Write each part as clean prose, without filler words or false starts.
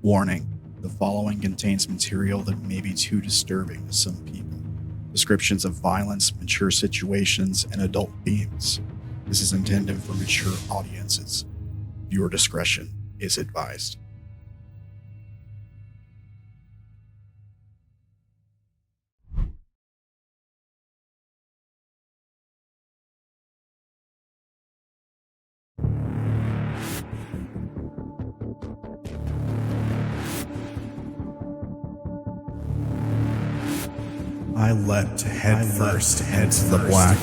Warning, the following contains material that may be too disturbing to some people. Descriptions of violence, mature situations, and adult themes. This is intended for mature audiences. Viewer discretion is advised. I leapt headfirst into the black,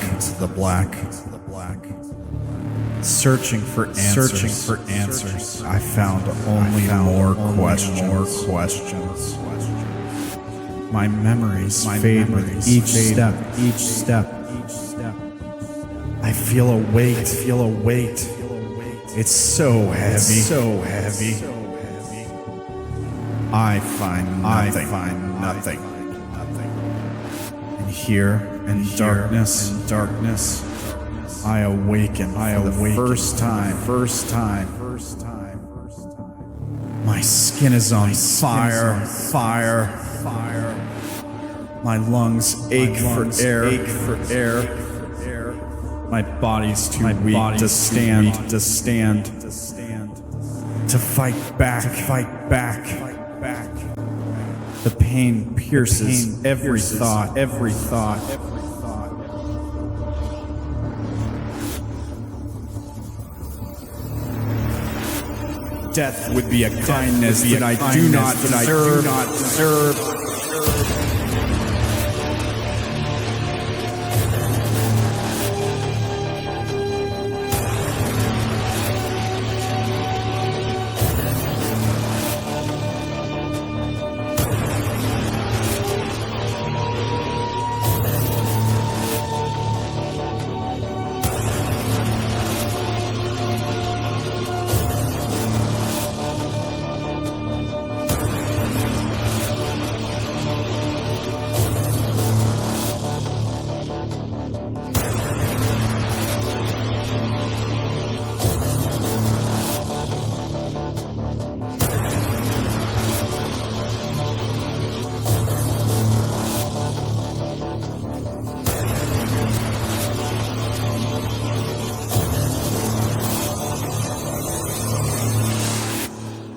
searching for answers. I found only more questions. My memories fade with each step. I feel a weight. It's so heavy. I find nothing. Here in darkness, I awaken for the first time. My skin is on fire. My lungs ache for air. My body's too weak to stand. To fight back. The pain pierces every thought. Death would be a kindness that I do not deserve.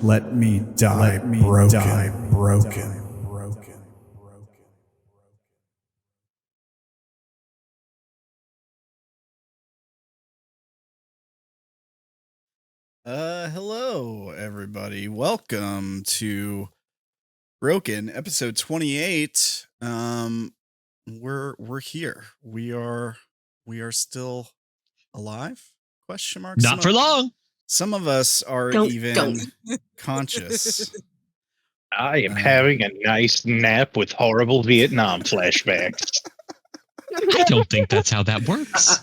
Let me die broken. Hello everybody. Welcome to Broken, episode 28. We're here. We are still alive? Question mark. Not for long. Some of us are conscious. I am having a nice nap with horrible Vietnam flashbacks. I don't think that's how that works.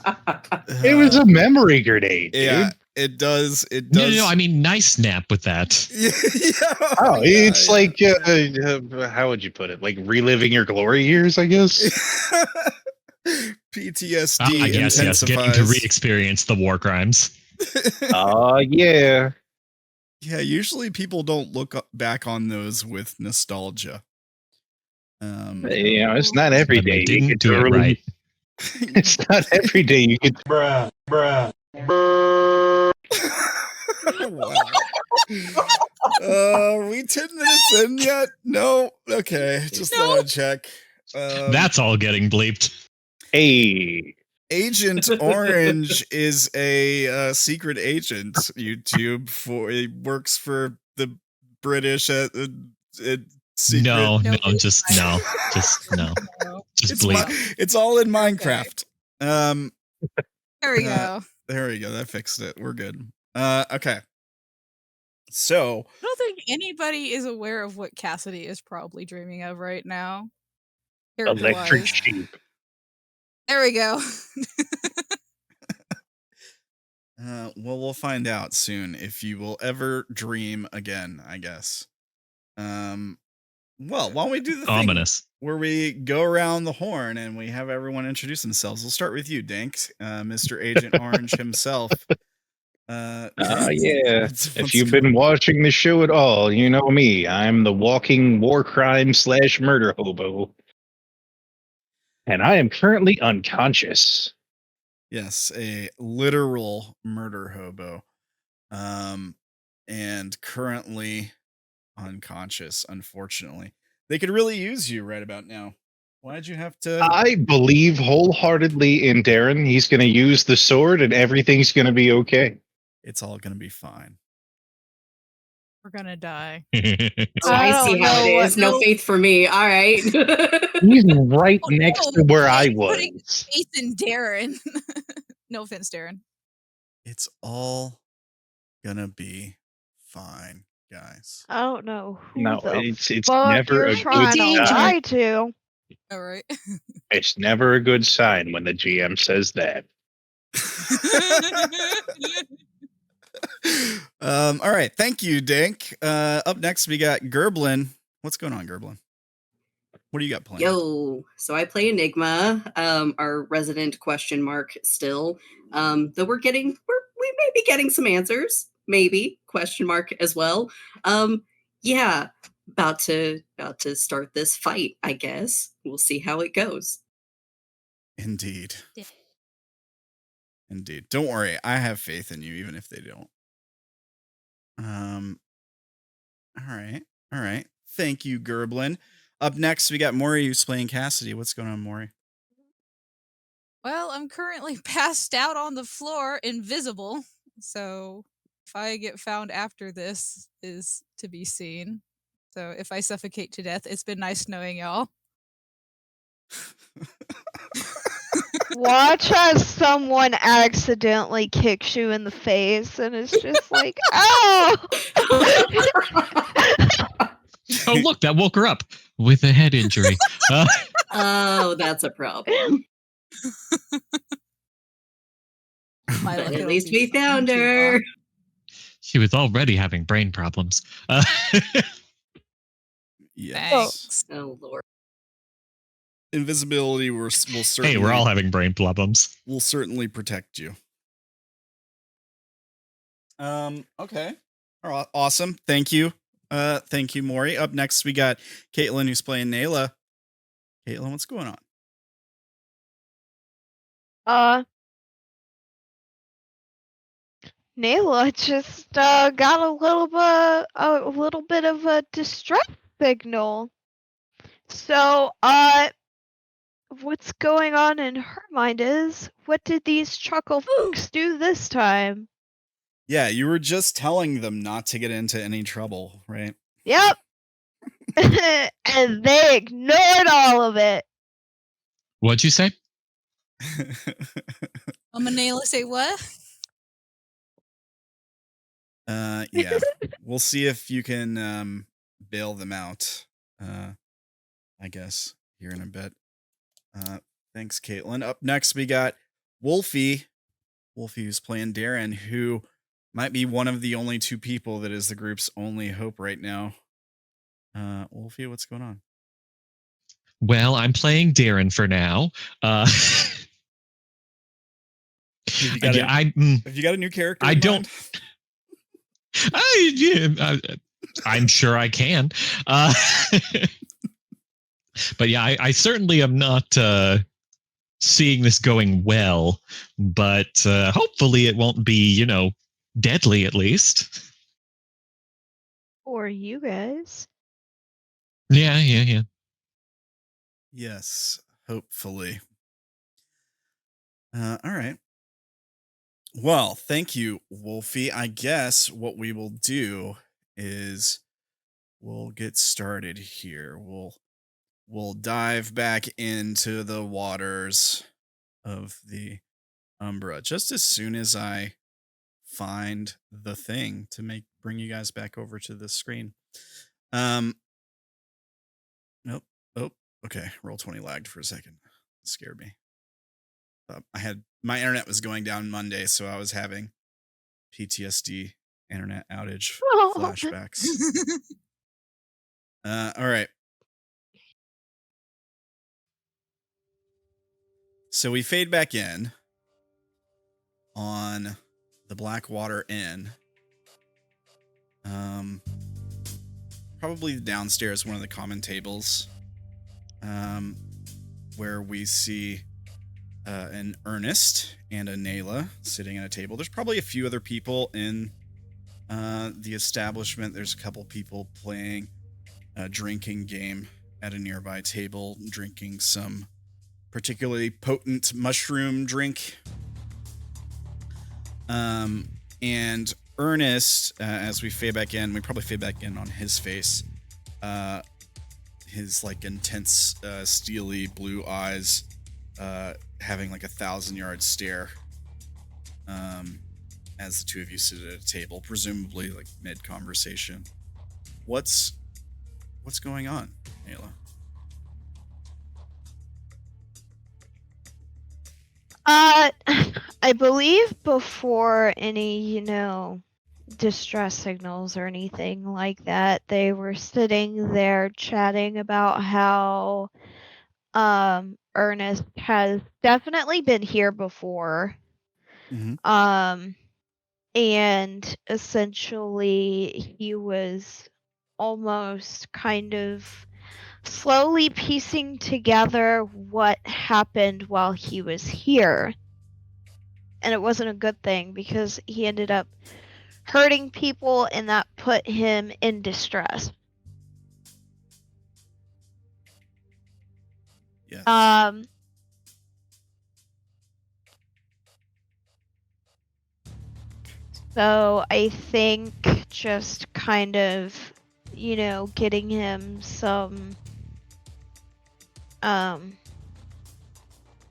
It was a memory grenade, dude. Yeah, it does. No, I mean nice nap with that. It's like, how would you put it? Like reliving your glory years, I guess? PTSD yes, getting to re-experience the war crimes. Yeah. Yeah, usually people don't look back on those with nostalgia. It's not every day. Didn't do it right. It's not every day you could. Bruh. Wow. Are we 10 minutes in yet? No. Okay, just thought I'd check. That's all getting bleeped. Hey. Agent Orange is a secret agent. YouTube he works for the British secret. No. Just bleep. It's all in Minecraft. There we go. There we go. That fixed it. We're good. Okay. So I don't think anybody is aware of what Cassidy is probably dreaming of right now. Electric sheep. There we go. Well, we'll find out soon if you will ever dream again, I guess. Well, why don't we do the thing where we go around the horn and we have everyone introduce themselves. We'll start with you, Dank, Mr. Agent Orange himself. Yeah. what's If you've going been watching the show at all, you know me. I'm the walking war crime / murder hobo. And I am currently unconscious. Yes, a literal murder hobo. And currently unconscious, unfortunately. They could really use you right about now. Why'd you have to? I believe wholeheartedly in Derrin. He's going to use the sword and everything's going to be okay. It's all going to be fine. We're gonna die. Oh, I see how it is. No faith for me. All right. He's right next to where I Putting was. faith in Derrin. No offense, Derrin. It's all gonna be fine, guys. I don't know who No, the it's fuck never you're a trying good to sign. lie to. All right. It's never a good sign when the GM says that. All right, thank you, Dank. Up next we got Gerblin. What's going on, Gerblin? What do you got planned? Yo, so I play Enigma, our resident question mark still. Though we may be getting some answers, maybe question mark as well. Yeah, about to start this fight, I guess. We'll see how it goes. Indeed. Indeed. Don't worry, I have faith in you, even if they don't. All right. Thank you, Gerblin. Up next, we got Maury, who's playing Cassidy. What's going on, Maury? Well, I'm currently passed out on the floor, invisible. So if I get found after this is to be seen. So if I suffocate to death, it's been nice knowing y'all. Watch as someone accidentally kicks you in the face and it's just like, oh! Oh, look, that woke her up with a head injury. Oh, that's a problem. But at least we found her. She was already having brain problems. Yes. Oh, Lord. Invisibility will certainly. Hey, we're all having brain problems. Will certainly protect you. Okay. All right, awesome. Thank you. Thank you, Maury. Up next, we got Caitlin, who's playing Naela. Caitlin, what's going on? Naela just got a little bit of a distress signal. So, what's going on in her mind is, what did these chuckle folks do this time? Yeah, you were just telling them not to get into any trouble, right? Yep. And they ignored all of it. What'd you say? Naela, say what? Yeah. We'll see if you can bail them out. I guess here in a bit. Thanks, Caitlin. Up next, we got Wolfy. Wolfy, who's playing Derrin, who might be one of the only two people that is the group's only hope right now. Wolfy, what's going on? Well, I'm playing Derrin for now. Have you got a new character? I don't. I'm sure I can. But yeah, I certainly am not seeing this going well. But hopefully it won't be, deadly at least. For you guys. Yeah. Yes, hopefully. All right. Well, thank you, Wolfy. I guess what we will do is we'll get started here. We'll dive back into the waters of the Umbra just as soon as I find the thing to bring you guys back over to the screen. Nope. Oh, okay. Roll20 lagged for a second. It scared me. My internet was going down Monday, so I was having PTSD internet outage flashbacks. All right. So we fade back in on the Blackwater Inn. Probably downstairs, one of the common tables, where we see an Ernest and a Naela sitting at a table. There's probably a few other people in the establishment. There's a couple people playing a drinking game at a nearby table, drinking some particularly potent mushroom drink. And Ernest, as we fade back in, we probably fade back in on his face. His like intense, steely blue eyes, having like 1,000-yard stare. As the two of you sit at a table, presumably like mid-conversation. What's going on, Naela? I believe before any, distress signals or anything like that, they were sitting there chatting about how Ernest has definitely been here before. Mm-hmm. And essentially he was almost kind of slowly piecing together what happened while he was here. And it wasn't a good thing because he ended up hurting people and that put him in distress. Yes. So I think just kind of, getting him some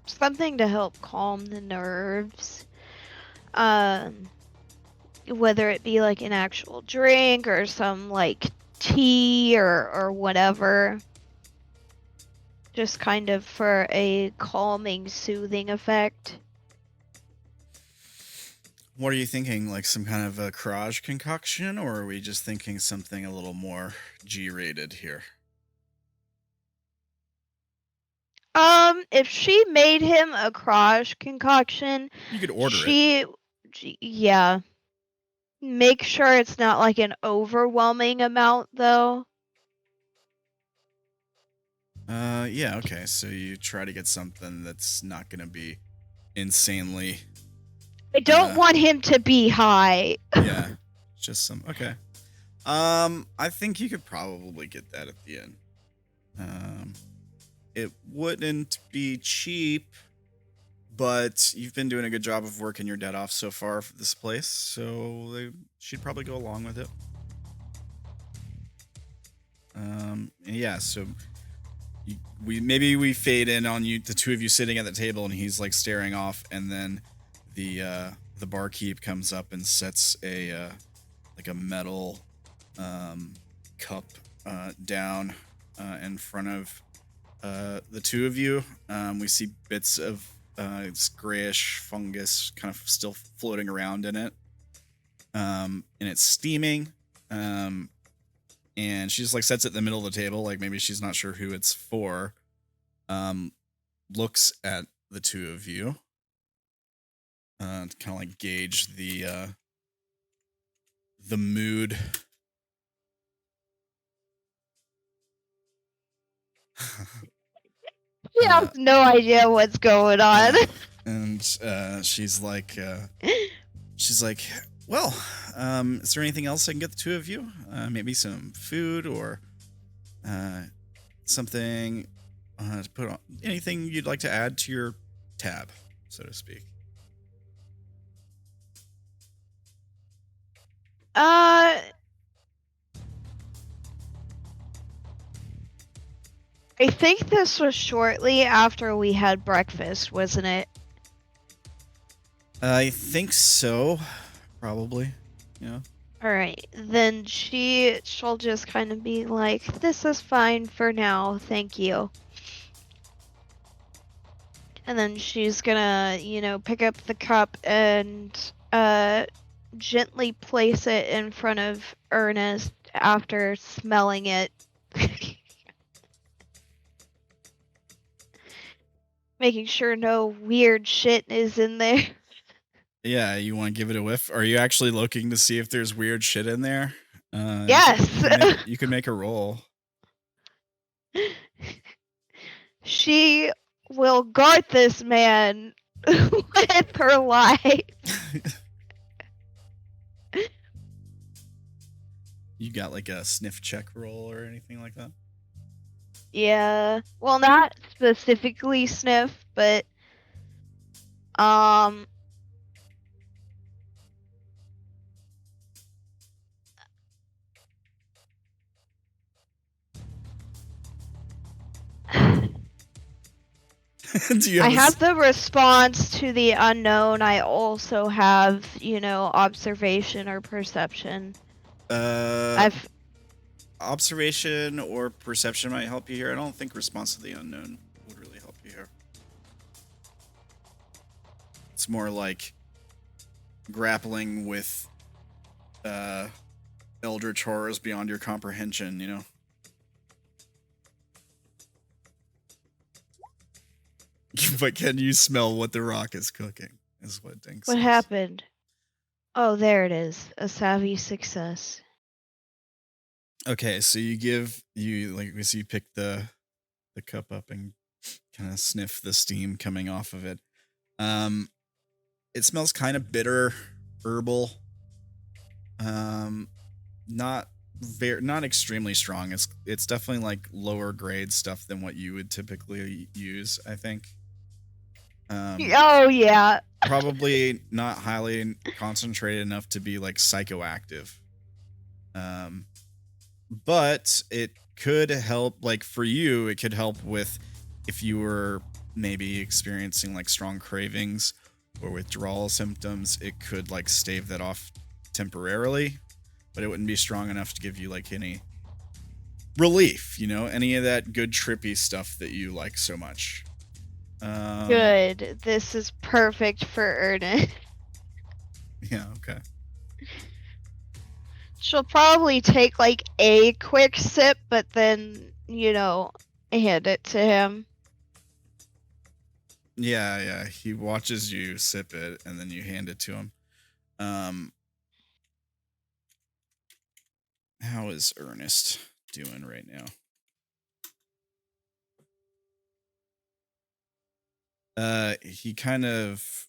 something to help calm the nerves. Whether it be like an actual drink or some like tea or whatever. Just kind of for a calming, soothing effect. What are you thinking? Like some kind of a Courage concoction, or are we just thinking something a little more G-rated here? If she made him a Courage concoction, You could order it. Yeah. Make sure it's not like an overwhelming amount, though. Yeah, okay. So you try to get something that's not going to be insanely... I don't want him to be high. Yeah, just some... Okay. I think you could probably get that at the end. It wouldn't be cheap, but you've been doing a good job of working your debt off so far for this place, so she'd probably go along with it. Yeah, so we fade in on you, the two of you sitting at the table, and he's like staring off, and then the barkeep comes up and sets a like a metal cup down in front of the two of you. We see bits of it's grayish fungus kind of still floating around in it, and it's steaming. And she just like sets it in the middle of the table, like maybe she's not sure who it's for. Looks at the two of you to kind of like gauge the mood. She has no idea what's going on. And she's like, well, is there anything else I can get the two of you? Maybe some food or something to put on. Anything you'd like to add to your tab, so to speak. I think this was shortly after we had breakfast, wasn't it? I think so. Probably. Yeah. Alright, then she'll just kind of be like, this is fine for now, thank you. And then she's gonna, pick up the cup and gently place it in front of Ernest after smelling it. Making sure no weird shit is in there. Yeah, you want to give it a whiff? Are you actually looking to see if there's weird shit in there? Yes. You can make a roll. She will guard this man with her life. You got like a sniff check roll or anything like that? Yeah. Well, not specifically sniff, but Do you I have have the response to the unknown. I also have, observation or perception. I've observation or perception might help you here. I don't think response to the unknown would really help you here. It's more like grappling with eldritch horrors beyond your comprehension, you know? But can you smell what the rock is cooking? Is what Dank says. What happened? Oh, there it is. A savvy success. Okay, so you pick the cup up and kind of sniff the steam coming off of it. It smells kind of bitter, herbal. Not extremely strong. It's definitely like lower grade stuff than what you would typically use, I think. Oh yeah. Probably not highly concentrated enough to be like psychoactive. But it could help, like for you, it could help with if you were maybe experiencing like strong cravings or withdrawal symptoms, it could like stave that off temporarily, but it wouldn't be strong enough to give you like any relief, any of that good trippy stuff that you like so much. Good. This is perfect for Ernest. Yeah, okay. She'll probably take like a quick sip, but then, hand it to him. Yeah. He watches you sip it and then you hand it to him. How is Ernest doing right now? He kind of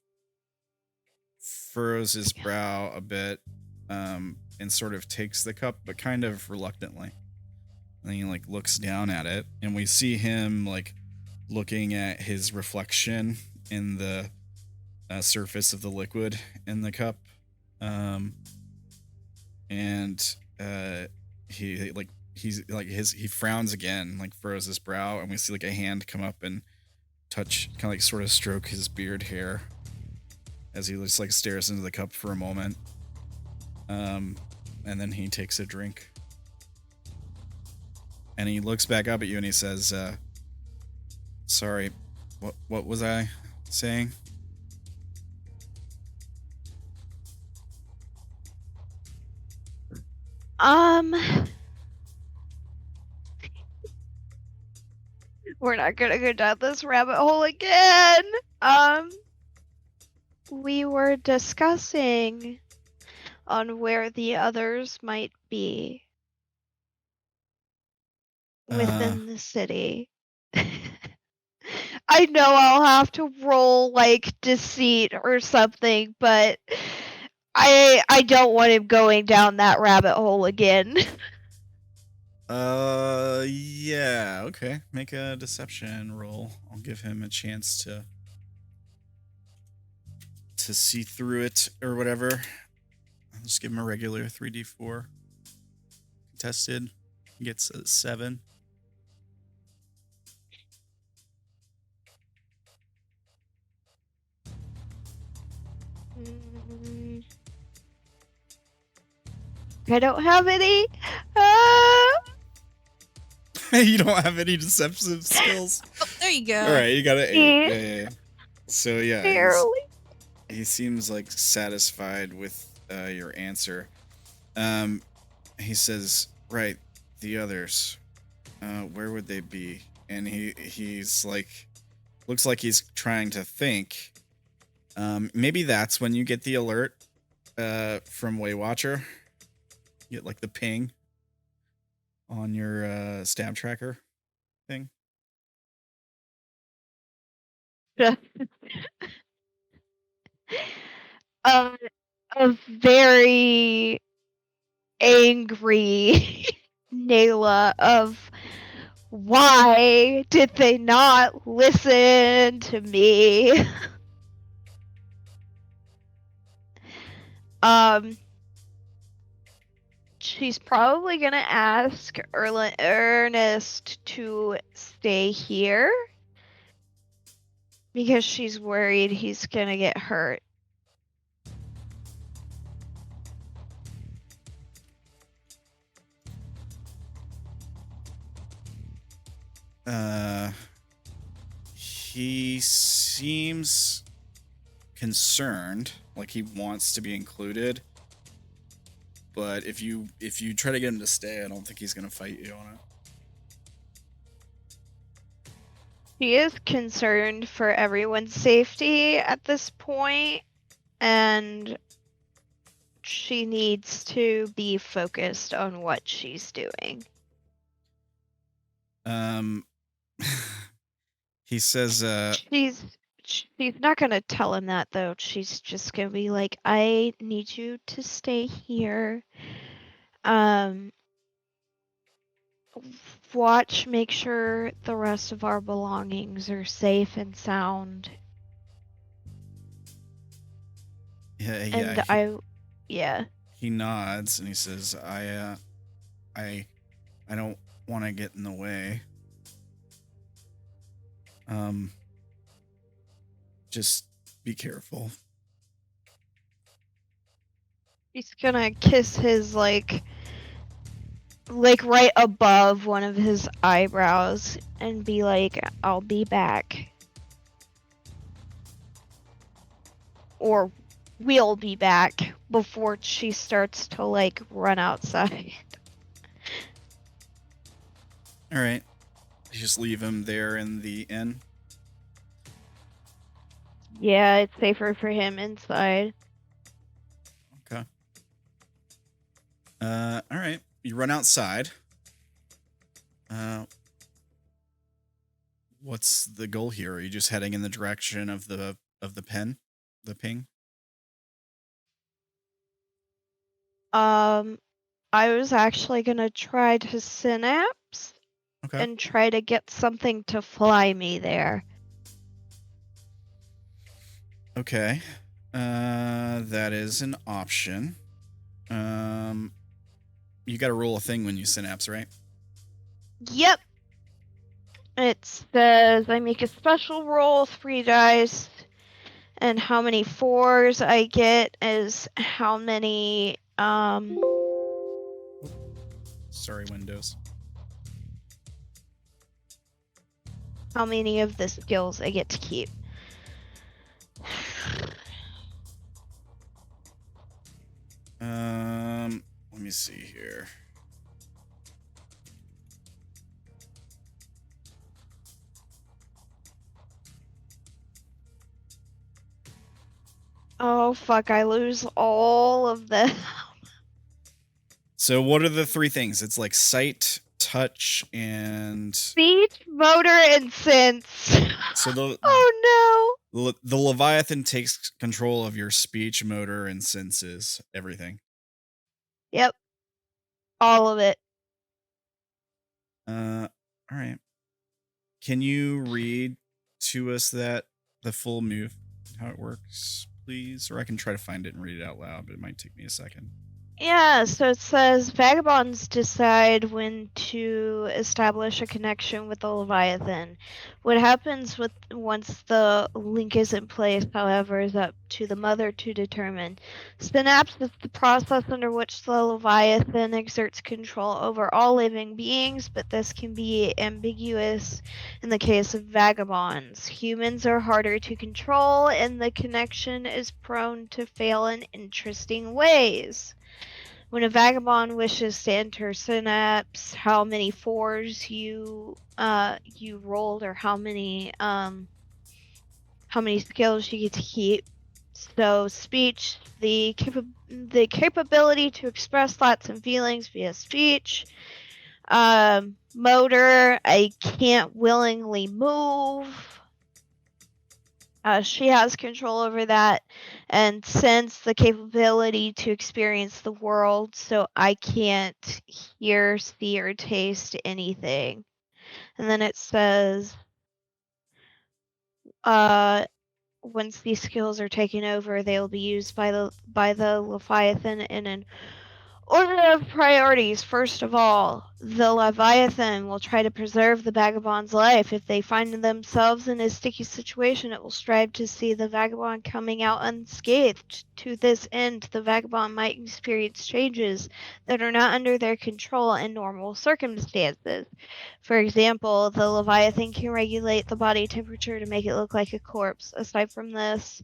furrows his brow a bit, and sort of takes the cup, but kind of reluctantly. And he like looks down at it, and we see him like looking at his reflection in the surface of the liquid in the cup, and he frowns again, like furrows his brow, and we see like a hand come up and touch, kind of like sort of stroke his beard hair as he just like stares into the cup for a moment, and then he takes a drink and he looks back up at you and he says, sorry, what was I saying? We're not gonna go down this rabbit hole again. We were discussing on where the others might be within the city. I know I'll have to roll like deceit or something, but I don't want him going down that rabbit hole again. Yeah, okay. Make a deception roll. I'll give him a chance to see through it or whatever. I'll just give him a regular 3d4. Contested. He gets a 7. I don't have any. You don't have any deceptive skills? Oh, there you go. All right, you got an 8. Yeah. So yeah, Barely. he seems like satisfied with your answer. He says, right, the others, where would they be? And he's like, looks like he's trying to think. Maybe that's when you get the alert from Waywatcher. You get like the ping on your stab tracker thing. A very angry Naela of why did they not listen to me? She's probably gonna ask Ernest to stay here because she's worried he's gonna get hurt. He seems concerned, like he wants to be included. But if you try to get him to stay, I don't think he's gonna fight you on it. She is concerned for everyone's safety at this point, and she needs to be focused on what she's doing. He says, She's not gonna tell him that though. She's just gonna be like, I need you to stay here. Watch, make sure the rest of our belongings are safe and sound. Yeah. He nods and he says, I don't want to get in the way. Just be careful. He's gonna kiss his like right above one of his eyebrows and be like, I'll be back. Or we'll be back before she starts to like run outside. All right. You just leave him there in the inn. Yeah, it's safer for him inside. Okay. All right. You run outside. What's the goal here? Are you just heading in the direction of the pen, the ping? I was actually gonna try to synapse and try to get something to fly me there. Okay. That is an option. You gotta roll a thing when you synapse, right? Yep. It says I make a special roll, 3 dice, and how many 4s I get is how many, Sorry, Windows. how many of the skills I get to keep. Let me see here. Oh fuck, I lose all of them. So what are the 3 things? It's like sight, touch, and Speech, motor, and sense. So the Oh no. The leviathan takes control of your speech, motor, and senses, everything. Yep. All of it. All right. Can you read to us the full move, how it works, please? Or I can try to find it and read it out loud, but it might take me a second. Yeah, so it says vagabonds decide when to establish a connection with the Leviathan. What happens once the link is in place, however, is up to the mother to determine. Synapse is the process under which the Leviathan exerts control over all living beings, but this can be ambiguous in the case of vagabonds. Humans are harder to control, and the connection is prone to fail in interesting ways. When a vagabond wishes to enter synapse, how many 4s you rolled, or how many skills you get to keep, So speech, the capability to express thoughts and feelings via speech. Motor, I can't willingly move. She has control over that, and sense, the capability to experience the world, so I can't hear, see, or taste anything. And then it says, once these skills are taken over, they will be used by the Leviathan in an order of priorities. First of all, the Leviathan will try to preserve the vagabond's life. If they find themselves in a sticky situation, it will strive to see the vagabond coming out unscathed. To this end, the vagabond might experience changes that are not under their control in normal circumstances. For example, the Leviathan can regulate the body temperature to make it look like a corpse. Aside from this,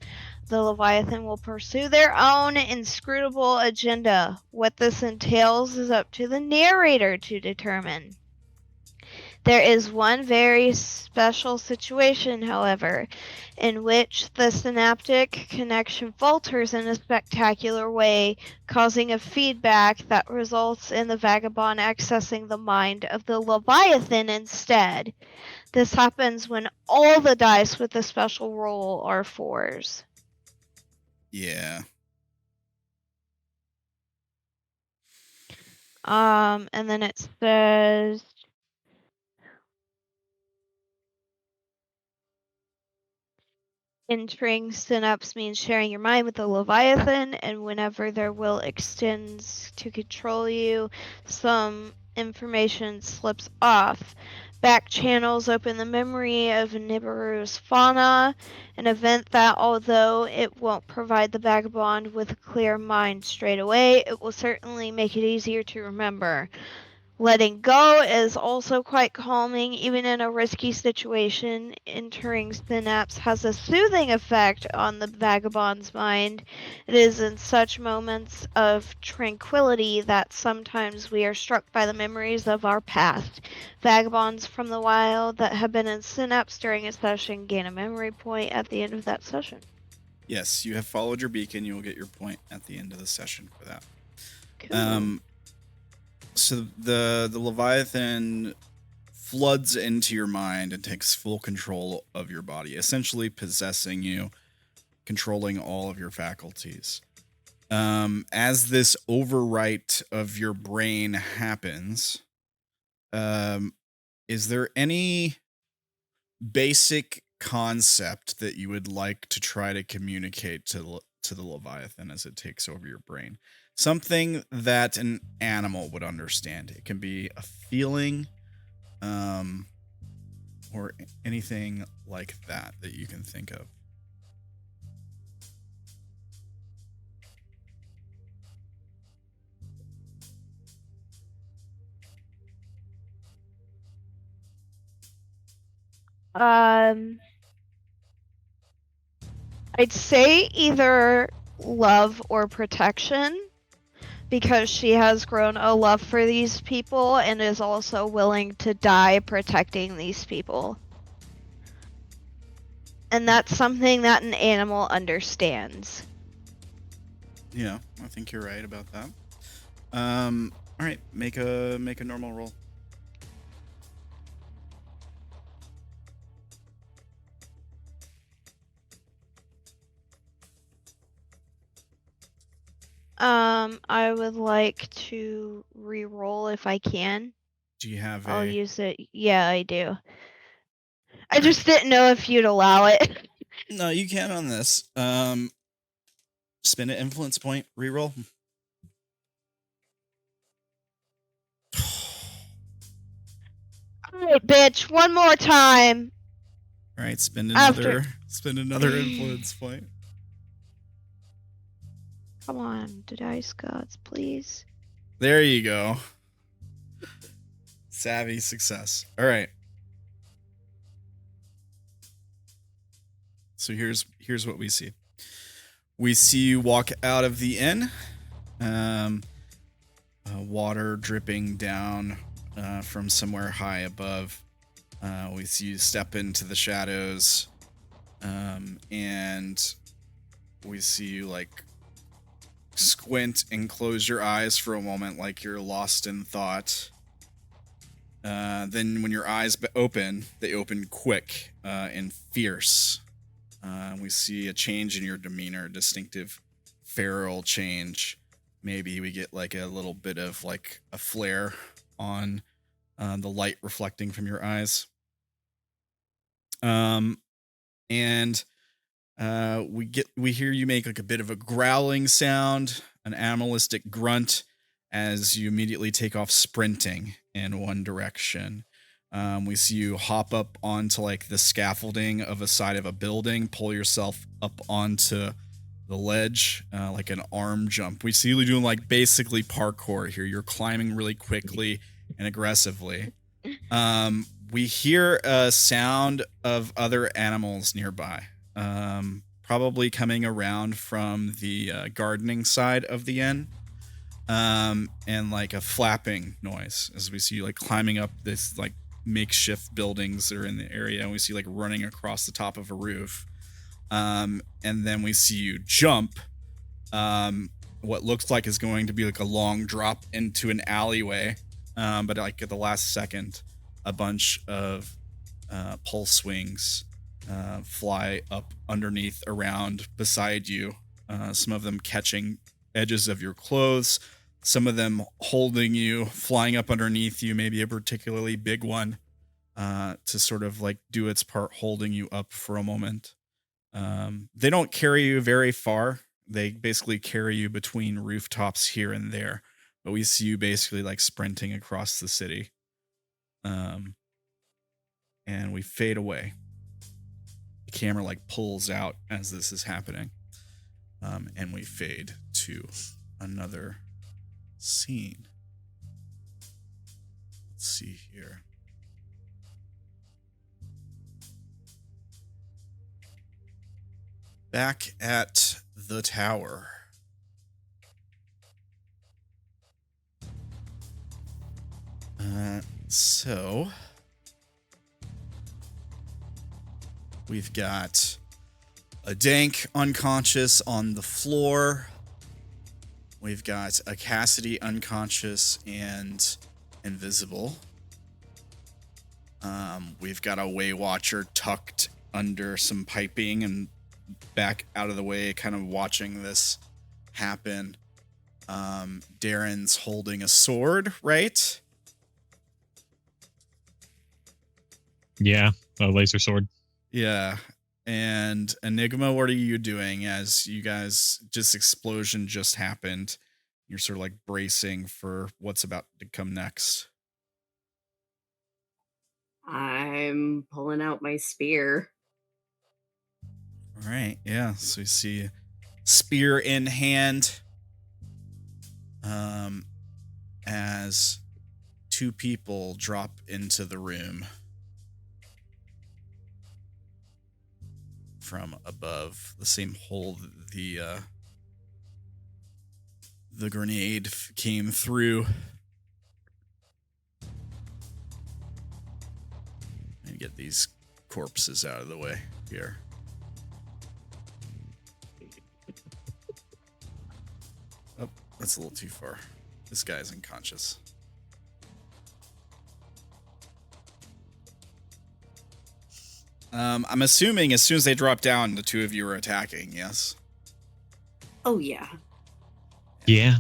the Leviathan will pursue their own inscrutable agenda. What this entails is up to the narrator to determine. There is one very special situation, however, in which the synaptic connection falters in a spectacular way, causing a feedback that results in the vagabond accessing the mind of the Leviathan instead. This happens when all the dice with the special roll are 4s. Yeah. And then it says, entering synapse means sharing your mind with the Leviathan, and whenever their will extends to control you, some information slips off. Back channels open the memory of Nibiru's fauna, an event that, although it won't provide the vagabond with a clear mind straight away, it will certainly make it easier to remember. Letting go is also quite calming, even in a risky situation. Entering synapse has a soothing effect on the vagabond's mind. It is in such moments of tranquility that sometimes we are struck by the memories of our past. Vagabonds from the wild that have been in synapse during a session gain a memory point at the end of that session. Yes, you have followed your beacon. You will get your point at the end of the session for that. Cool. So the Leviathan floods into your mind and takes full control of your body, essentially possessing you, controlling all of your faculties. As this overwrite of your brain happens, is there any basic concept that you would like to try to communicate to the Leviathan as it takes over your brain? Something that an animal would understand. It can be a feeling, or anything like that you can think of. I'd say either love or protection, because she has grown a love for these people and is also willing to die protecting these people. And that's something that an animal understands. Yeah, I think you're right about that. All right, make a normal roll. I would like to re-roll if I can. Do you have I'll use it. Yeah, I do. I just didn't know if you'd allow it. No, you can on this. Spin an influence point, reroll. Alright, bitch, one more time. All right, spend another influence point. Come on, the dice gods, please. There you go. Savvy success. All right. So here's what we see. We see you walk out of the inn. Water dripping down from somewhere high above. We see you step into the shadows, and we see you like squint and close your eyes for a moment like you're lost in thought. Then when your eyes open, they open quick and fierce. We see a change in your demeanor, distinctive feral change. Maybe we get like a little bit of like a flare on the light reflecting from your eyes. And we hear you make like a bit of a growling sound, an animalistic grunt, as you immediately take off sprinting in one direction. We see you hop up onto like the scaffolding of a side of a building, pull yourself up onto the ledge, like an arm jump. We see you doing like basically parkour here. You're climbing really quickly and aggressively. We hear a sound of other animals nearby, probably coming around from the gardening side of the inn, and like a flapping noise as we see you like climbing up this like makeshift buildings that are in the area, and we see like running across the top of a roof. And then we see you jump what looks like is going to be like a long drop into an alleyway, but like at the last second a bunch of pulse wings fly up underneath, around, beside you, some of them catching edges of your clothes, some of them holding you, flying up underneath you, maybe a particularly big one to sort of like do its part holding you up for a moment. They don't carry you very far. They basically carry you between rooftops here and there, but we see you basically like sprinting across the city. And we fade away. The camera like pulls out as this is happening. And we fade to another scene. Let's see here. Back at the tower. So we've got a Dank unconscious on the floor. We've got a Cassidy unconscious and invisible. We've got a Waywatcher tucked under some piping and back out of the way, kind of watching this happen. Derrin's holding a sword, right? Yeah, a laser sword. Yeah. And Enigma, what are you doing as you guys, just explosion just happened? You're sort of like bracing for what's about to come next. I'm pulling out my spear. All right. Yeah. So we see spear in hand. As two people drop into the room from above, the same hole the grenade came through. And get these corpses out of the way here. Oh, that's a little too far. This guy's unconscious. I'm assuming as soon as they drop down, the two of you are attacking, yes? Oh, yeah. Yeah.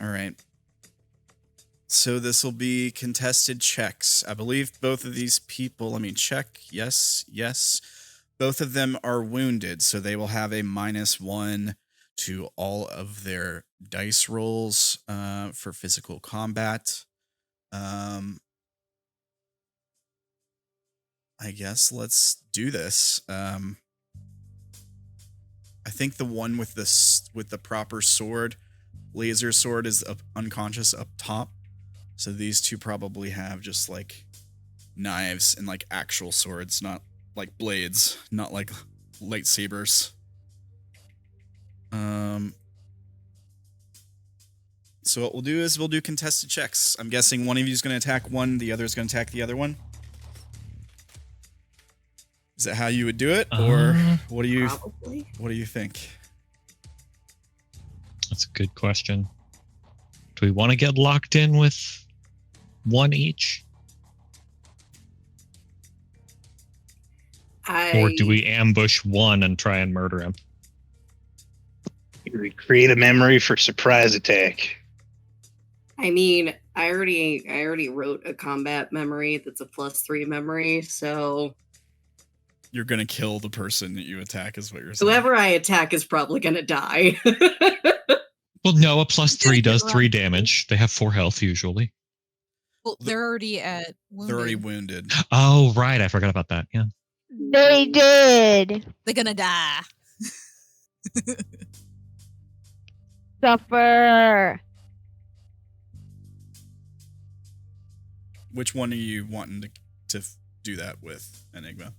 All right. So this will be contested checks. I believe both of these people, let me check. Yes. Both of them are wounded, so they will have a -1 to all of their dice rolls for physical combat. I guess let's do this. I think the one with the proper sword, laser sword, is unconscious up top. So these two probably have just like knives and like actual swords, not like blades, not like lightsabers. So what we'll do is we'll do contested checks. I'm guessing one of you is going to attack one, the other is going to attack the other one. Is that how you would do it, or what do you Probably. what do you think? That's a good question. Do we want to get locked in with one each? Or do we ambush one and try and murder him? Create a memory for surprise attack. I mean, I already wrote a combat memory that's a +3 memory, so You're gonna kill the person that you attack, is what you're saying. whoever I attack is probably gonna die. Well, no, a +3 does 3 damage. They have 4 health usually. Well, they're already at wounded. They're already wounded. Oh, right. I forgot about that. Yeah. They did. They're gonna die. Suffer. Which one are you wanting to do that with, Enigma?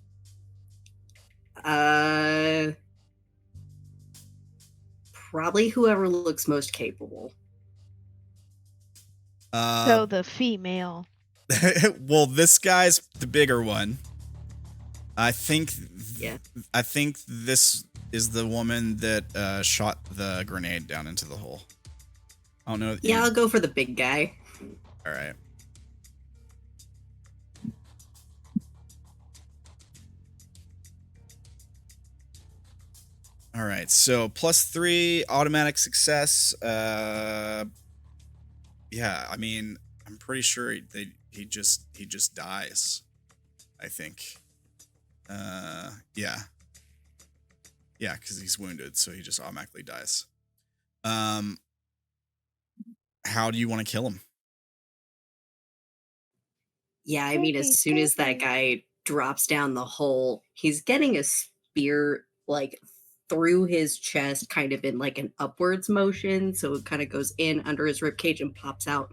Probably whoever looks most capable. So the female. Well, this guy's the bigger one. I think. Yeah. I think this is the woman that shot the grenade down into the hole. I don't know. Yeah, I'll go for the big guy. All right. All right. So +3 automatic success. Yeah. I mean, I'm pretty sure he just dies. I think. Yeah. Yeah, because he's wounded, so he just automatically dies. How do you want to kill him? Yeah, I mean, as soon as that guy drops down the hole, he's getting a spear like through his chest, kind of in like an upwards motion. So it kind of goes in under his ribcage and pops out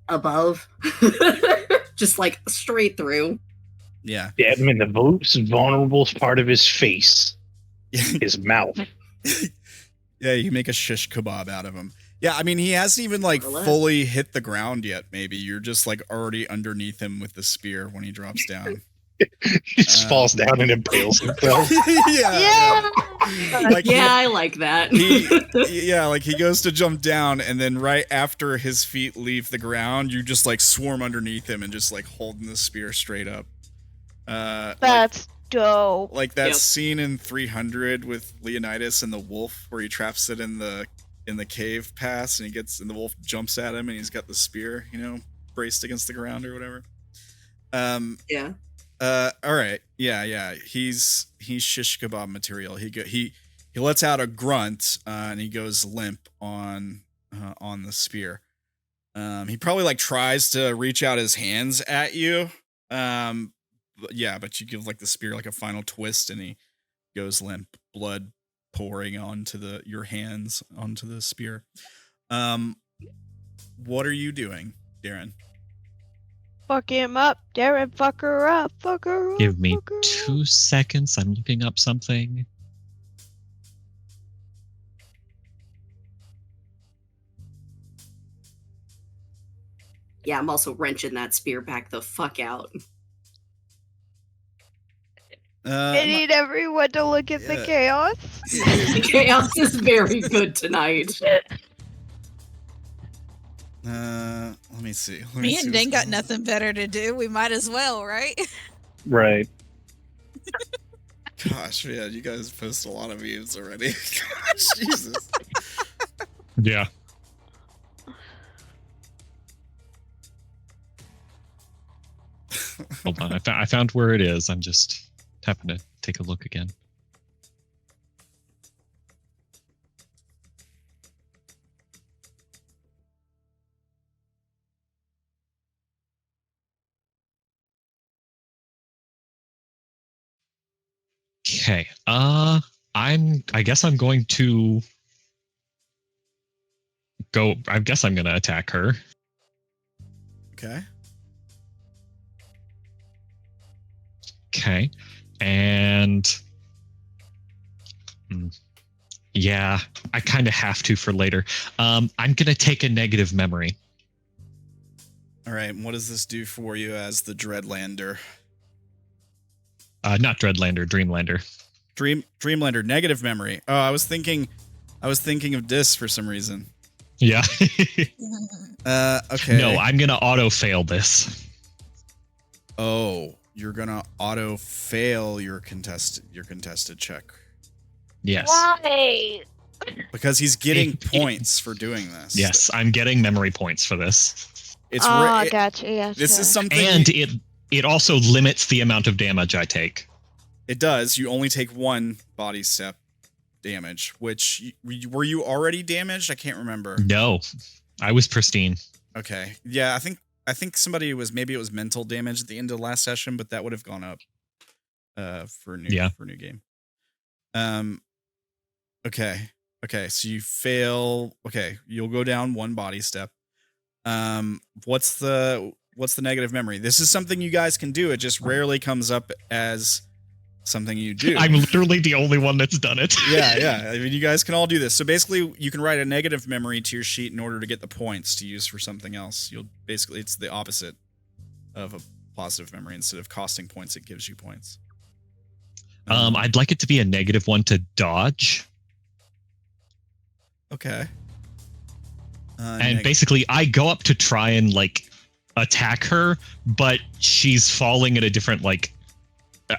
above, just like straight through. Yeah. Stab him in the most vulnerable part of his face, his mouth. Yeah, you make a shish kebab out of him. Yeah, I mean, he hasn't even like More or less. fully hit the ground yet. Maybe you're just like already underneath him with the spear when he drops down. He just falls down and impales himself. yeah. Like Yeah, I like that. yeah, like he goes to jump down, and then right after his feet leave the ground, you just like swarm underneath him and just like holding the spear straight up. That's dope. Like that Yep. scene in 300 with Leonidas and the wolf, where he traps it in the cave pass, and the wolf jumps at him, and he's got the spear, braced against the ground or whatever. Yeah. All right. Yeah. He's shish kebab material. He lets out a grunt, and he goes limp on the spear. He probably like tries to reach out his hands at you. But you give like the spear like a final twist, and he goes limp, blood pouring onto your hands onto the spear. What are you doing, Derrin? Fuck him up, Derrin. Fuck her up. Fuck her up. Give me fuck her up. 2 seconds. I'm looking up something. Yeah, I'm also wrenching that spear back the fuck out. I need everyone to look at the chaos. Chaos is very good tonight. Let me see. Me and Dank got nothing better to do. We might as well, right? Right. Gosh, man, you guys post a lot of memes already. Gosh, Jesus. Yeah. Hold on. I found where it is. I'm just having to take a look again. Okay. I guess I'm going to go. I guess I'm going to attack her. Okay. Okay. And yeah, I kind of have to for later. I'm going to take a negative memory. All right. And what does this do for you as the Dreadlander? Not Dreadlander, Dreamlander. Dreamlander, negative memory. Oh, I was thinking of this for some reason. Yeah. Okay. No, I'm gonna auto fail this. Oh, you're gonna auto fail your contested check. Yes. Why? Because he's getting points for doing this. Yes, I'm getting memory points for this. It's gotcha. This is something, And it also limits the amount of damage I take. It does. You only take one body step damage. Which were you already damaged? I can't remember. No, I was pristine. Okay. Yeah, I think somebody maybe it was mental damage at the end of the last session, but that would have gone up for new game. Okay, so you fail. Okay, you'll go down one body step. What's the negative memory? This is something you guys can do. It just rarely comes up as something you do. I'm literally the only one that's done it. Yeah. I mean, you guys can all do this. So basically, you can write a negative memory to your sheet in order to get the points to use for something else. It's the opposite of a positive memory. Instead of costing points, it gives you points. I'd like it to be a negative one to dodge. Okay. And basically, I go up to try and attack her, but she's falling at a different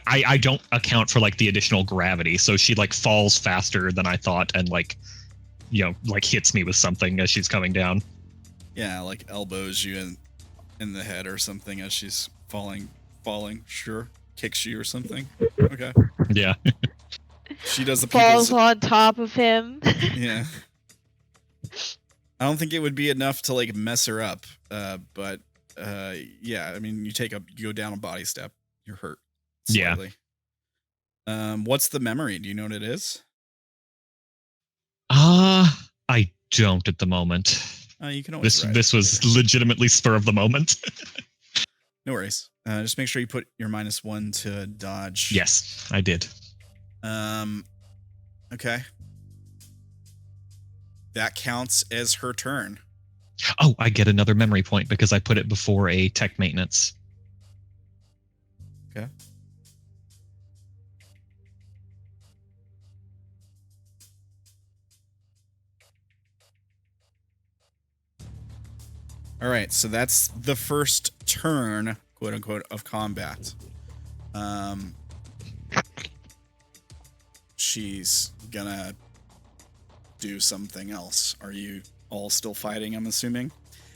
I don't account for the additional gravity, so she falls faster than I thought, and hits me with something as she's coming down. Yeah, elbows you in the head or something as she's falling. Sure, kicks you or something. Okay. Yeah. She does the falls on top of him. Yeah. I don't think it would be enough to mess her up, but yeah. I mean, you go down a body step, you're hurt slightly. Yeah. What's the memory? Do you know what it is? I don't at the moment. You can always. This was legitimately spur of the moment. No worries. Just make sure you put your -1 to dodge. Yes, I did. Okay. That counts as her turn. Oh, I get another memory point because I put it before a tech maintenance. Okay. All right, so that's the first turn, quote unquote, of combat. She's gonna do something else. Are you all still fighting, I'm assuming?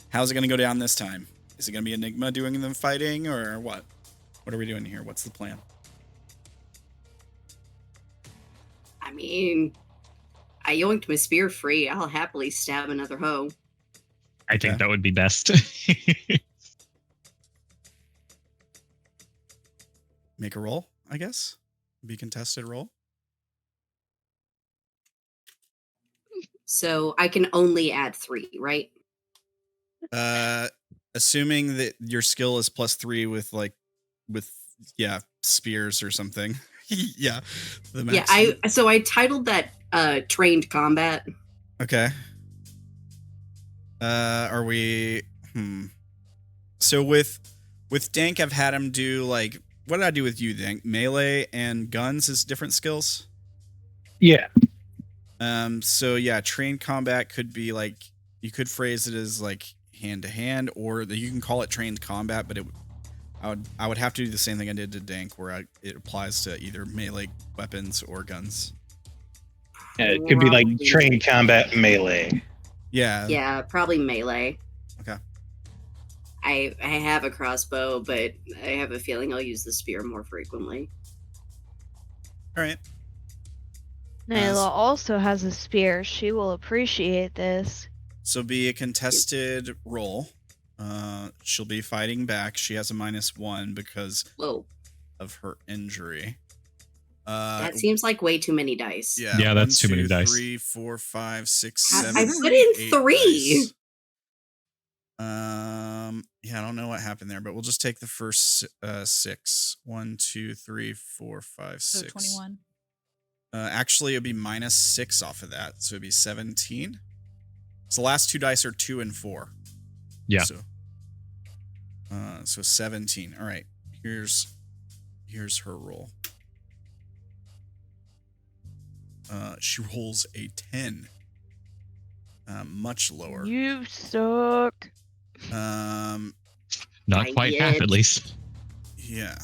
How's it going to go down this time? Is it going to be Enigma doing the fighting, or what? What are we doing here? What's the plan? I mean, I yoinked my spear free. I'll happily stab another hoe. I think that would be best. Make a roll, I guess. Be contested roll. So I can only add 3, right? Assuming that your skill is +3 with spears or something. Yeah. Yeah, I titled that trained combat. Okay. Are we So with Dank, I've had him do what did I do with you, Dank? Melee and guns is different skills? Yeah. So yeah, trained combat could be you could phrase it as hand to hand, or you can call it trained combat, but I would have to do the same thing I did to Dank, where it applies to either melee weapons or guns. Yeah, it could be trained combat melee. Yeah. Yeah, probably melee. Okay. I have a crossbow, but I have a feeling I'll use the spear more frequently. All right. Naela also has a spear. She will appreciate this. So be a contested roll. She'll be fighting back. She has a -1 because of her injury. That seems like way too many dice. Yeah, that's too many dice. 3, 4, 5, 6, 7. I put in 3. Dice. Yeah, I don't know what happened there, but we'll just take the first 6. 1, 2, 3, 4, 5, 6. So 21. Actually, it'd be -6 off of that, so it'd be 17. So the last 2 dice are 2 and 4. Yeah. So 17. All right. Here's here's her roll. She rolls a 10. Much lower. You suck. Not quite half, at least. Yeah.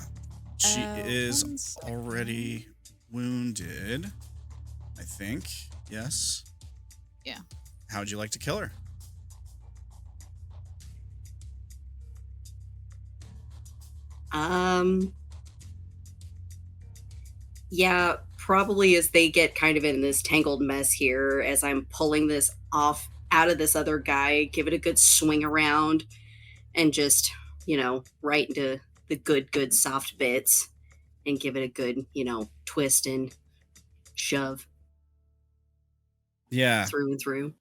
She is already wounded, I think. Yes. Yeah. How'd you like to kill her? Yeah, probably as they get kind of in this tangled mess here, as I'm pulling this off out of this other guy, give it a good swing around and just, right into the good soft bits and give it a good, twist and shove. Yeah. Through and through.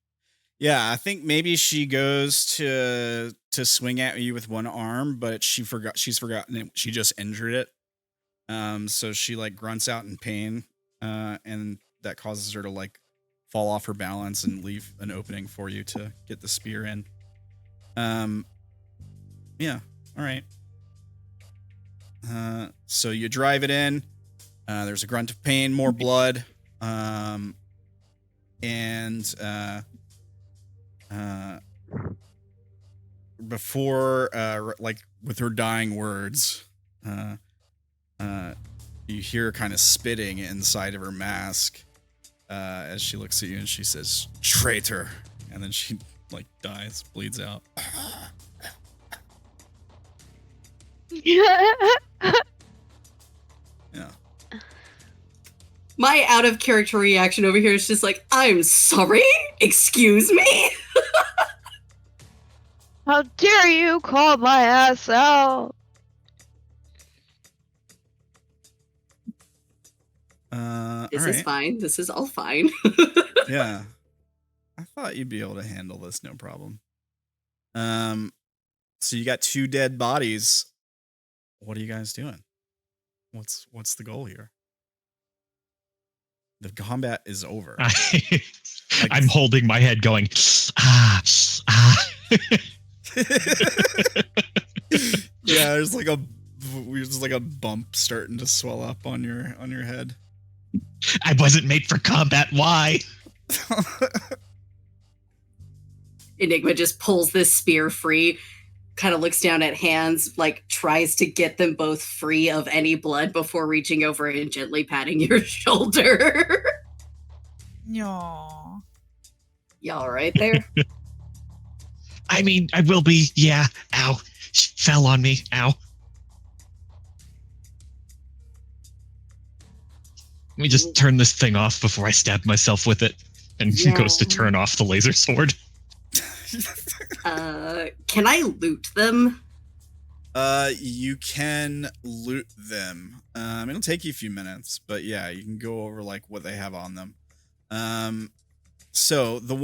Yeah, I think maybe she goes to swing at you with one arm, but she's forgotten it. She just injured it. So she like grunts out in pain, and that causes her to like fall off her balance and leave an opening for you to get the spear in. Yeah, all right. So you drive it in. There's a grunt of pain, more blood, and before like with her dying words, you hear her kind of spitting inside of her mask as she looks at you and she says, "Traitor," and then she like dies, bleeds out. Yeah. My out of character reaction over here is just like, I'm sorry? Excuse me? How dare you call my ass out? This is fine. This is all fine. Yeah. I thought you'd be able to handle this, no problem. So you got 2 dead bodies. What are you guys doing? What's the goal here? The combat is over. I'm holding my head going, Yeah, there's like a bump starting to swell up on your head. I wasn't made for combat. Why? Enigma just pulls this spear free, kind of looks down at hands, like tries to get them both free of any blood before reaching over and gently patting your shoulder. Aww. Y'all right there? I mean, I will be. Yeah. Ow. She fell on me. Ow. Let me just turn this thing off before I stab myself with it. And Yeah. goes to turn off the laser sword. Can I loot them? You can loot them. It'll take you a few minutes, but yeah, you can go over like what they have on them. So the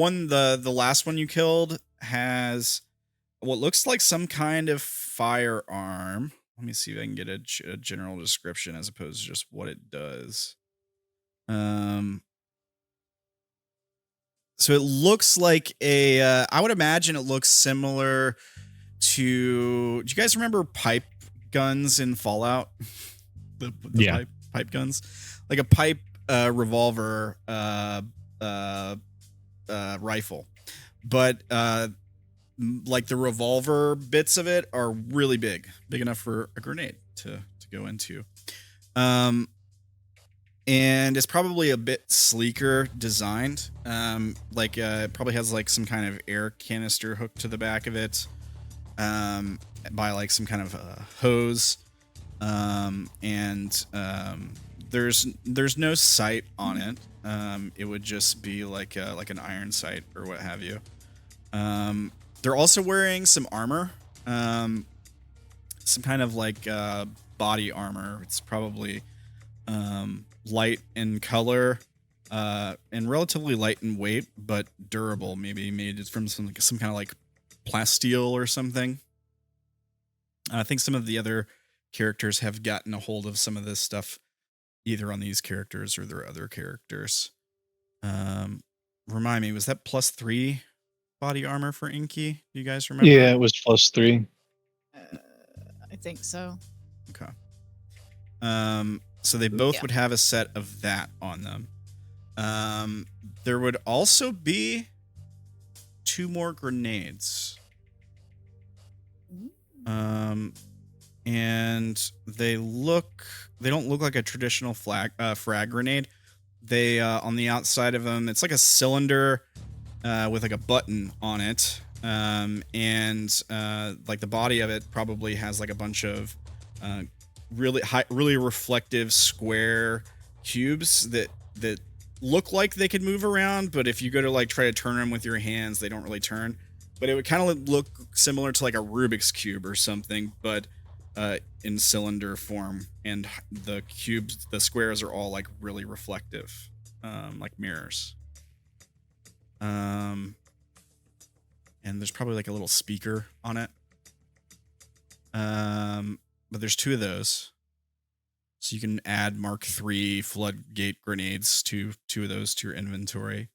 last one you killed has what looks like some kind of firearm. Let me see if I can get a general description as opposed to just what it does. So it looks like I would imagine it looks similar to, do you guys remember pipe guns in Fallout? the Yeah. pipe guns? Like a pipe revolver rifle. But like the revolver bits of it are really big enough for a grenade to go into. And it's probably a bit sleeker designed. It probably has like some kind of air canister hooked to the back of it, by like some kind of hose. There's no sight on it. It would just be like an iron sight or what have you. They're also wearing some armor, some kind of like body armor. It's probably light in color, and relatively light in weight, but durable. Maybe made from some kind of like plasteel or something. I think some of the other characters have gotten a hold of some of this stuff, either on these characters or their other characters. Remind me, was that +3 body armor for Inky? Do you guys remember? Yeah, it was +3. I think so. Okay. So they both would have a set of that on them. There would also be 2 more grenades. And they don't look like a traditional frag grenade. They on the outside of them, it's like a cylinder with like a button on it. And like the body of it probably has like a bunch of really reflective square cubes that look like they could move around, but if you go to like try to turn them with your hands, they don't really turn. But it would kind of look similar to like a Rubik's cube or something, but in cylinder form, and the cubes, the squares are all like really reflective, like mirrors. And there's probably like a little speaker on it. But there's 2 of those. So you can add Mark III floodgate grenades to 2 of those to your inventory.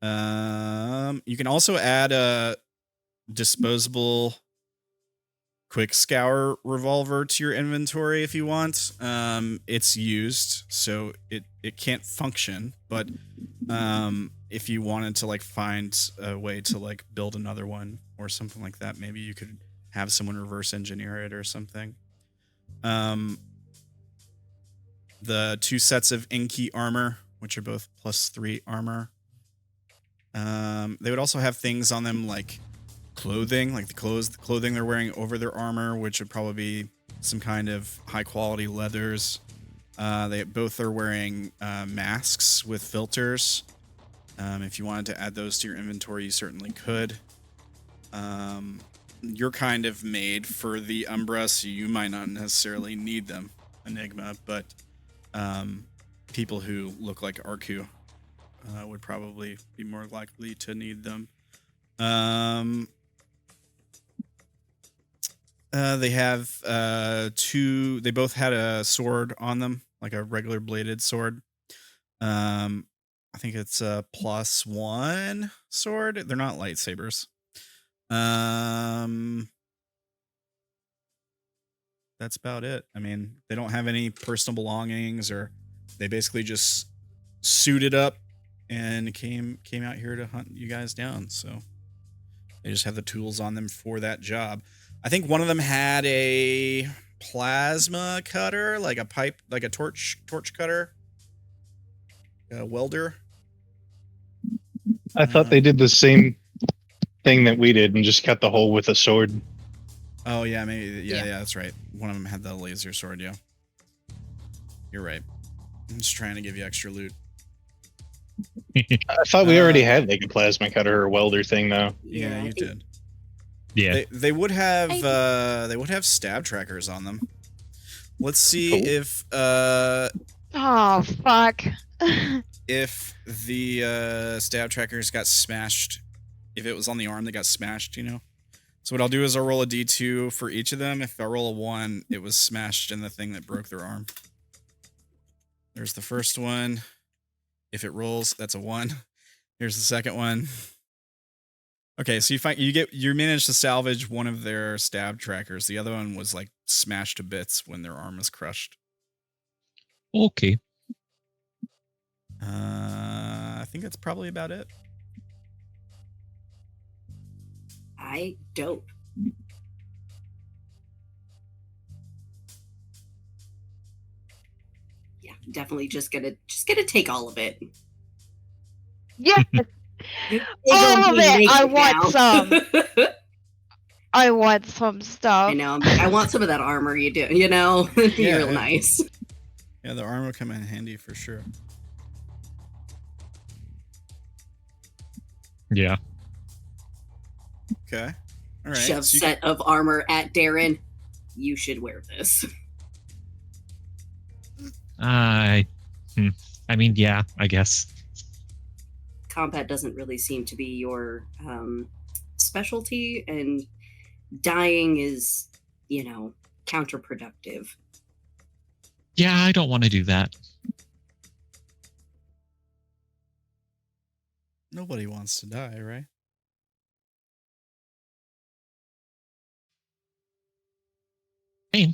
You can also add a disposable quick scour revolver to your inventory if you want. It's used, so it can't function, but if you wanted to like find a way to like build another one or something like that, maybe you could have someone reverse engineer it or something. The 2 sets of inky armor, which are both +3 armor. They would also have things on them like clothing, like the clothing they're wearing over their armor, which would probably be some kind of high quality leathers. They both are wearing masks with filters. If you wanted to add those to your inventory, you certainly could. You're kind of made for the Umbra, so you might not necessarily need them, Enigma, but people who look like Arku would probably be more likely to need them. They have 2. They both had a sword on them, like a regular bladed sword. I think it's a +1 sword. They're not lightsabers. That's about it. I mean, they don't have any personal belongings, or they basically just suited up and came out here to hunt you guys down. So they just have the tools on them for that job. I think one of them had a plasma cutter, like a pipe, like a torch cutter, a welder. I thought they did the same thing that we did and just cut the hole with a sword. Oh yeah, maybe yeah, that's right. One of them had the laser sword. Yeah, you're right. I'm just trying to give you extra loot. I thought we already had like a plasma cutter or welder thing though. Yeah, you did. Yeah, they would have stab trackers on them. Let's see if Oh fuck. if the stab trackers got smashed, if it was on the arm that got smashed, you know. So what I'll do is I'll roll a d2 for each of them. If I roll a 1, it was smashed in the thing that broke their arm. There's the first one. If it rolls, that's a 1. Here's the second one. Okay, so you managed to salvage one of their stab trackers. The other one was like smashed to bits when their arm was crushed. Okay. I think that's probably about it. Dope. Yeah, definitely just gonna take all of it. Yeah. All of it. I want some. I want some stuff. I know. I want some of that armor you do. You know, it'd be real nice. Yeah, the armor will come in handy for sure. Yeah. Okay. All right. Shove set of armor at Derrin. You should wear this. I mean, yeah, I guess. Combat doesn't really seem to be your specialty, and dying is, you know, counterproductive. Yeah, I don't want to do that. Nobody wants to die, right? Pain.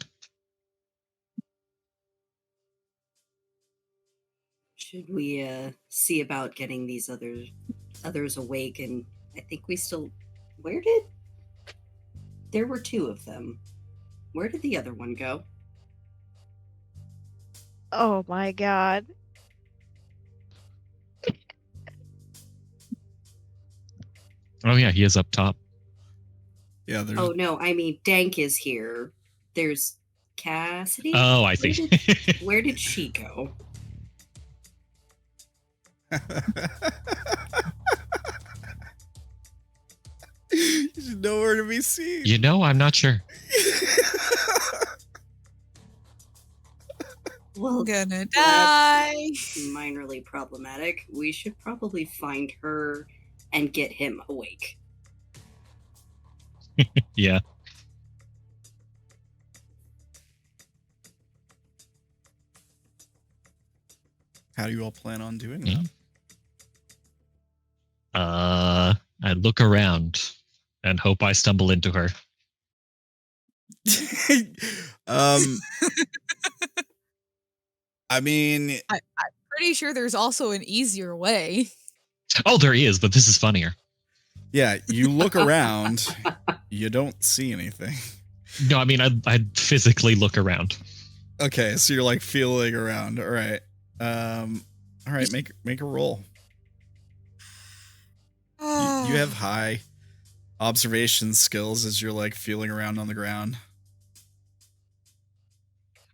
Should we see about getting these others awake? And I think we still. There were 2 of them. Where did the other one go? Oh my god. Oh yeah, he is up top. Yeah. Oh no, I mean Dank is here. There's Cassidy. Oh, I see. Where did she go? She's nowhere to be seen. You know, I'm not sure. Well, Gonna die. Minorly problematic. We should probably find her and get him awake. Yeah. How do you all plan on doing Yeah. that? I look around and hope I stumble into her. I mean, I'm pretty sure there's also an easier way. Oh, there is, but this is funnier. yeah, you look around, you don't see anything. No, I mean, I'd physically look around. Okay, so you're like feeling around. All right. All right, make a roll. You have high observation skills as you're like feeling around on the ground.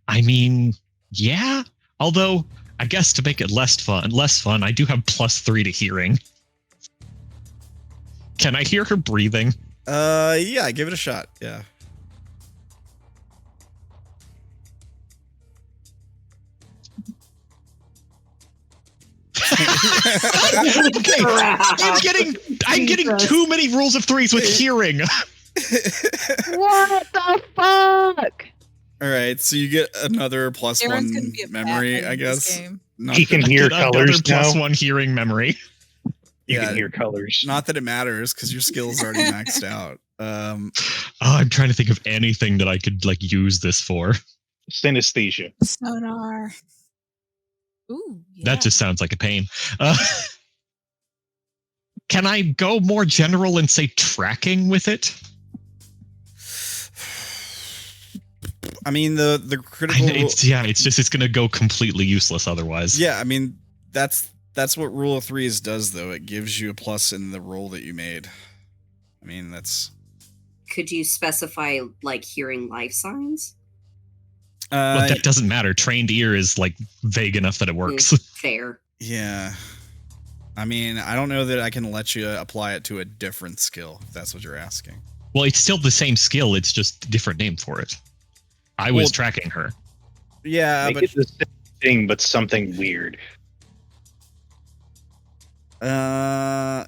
I mean, yeah. Although, I guess to make it less fun, I do have +3 to hearing. Can I hear her breathing? Yeah, give it a shot. Yeah. Okay, I'm getting too many rules of 3s with hearing. What the fuck? All right, so you get another Darren's gonna +1 be a memory, Batman I in this guess. game. Not He can that, hear Another colors now. +1 hearing memory. You Yeah. can hear colors. not that it matters because your skill's already maxed out. Oh, I'm trying to think of anything that I could like use this for. Synesthesia. Sonar. Ooh, yeah. That just sounds like a pain. Can I go more general and say tracking with it? I mean, the critical. It's going to go completely useless otherwise. Yeah, I mean that's what rule of 3s does, though. It gives you a plus in the roll that you made. I mean, that's. Could you specify like hearing life signs? But that doesn't matter. Trained ear is like vague enough that it works. Fair. Yeah. I mean, I don't know that I can let you apply it to a different skill, if that's what you're asking. Well, it's still the same skill. It's just a different name for it. I was tracking her. Yeah, Make but it the same thing, but something weird.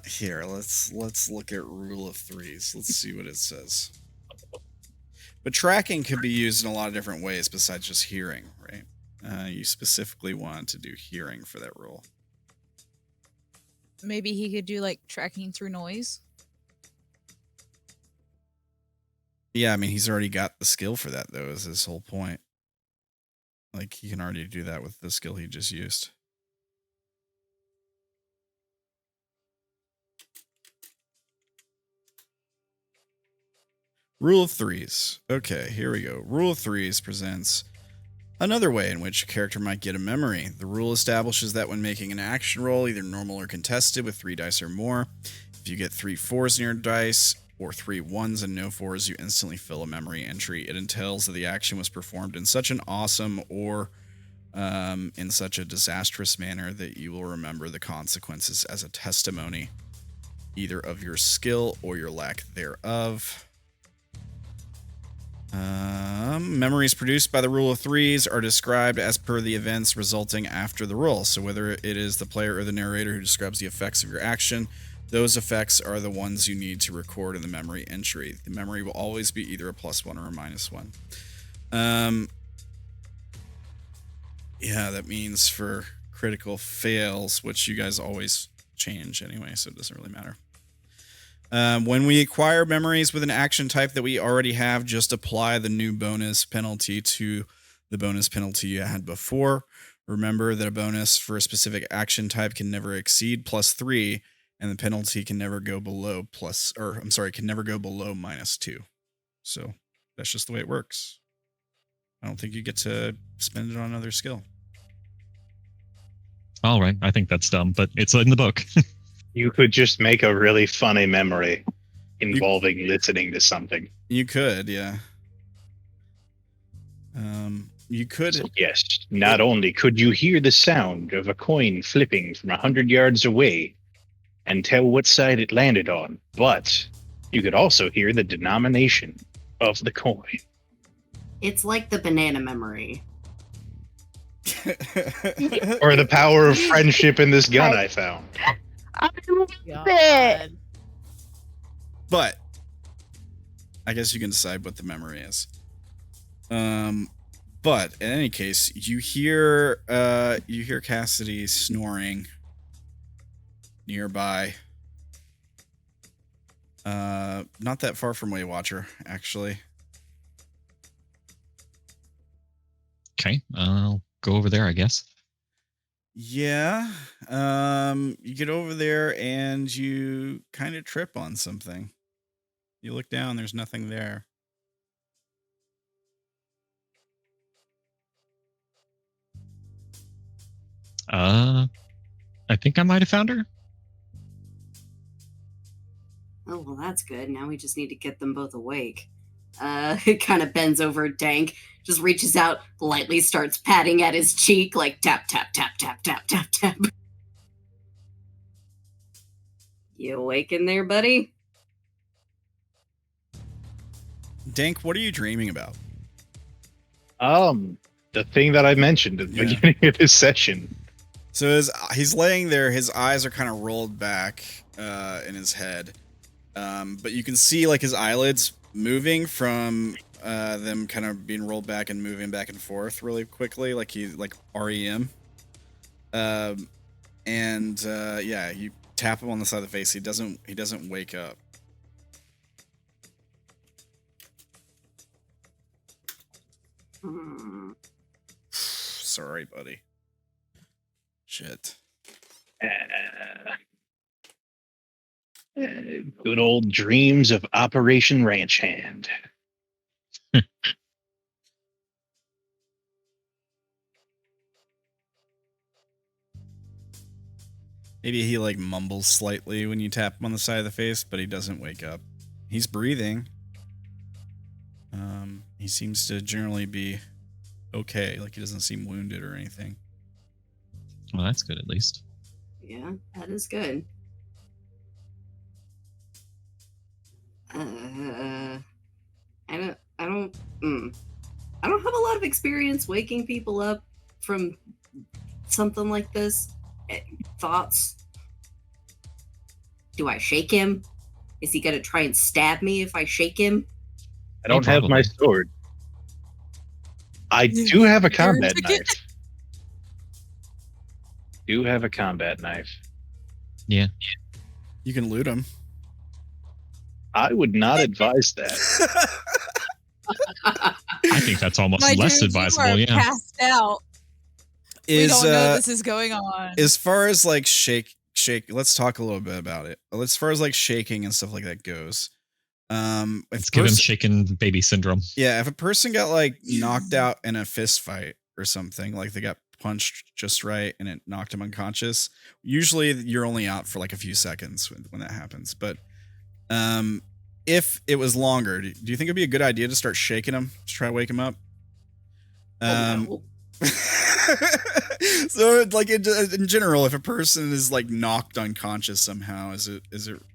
here, let's look at rule of 3s. Let's see what it says. But tracking could be used in a lot of different ways besides just hearing, right? You specifically want to do hearing for that rule. Maybe he could do like tracking through noise. Yeah, I mean, he's already got the skill for that, though, is his whole point. Like, he can already do that with the skill he just used. Rule of 3s. Okay, here we go. Rule of 3s presents another way in which a character might get a memory. The rule establishes that when making an action roll, either normal or contested with 3 dice or more, if you get 3 4s in your dice or 3 1s and no 4s, you instantly fill a memory entry. It entails that the action was performed in such an awesome or in such a disastrous manner that you will remember the consequences as a testimony, either of your skill or your lack thereof. Memories produced by the rule of 3s are described as per the events resulting after the roll. So whether it is the player or the narrator who describes the effects of your action, those effects are the ones you need to record in the memory entry. The memory will always be either a +1 or a -1. Yeah, that means for critical fails, which you guys always change anyway, so it doesn't really matter. When we acquire memories with an action type that we already have, just apply the new bonus penalty to the bonus penalty you had before. Remember that a bonus for a specific action type can never exceed +3, and the penalty can never go below can never go below -2. So that's just the way it works. I don't think you get to spend it on another skill. All right, I think that's dumb, but it's in the book. You could just make a really funny memory involving listening to something. You could, yeah. You could. So yes, not only could you hear the sound of a coin flipping from 100 yards away and tell what side it landed on, but you could also hear the denomination of the coin. It's like the banana memory. Or the power of friendship in this gun I found. I love it. But I guess you can decide what the memory is. But in any case, you hear Cassidy snoring nearby. Not that far from Waywatcher, actually. Okay, I'll go over there, I guess. Yeah. You get over there and you kind of trip on something. You look down, there's nothing there. I think I might have found her. Oh, well, that's good. Now we just need to get them both awake. It kind of bends over Dank, just reaches out, lightly starts patting at his cheek, like tap, tap, tap, tap, tap, tap, tap. You awake in there, buddy? Dank, what are you dreaming about? The thing that I mentioned at the beginning of this session. So as he's laying there, his eyes are kind of rolled back in his head. But you can see like his eyelids moving from them kind of being rolled back and moving back and forth really quickly, like REM. Yeah, you tap him on the side of the face. He doesn't wake up. Sorry, buddy. Shit. Good old dreams of Operation Ranch Hand. Maybe he like mumbles slightly when you tap him on the side of the face, but he doesn't wake up. He's breathing. He seems to generally be okay. Like he doesn't seem wounded or anything. Well, that's good at least. Yeah, that is good. I don't have a lot of experience waking people up from something like this. Thoughts? Do I shake him? Is he gonna try and stab me if I shake him? I don't have my sword. I do have a combat knife. Yeah. You can loot him. I would not advise that. I think that's almost less advisable. Yeah. Passed out. We don't know this is going on. As far as like shake, let's talk a little bit about it. As far as like shaking and stuff like that goes, let's give him shaken baby syndrome. Yeah, if a person got like knocked out in a fist fight or something, like they got punched just right and it knocked him unconscious, usually you're only out for like a few seconds when that happens. But if it was longer, do you think it'd be a good idea to start shaking him to try to wake him up? No. So like in general, if a person is like knocked unconscious somehow, is it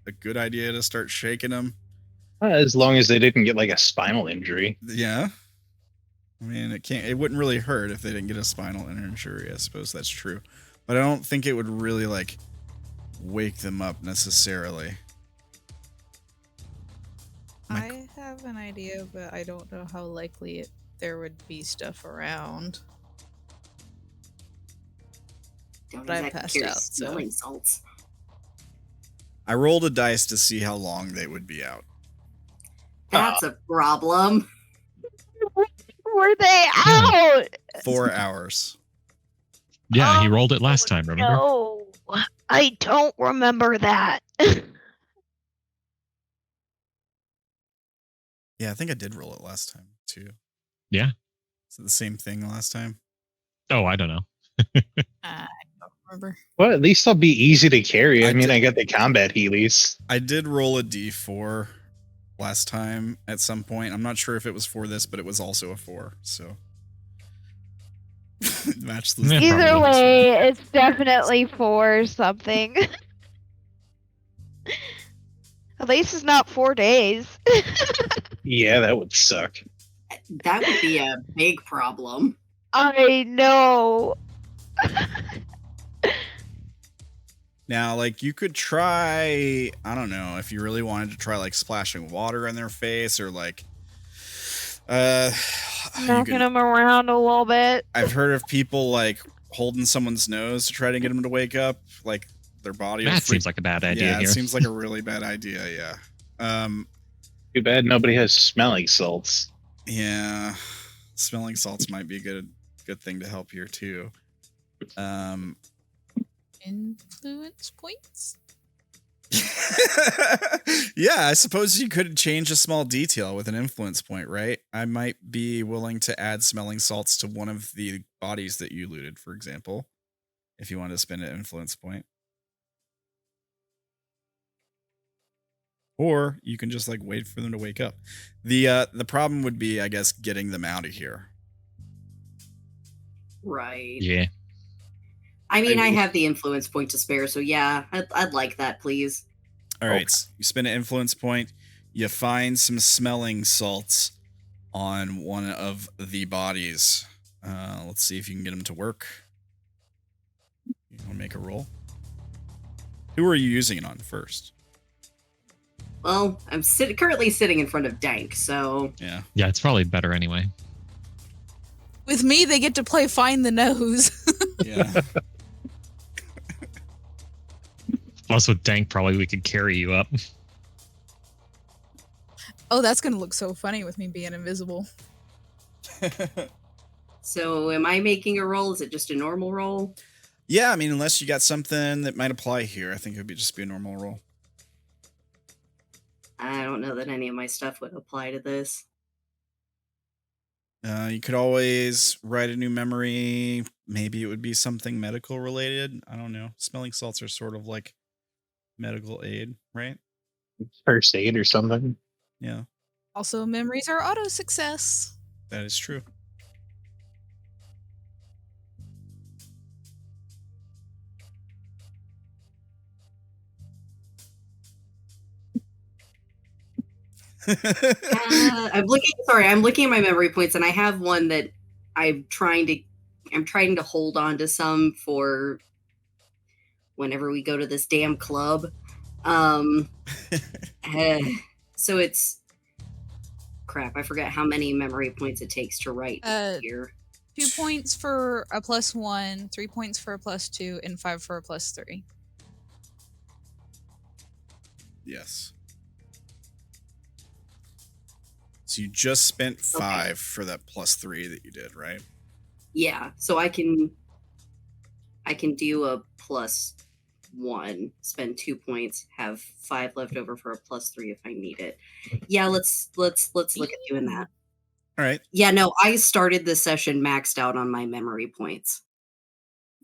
a good idea to start shaking him? As long as they didn't get like a spinal injury. Yeah. I mean, it wouldn't really hurt if they didn't get a spinal injury. I suppose that's true. But I don't think it would really like wake them up necessarily. I have an idea, but I don't know how likely there would be stuff around. Don't But I exactly passed carry out, so. smelling salts. I rolled a dice to see how long they would be out. That's a problem. Were they out? 4 hours. Yeah, he rolled it last time, remember? No, I don't remember that. Yeah, I think I did roll it last time too. Yeah. Is it the same thing last time? Oh, I don't know. I don't remember. Well, at least I'll be easy to carry. I mean, did- I got the combat healies. I did roll a d4 last time at some point. I'm not sure if it was for this, but it was also a 4. So match the. Yeah, Either probably. way, it's definitely for something. At least it's not 4 days. Yeah, that would suck. That would be a big problem. I know. Now, like, you could try, I don't know, if you really wanted to try, like, splashing water in their face or, like, Knocking them around a little bit. I've heard of people, like, holding someone's nose to try to get them to wake up, like, their body. That seems like a bad idea yeah, here. it seems like a really bad idea, yeah. Too bad nobody has smelling salts. Yeah, smelling salts might be a good thing to help here, too. Influence points? Yeah, I suppose you could change a small detail with an influence point, right? I might be willing to add smelling salts to one of the bodies that you looted, for example, if you want to spend an influence point. Or you can just, like, wait for them to wake up. The problem would be, I guess, getting them out of here. Right. Yeah. I mean, I have the influence point to spare, so yeah, I'd like that, please. All right, so you spend an influence point. You find some smelling salts on one of the bodies. Let's see if you can get them to work. You want to make a roll? Who are you using it on first? Well, I'm currently sitting in front of Dank, so... Yeah. Yeah, it's probably better anyway. With me, they get to play Find the Nose. Yeah. Plus, with Dank, probably we could carry you up. Oh, that's going to look so funny with me being invisible. So, am I making a roll? Is it just a normal roll? Yeah, I mean, unless you got something that might apply here, I think it would just be a normal roll. I don't know that any of my stuff would apply to this. You could always write a new memory. Maybe it would be something medical related. I don't know. Smelling salts are sort of like medical aid, right? First aid or something. Yeah, Also, memories are auto success. that is true. I'm looking at my memory points, and I have one that I'm trying to hold on to some for whenever we go to this damn club. So it's crap. I forgot how many memory points it takes to write here. 2 points for a +1, 3 points for a +2, and 5 for a +3. Yes. So you just spent 5 for that +3 that you did, right? Yeah, so I can do a +1, spend 2 points, have 5 left over for a +3 if I need it. Yeah, let's look at doing that. All right. Yeah, no, I started this session maxed out on my memory points.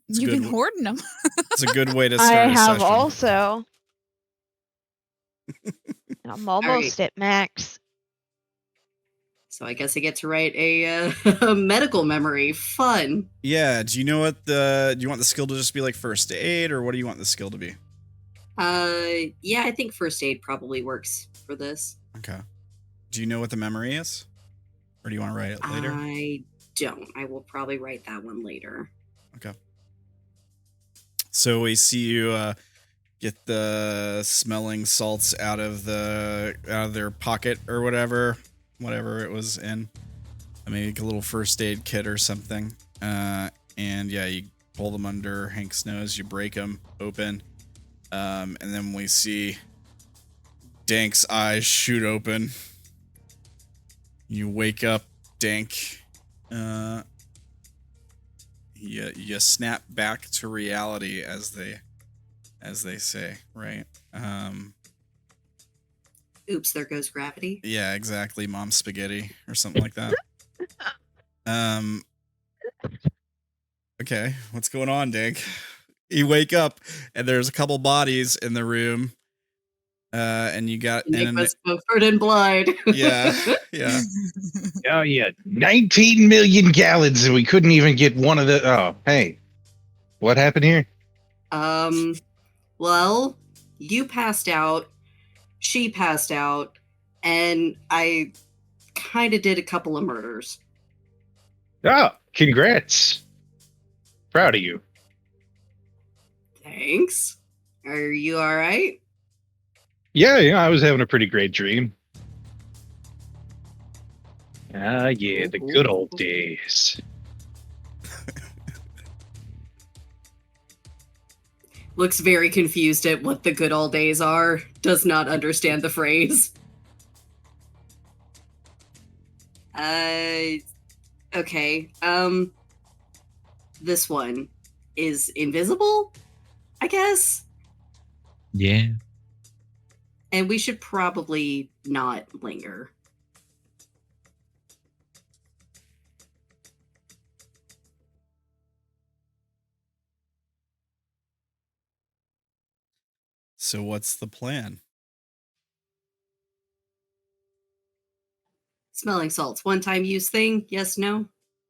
You've been hoarding them. It's a good way to start I a have session. also. I'm almost at max. So I guess I get to write a medical memory. Fun. Yeah. Do you know what do you want the skill to just be like first aid, or what do you want the skill to be? Yeah, I think first aid probably works for this. Okay. Do you know what the memory is? Or do you want to write it later? I don't. I will probably write that one later. Okay. So we see you get the smelling salts out of their pocket or whatever it was in. Maybe like a little first aid kit or something. And yeah, you pull them under Hank's nose, you break them open. And then we see Dank's eyes shoot open. You wake up, Dank. you snap back to reality, as they say, right? Oops, there goes gravity. Yeah, exactly. Mom spaghetti or something like that. Okay, what's going on, Dank? You wake up and there's a couple bodies in the room. And you got Enigma's covered in blood. Yeah. Oh yeah, 19 million gallons, and we couldn't even get one of the. Oh, hey, what happened here? Well, you passed out, she passed out, and I kind of did a couple of murders. Oh, congrats! Proud of you. Thanks. Are you all right? Yeah, I was having a pretty great dream. Ah, yeah, the good old days. Looks very confused at what the good old days are. Does not understand the phrase. Okay. This one is invisible, I guess? Yeah. And we should probably not linger. So what's the plan? Smelling salts, one-time use thing? Yes, no?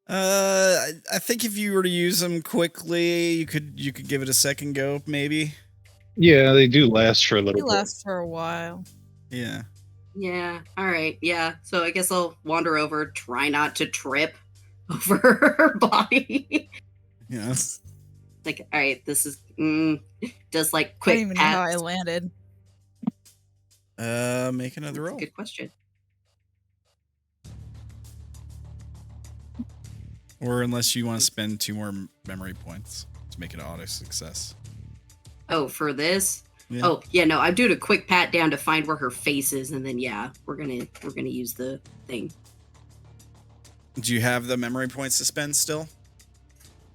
I think if you were to use them quickly, you could give it a second go, maybe. Yeah, they do last for a little They bit. last for a while. Yeah. Yeah, alright, yeah. So I guess I'll wander over, try not to trip over her body. Yes. Like, alright, this is just like I quick don't even know how I pats. landed. Make another roll. Good question. Or unless you want to spend 2 more memory points to make it an auto success. Oh, for this? Yeah. Oh, yeah, no, I'm doing a quick pat down to find where her face is, and then yeah, we're gonna use the thing. Do you have the memory points to spend still?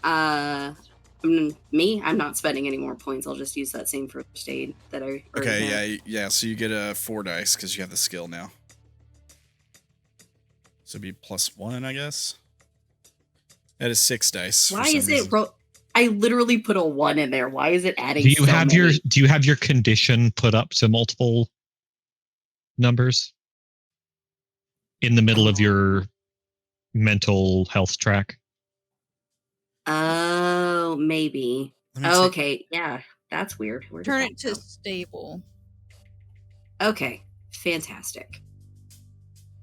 Me? I'm not spending any more points. I'll just use that same first aid that I already had. Yeah. So you get a 4 dice because you have the skill now. So it'd be +1, I guess. That is 6 dice. Why is it? I literally put a 1 in there. Why is it adding? Do you have your condition put up to multiple numbers in the middle of your mental health track? Oh, maybe. Oh, okay. Yeah, that's weird. Turn it to stable. Okay, fantastic.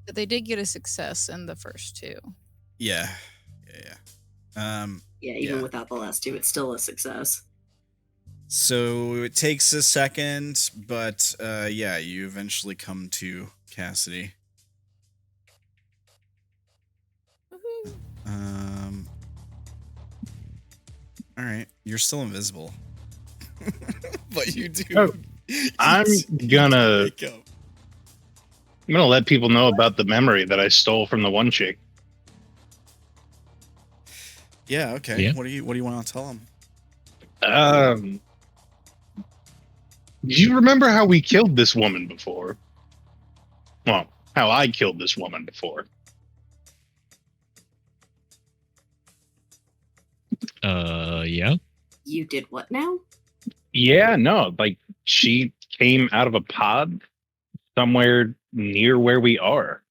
But they did get a success in the first 2. Yeah. Even without the last 2, it's still a success. So it takes a second, but you eventually come to Cassidy. Woohoo. All right, you're still invisible, but you do. Oh, I'm gonna let people know about the memory that I stole from the one chick. Yeah. Okay. Yeah. What do you want to tell them? Do you remember how we killed this woman before? Well, how I killed this woman before. Yeah. You did what now? Yeah, no, like she came out of a pod somewhere near where we are.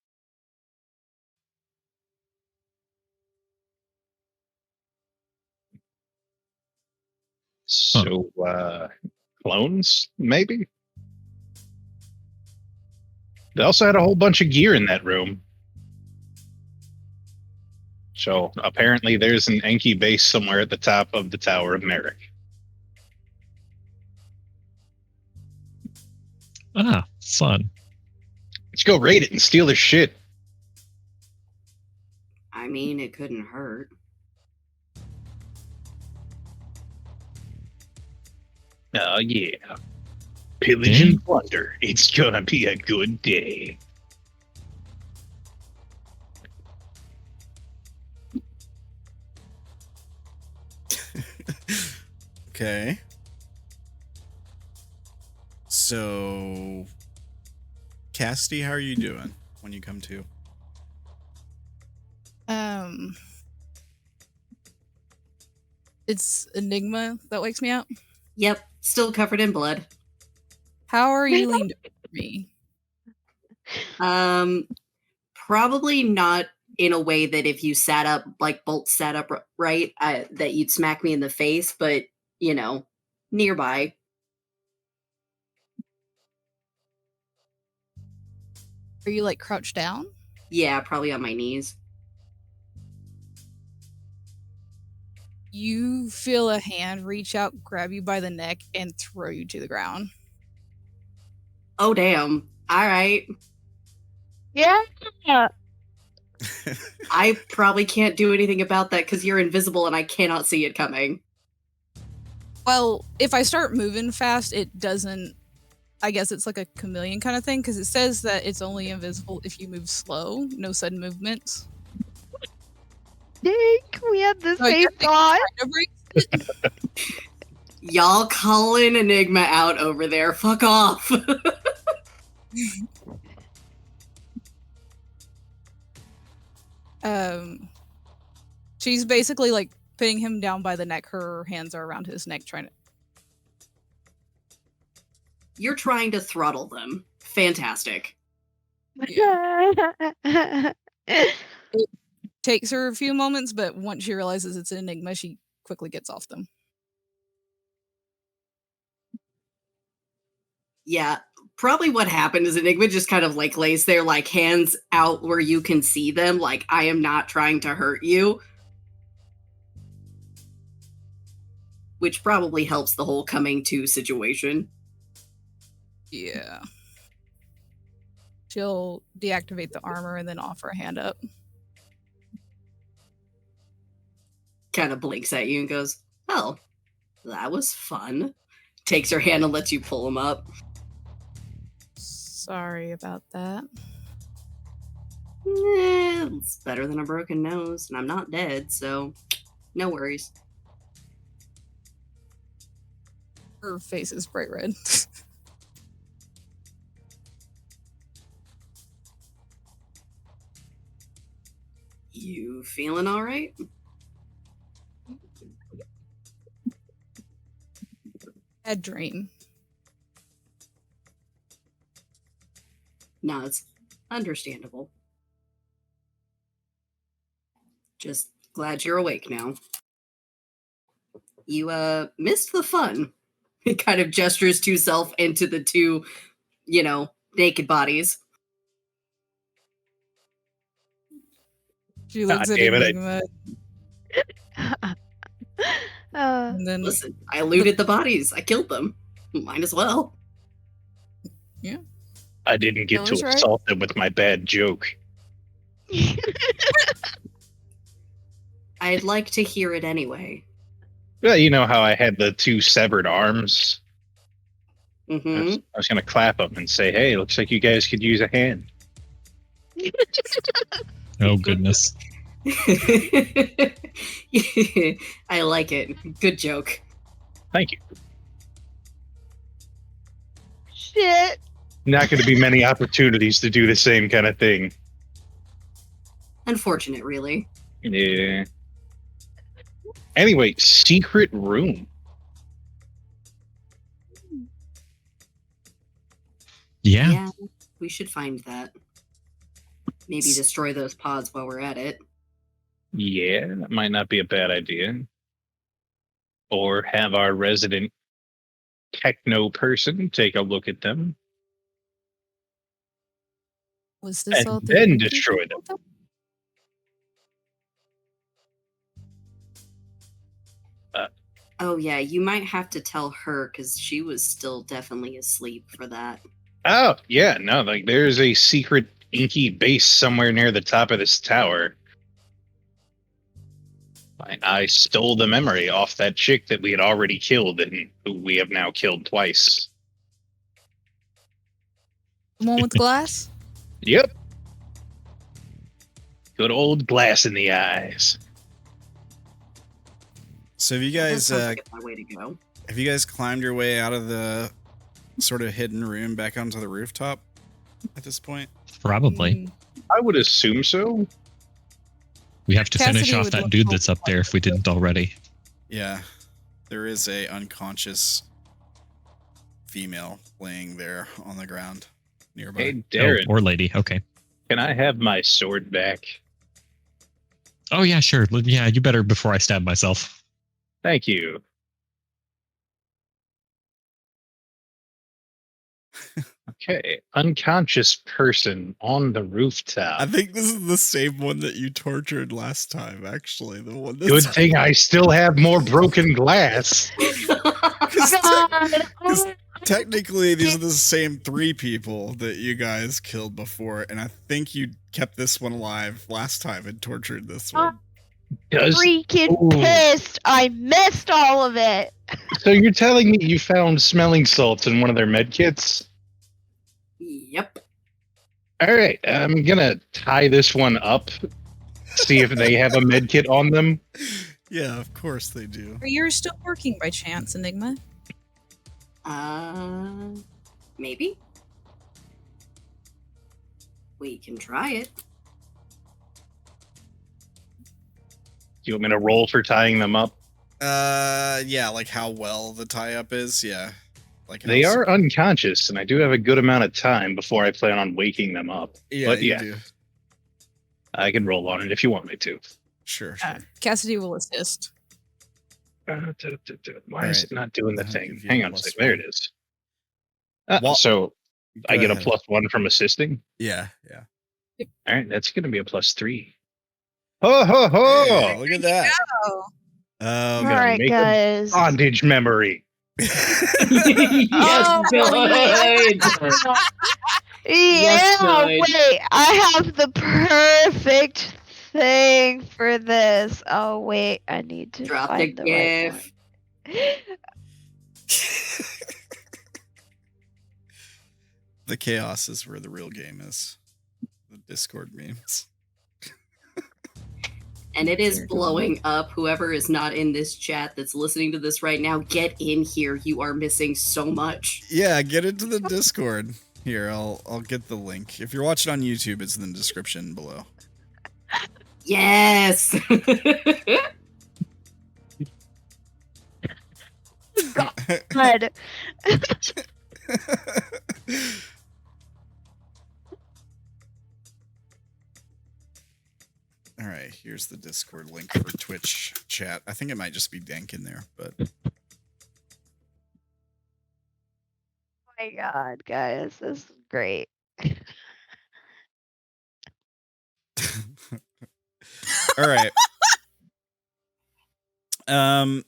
So, clones, maybe? They also had a whole bunch of gear in that room. So, apparently there's an Enki base somewhere at the top of the Tower of Merrick. Ah, fun. Let's go raid it and steal their shit. I mean, it couldn't hurt. Oh, yeah. Pillage and plunder. It's gonna be a good day. Okay. So, Cassidy, how are you doing when you come to? It's Enigma that wakes me up. Yep, still covered in blood. How are you leaned over me? Probably not in a way that if you sat up, like bolt sat up right, that you'd smack me in the face, but, you know, nearby. Are you like crouched down? Yeah, probably on my knees. You feel a hand reach out, grab you by the neck, and throw you to the ground. Oh, damn. All right. Yeah. I probably can't do anything about that because you're invisible and I cannot see it coming. Well, if I start moving fast, it doesn't. I guess it's like a chameleon kind of thing because it says that it's only invisible if you move slow, no sudden movements. Dank, we had the So I same guess it thought. kind of breaks it. Y'all calling Enigma out over there. Fuck off. She's basically like pinning him down by the neck. Her hands are around his neck, trying to. You're trying to throttle them. Fantastic. It takes her a few moments, but once she realizes it's an Enigma, she quickly gets off them. Yeah, probably what happened is Enigma just kind of like lays there, like hands out where you can see them, like, I am not trying to hurt you. Which probably helps the whole coming to situation. Yeah. She'll deactivate the armor and then offer a hand up. Kind of blinks at you and goes, oh, that was fun. Takes her hand and lets you pull him up. Sorry about that. It's better than a broken nose, and I'm not dead, so no worries. Her face is bright red. You feeling all right? Bad dream. No, it's understandable. Just glad you're awake now. You missed the fun. He kind of gestures to self into the two, naked bodies. She looks at damn it, Enigma. And then Listen, I looted the bodies. I killed them. Might as well. Yeah. I didn't get That was to right. assault them with my bad joke. I'd like to hear it anyway. Well, you know how I had the two severed arms? Mm-hmm. I was going to clap them and say, hey, looks like you guys could use a hand. Oh, goodness. I like it. Good joke. Thank you. Shit. Not going to be many opportunities to do the same kind of thing. Unfortunate, really. Yeah. Anyway, secret room. Yeah. We should find that. Maybe destroy those pods while we're at it. Yeah, that might not be a bad idea. Or have our resident techno person take a look at them was this all and the then Enigma destroy people them. Oh yeah, you might have to tell her because she was still definitely asleep for that. Oh, yeah, no, like there's a secret inky base somewhere near the top of this tower. I stole the memory off that chick that we had already killed and who we have now killed twice. The one with glass? Yep. Good old glass in the eyes. So have you That guys sounds like it's my way to go. Have you guys climbed your way out of the sort of hidden room back onto the rooftop at this point? Probably. I would assume so. We have to Cassidy finish off would that look dude over that's up there if we didn't already. Yeah. There is a unconscious female laying there on the ground nearby. Hey, Derrin, or lady. Okay. can I have my sword back? Oh, yeah, sure. Yeah, you better before I stab myself. Thank you. Okay, unconscious person on the rooftop. I think this is the same one that you tortured last time, actually. The one that's Good thing I still have more broken glass. Technically, these are the same 3 people that you guys killed before, and I think you kept this one alive last time and tortured this one. Freaking pissed! I missed all of it. So you're telling me you found smelling salts in one of their med kits? Yep. All right, I'm gonna tie this one up, see if they have a med kit on them. Yeah, of course they do. Are you still working by chance, Enigma? Maybe. We can try it. You want me to roll for tying them up? Yeah, like how well the tie-up is, yeah. Like They are unconscious, and I do have a good amount of time before I plan on waking them up. Yeah, but you yeah, do. I can roll on it if you want me to. Sure. Cassidy will assist. Why is it not doing the I'll thing? give you Hang a on a plus second. There it is. Well, so I go get ahead. a +1 from assisting. Yeah. All right, that's going to be a +3. Ho ho ho! Hey, look at that. Oh. I'm All gonna right, make guys. a bondage memory. Yes, good. Yes, Yeah, good. wait. I have the perfect thing for this. Oh, wait. I need to Drop the find the right gif. one. The chaos is where the real game is. The Discord memes. And it is blowing up. Whoever is not in this chat that's listening to this right now, get in here. You are missing so much. Yeah, get into the Discord. Here, I'll get the link. If you're watching on YouTube, it's in the description below. Yes. God. All right, here's the Discord link for Twitch chat. I think it might just be Dank in there, but My God, guys. This is great. all right.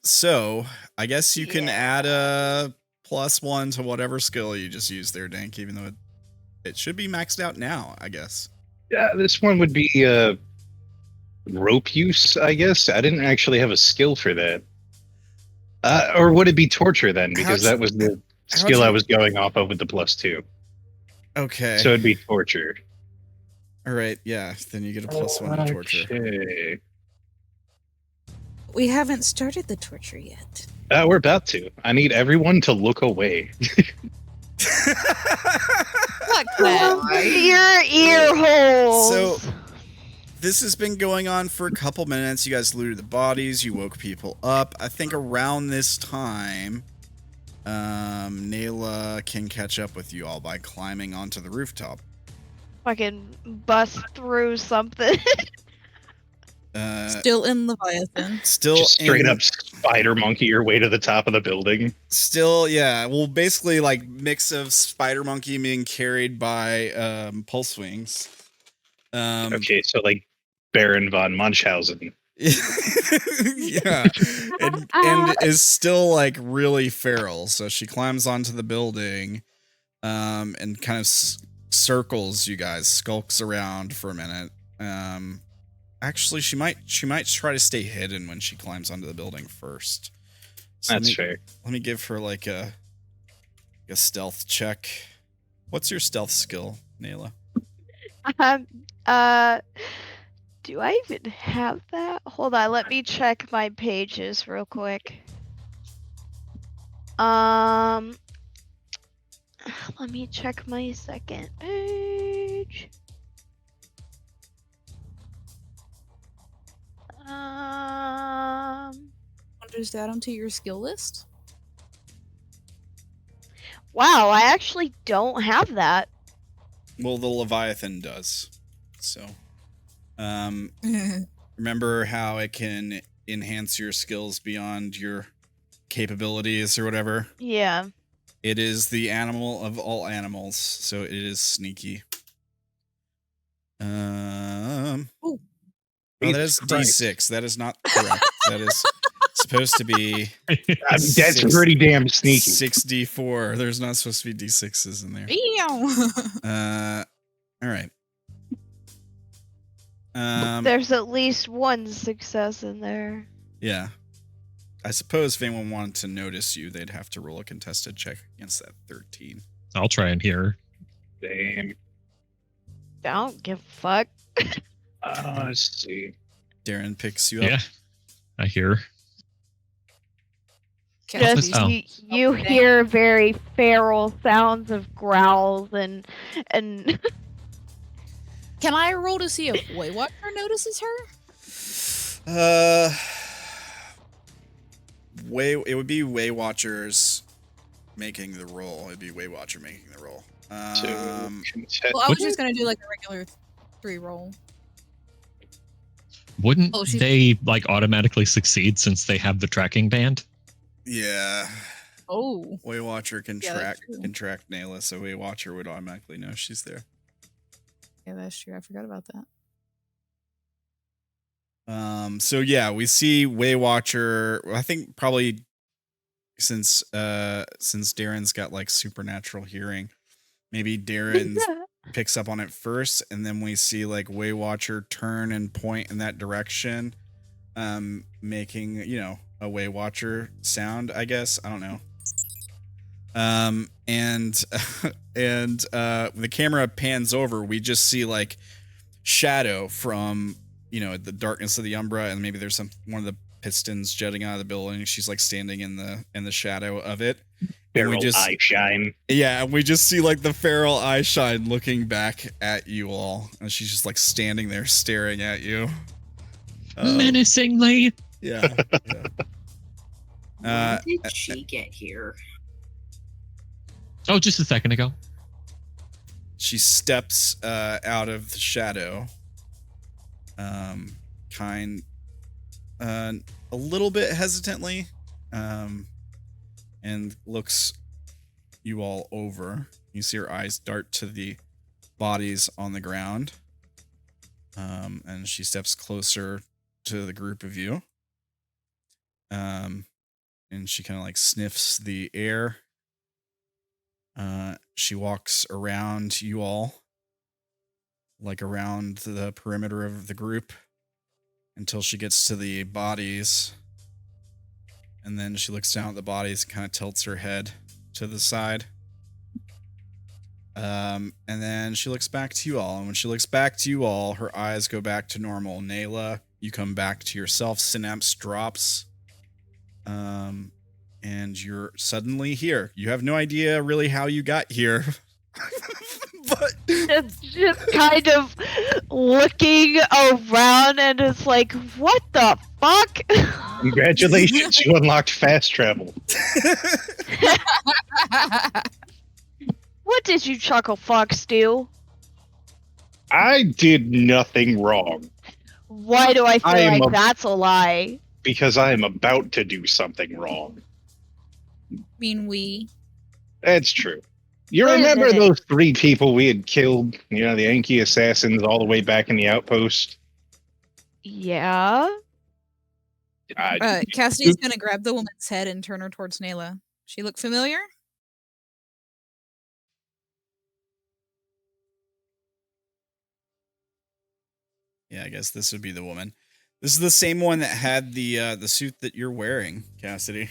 So I guess you can add a +1 to whatever skill you just used there, Dank, even though it should be maxed out now, I guess. Yeah, this one would be rope use, I guess. I didn't actually have a skill for that. Or would it be torture then? Because that was the skill I was going off of with the +2. Okay. So it'd be torture. All right, yeah. Then you get a +1 to torture. Okay. We haven't started the torture yet. We're about to. I need everyone to look away. Fuck that. Your ear holes. So this has been going on for a couple minutes. You guys looted the bodies. You woke people up. I think around this time, Naela can catch up with you all by climbing onto the rooftop. Fucking bust through something. Still in Leviathan. Still Just straight in- up spider monkey your way to the top of the building. Still, yeah. Well, basically, like mix of spider monkey being carried by pulse wings. Okay, so like Baron von Munchausen. Yeah, and is still like really feral. So she climbs onto the building, and kind of circles you guys, skulks around for a minute. Actually, she might try to stay hidden when she climbs onto the building first. So That's fair. Let me give her like a stealth check. What's your stealth skill, Naela? Do I even have that? Hold on, let me check my pages real quick. Let me check my second page. Just add them to your skill list. Wow, I actually don't have that. Well, the Leviathan does. So, remember how it can enhance your skills beyond your capabilities or whatever? Yeah. It is the animal of all animals, so it is sneaky. Oh, that is D6. That is not correct. That is supposed to be. That's pretty damn sneaky. 6d4. There's not supposed to be d6s in there. All right. There's at least one success in there. Yeah. I suppose if anyone wanted to notice you, they'd have to roll a contested check against that 13. I'll try and hear. Damn. I don't give a fuck. Let's see. Darren picks you up. Yeah, I hear. Just you hear very feral sounds of growls and. Can I roll to see if Waywatcher notices her? It would be Waywatchers making the roll. It'd be Waywatcher making the roll. Well, I was just gonna do like a regular 3 roll. Wouldn't they like automatically succeed since they have the tracking band? Yeah. Oh. Waywatcher can track Naela, so Waywatcher would automatically know she's there. Yeah, that's true. I forgot about that. So yeah, we see Waywatcher. I think probably since Darren's got like supernatural hearing, maybe Darren picks up on it first, and then we see like Waywatcher turn and point in that direction, making a Waywatcher sound. I guess I don't know. And the camera pans over. We just see like shadow from the darkness of the Umbra, and maybe there's one of the pistons jutting out of the building. She's like standing in the shadow of it. Feral eye shine. Yeah, and we just see like the feral eye shine looking back at you all, and she's just like standing there staring at you menacingly. Yeah. When did she get here? Oh, just a second ago. She steps out of the shadow, a little bit hesitantly, and looks you all over. You see her eyes dart to the bodies on the ground, and she steps closer to the group of you, and she kind of like sniffs the air. She walks around you all, like around the perimeter of the group, until she gets to the bodies. And then she looks down at the bodies and kind of tilts her head to the side. And then she looks back to you all. And when she looks back to you all, her eyes go back to normal. Naela, you come back to yourself. Synapse drops. And you're suddenly here. You have no idea really how you got here. But it's just kind of looking around, and it's like, what the fuck? Congratulations, you unlocked fast travel. What did you chuckle fox do? I did nothing wrong. Why do I feel like that's a lie? Because I am about to do something wrong. We. That's true. You remember those 3 people we had killed, the Yankee assassins all the way back in the outpost? Yeah. Cassidy's gonna grab the woman's head and turn her towards Naela. She look familiar? Yeah, I guess this would be the woman. This is the same one that had the suit that you're wearing, Cassidy.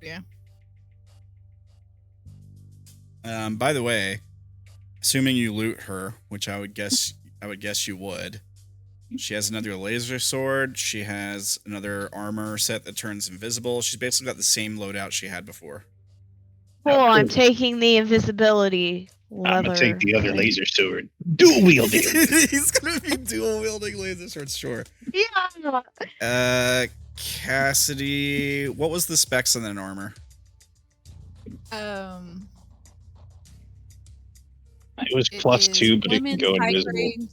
Yeah. By the way, assuming you loot her, which I would guess you would, She has another laser sword. She has another armor set that turns invisible. She's basically got the same loadout she had before. Cool, I'm taking the invisibility leather. I'm gonna take the other laser sword. Dual wielding. He's gonna be dual wielding laser swords, sure. Yeah. Cassidy, what was the specs on that armor? It was +2, but it can go invisible.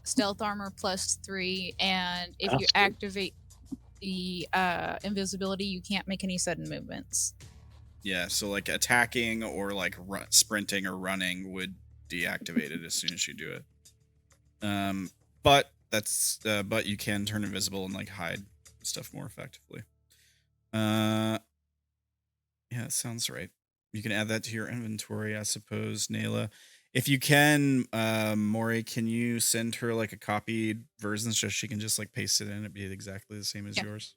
Stealth armor +3, and if you activate the invisibility, you can't make any sudden movements. Yeah, so like attacking or like sprinting or running would deactivate it as soon as you do it. But you can turn invisible and like hide stuff more effectively. Yeah, that sounds right. You can add that to your inventory, I suppose, Naela. If you can, Mori, can you send her like a copied version so she can just like paste it in? It'd be exactly the same as yours.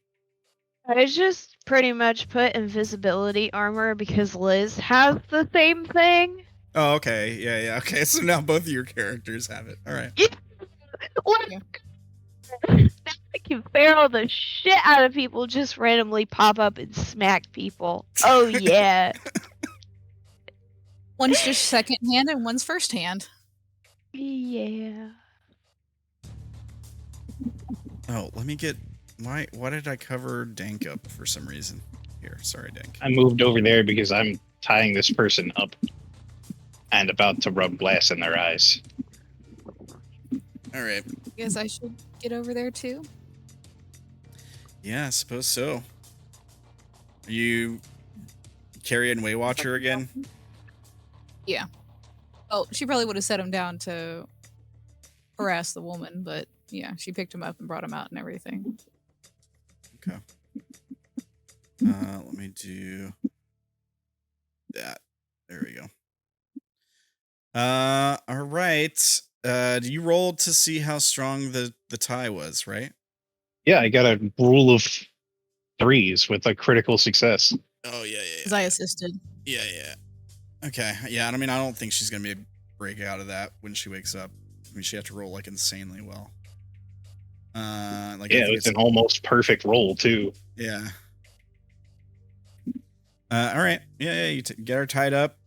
I just pretty much put invisibility armor because Liz has the same thing. Oh, okay. Yeah. Okay, so now both of your characters have it. All right. Yeah. I can barrel the shit out of people, just randomly pop up and smack people. Oh, yeah. One's just second hand and one's first hand. Yeah. Oh, let me get... Why did I cover Dank up for some reason? Here, sorry, Dank. I moved over there because I'm tying this person up and about to rub glass in their eyes. All right. Guess I should get over there too? Yeah, I suppose so. Are you carrying Waywatcher again? Yeah. Oh, she probably would have set him down to harass the woman, but yeah, she picked him up and brought him out and everything. Okay. Let me do that. There we go. All right. Do you roll to see how strong the tie was, right? Yeah, I got a rule of 3s with a critical success. Oh, yeah. Because I assisted. Yeah. Okay. Yeah, I mean, I don't think she's going to be able to break out of that when she wakes up. I mean, she had to roll, like, insanely well. It was an almost perfect roll, too. Yeah. All right. Yeah, you get her tied up.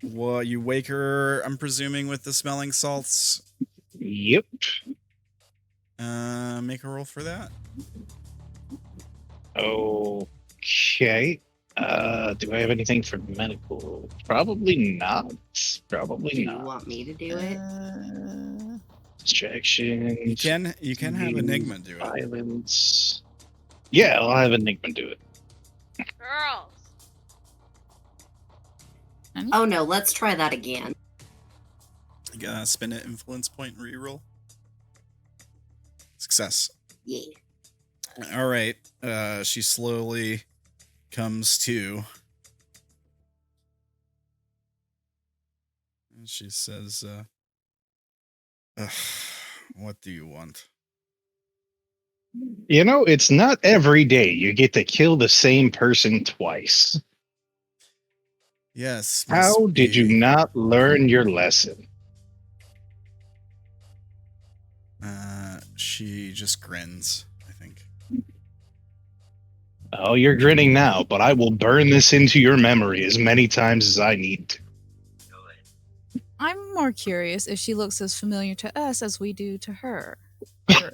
Well, you wake her, I'm presuming, with the smelling salts. Yep. Make a roll for that. Okay. Do I have anything for medical? Probably not. Do you want me to do it? Distraction. You can have Enigma do it. Violence. Yeah, I'll have Enigma do it. Girls. Oh no, let's try that again. Spin an influence point and reroll. Success. Yeah. All right. She slowly comes to. And she says, what do you want? You know, it's not every day you get to kill the same person twice. Yes. How did you not learn your lesson? She just grins, I think. Oh, you're grinning now, but I will burn this into your memory as many times as I need to. I'm more curious if she looks as familiar to us as we do to her. Or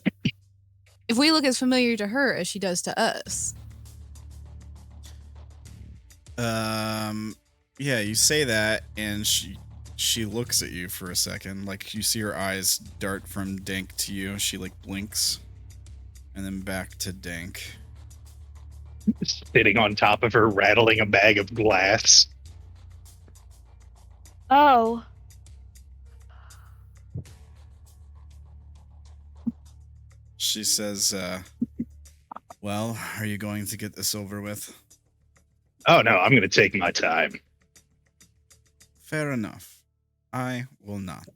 if we look as familiar to her as she does to us. Yeah, you say that, and she looks at you for a second. Like, you see her eyes dart from Dank to you. She, like, blinks. And then back to Dank. Sitting on top of her, rattling a bag of glass. Oh. She says, well, are you going to get this over with? Oh, no, I'm going to take my time. Fair enough. I will not.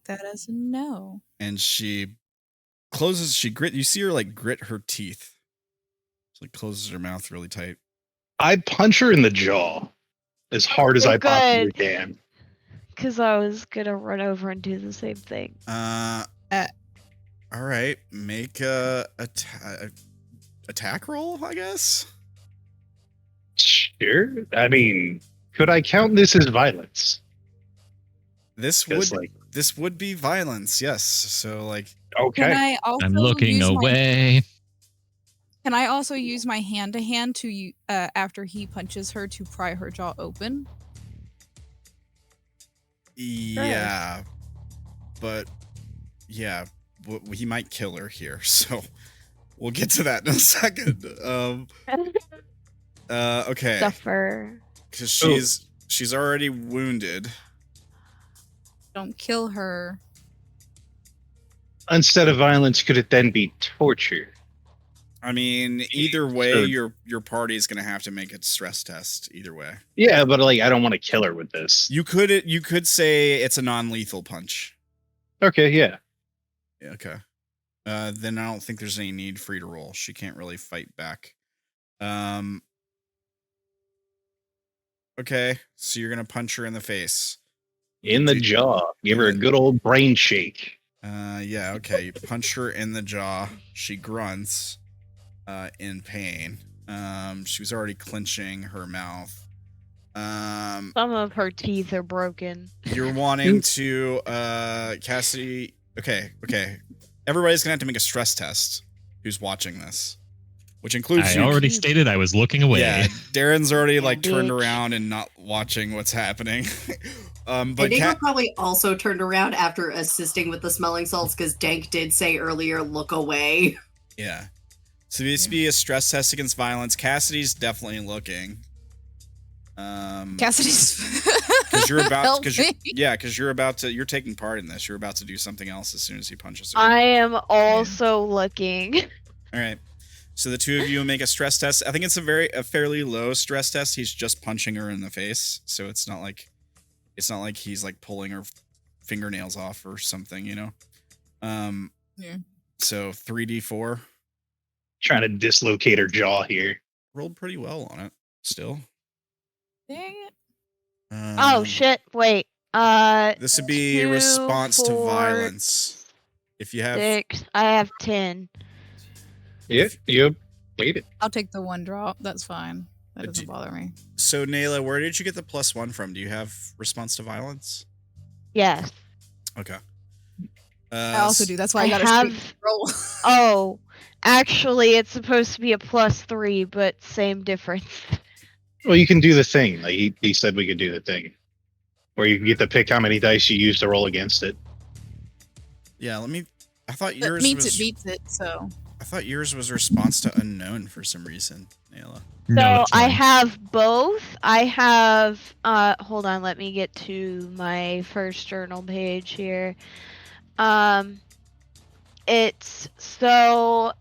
That as a no. And she closes, you see her, like, grit her teeth. She, like, closes her mouth really tight. I punch her in the jaw as hard as I possibly can. Because I was going to run over and do the same thing. All right, make a attack roll, I guess. Sure. I mean, could I count this as violence? This 'Cause, would be violence, yes. So like, Can okay. I also I'm looking use away. Can I also use my hand to hand to after he punches her to pry her jaw open? yeah, but yeah, he might kill her here. So we'll get to that in a second. Okay, Suffer. because she's already wounded. Don't kill her. Instead of violence, could it then be torture? I mean, either way, So- your party is gonna have to make a stress test. Either way, Yeah, but like, I don't want to kill her with this. you could say it's a non-lethal punch. Okay, yeah. Yeah, okay. Then I don't think there's any need for you to roll. She can't really fight back. Okay, so you're gonna punch her in the face. In the jaw. Give her a good old brain shake. Yeah, okay. You punch her in the jaw. She grunts, in pain. She was already clenching her mouth. Some of her teeth are broken. You're wanting to, Cassidy. Okay. Everybody's gonna have to make a stress test. Who's watching this? Which includes I you. already stated I was looking away. Yeah, Darren's already like turned Bitch. around and not watching what's happening. But Enigma probably also turned around after assisting with the smelling salts because Dank did say earlier, "Look away." yeah. So this be a stress test against violence. Cassidy's definitely looking. Cassidy's. Because you're about, Help because me. you're taking part in this. You're about to do something else as soon as he punches her. I am also looking. All right. So the two of you make a stress test. I think it's a fairly low stress test. He's just punching her in the face, so it's not like he's like pulling her fingernails off or something, you know. Yeah. So 3d4 Trying to dislocate her jaw here. rolled pretty well on it. Still. Dang it. Oh shit! Wait. This would be 2, response to 4, violence. If you have 6. I have 10. Yep. Yep. Wait it. I'll take the one drop. That's fine. That But doesn't bother me. So Naela, where did you get the +1 from? Do you have response to violence? Yes. Okay. I also do. That's why I I got a have- straight roll. Oh, actually, it's supposed to be a +3, but same difference. Well, you can do the thing. Like he said we could do the thing. Where you can get to pick how many dice you use to roll against it. Yeah, I thought It yours meets was it beats it. So I thought yours was response to unknown for some reason, Naela. So that's I fine. have both. I have hold on, let me get to my first journal page here. It's so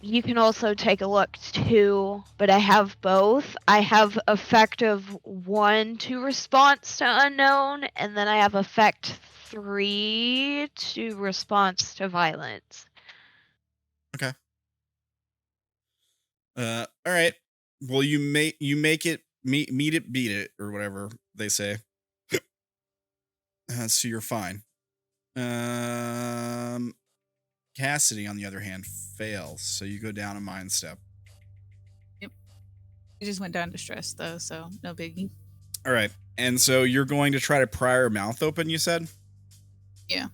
you can also take a look too, but I have both. I have effect of 1 to response to unknown, and then I have effect 3 to response to violence. All right. Well, you make it meet it, beat it, or whatever they say. So you're fine. Cassidy, on the other hand, fails, so you go down a mind step. it just went down to stress though, so no biggie. All right, and so you're going to try to pry her mouth open. You said. Yeah.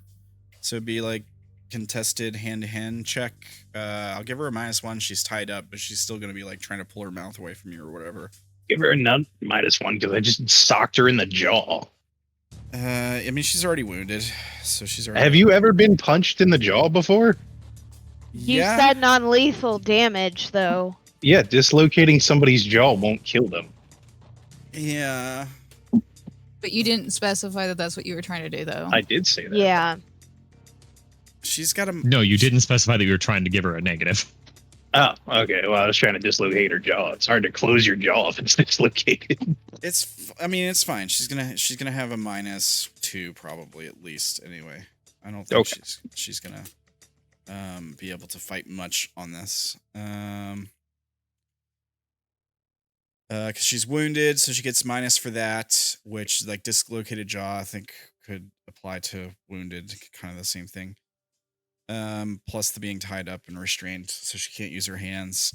So it'd be like contested hand-to-hand check. I'll give her a -1. She's tied up, but she's still gonna be like trying to pull her mouth away from you or whatever. Give her a nut -1 because I just socked her in the jaw. I mean, she's already wounded, so she's already. Have you ever been punched in the jaw before? You Yeah. said non-lethal damage, though. Yeah, dislocating somebody's jaw won't kill them. Yeah. But you didn't specify that that's what you were trying to do though. I did say that. Yeah. She's got a. No, you didn't specify that you were trying to give her a negative. Oh, okay. Well, I was trying to dislocate her jaw. It's hard to close your jaw if it's dislocated. I mean, it's fine. She's gonna have a -2 probably at least. Anyway, I don't think Okay. she's gonna be able to fight much on this. Because she's wounded, so she gets minus for that. Which like dislocated jaw, I think could apply to wounded, kind of the same thing. Plus the being tied up and restrained, so she can't use her hands.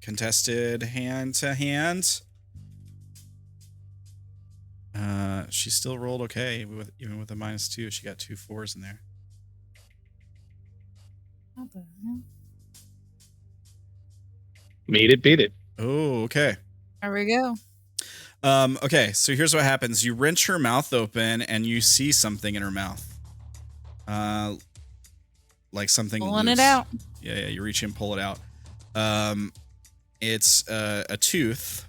Contested hand to hand. She still rolled okay, even with a -2. She got 2 4s in there. What the hell? Made it, beat it. Oh, okay. There we go. Okay, so here's what happens. You wrench her mouth open and you see something in her mouth. Like something Pulling loose. it out. Yeah, you reach in, pull it out. It's a tooth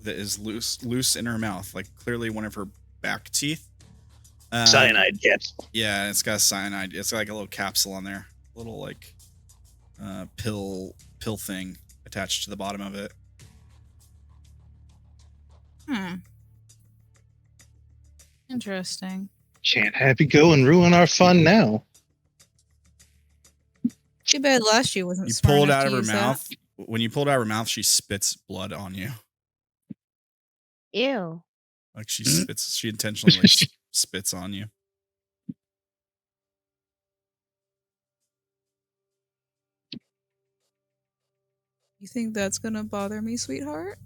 that is loose in her mouth, like clearly one of her back teeth. Cyanide caps. Yeah, it's got cyanide. It's like a little capsule on there, a little like pill thing attached to the bottom of it. Interesting. Can't have you go and ruin our fun now. Too bad last year wasn't. You smart pull it enough out to of her use that. mouth. When you pull it out of her mouth, she spits blood on you. Ew. Like she spits. She intentionally like spits on you. You think that's gonna bother me, sweetheart?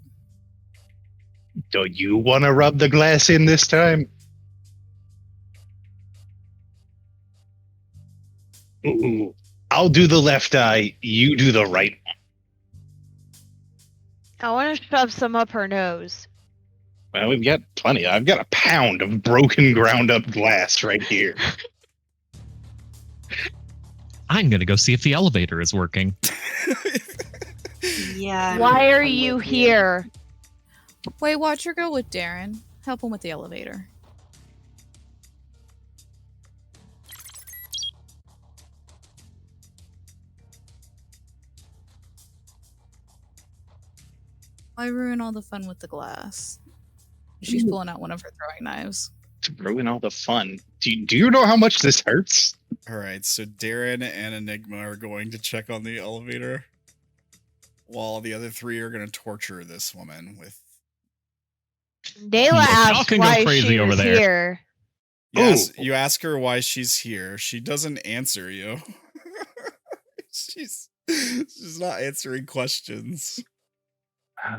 Do you want to rub the glass in this time? Ooh, I'll do the left eye. You do the right one. I want to shove some up her nose. Well, we've got plenty. I've got a pound of broken, ground up glass right here. I'm gonna go see if the elevator is working. Yeah. Why are I'm you with here? Wait, watch her go with Derrin. Help him with the elevator. Why ruin all the fun with the glass? She's pulling out one of her throwing knives. To ruin all the fun. Do you know how much this hurts? All right, so Derrin and Enigma are going to check on the elevator, while the other 3 are going to torture this woman with. Naela Y'all asked can go why crazy she over was there. here. You ask her why she's here. She doesn't answer you. she's not answering questions.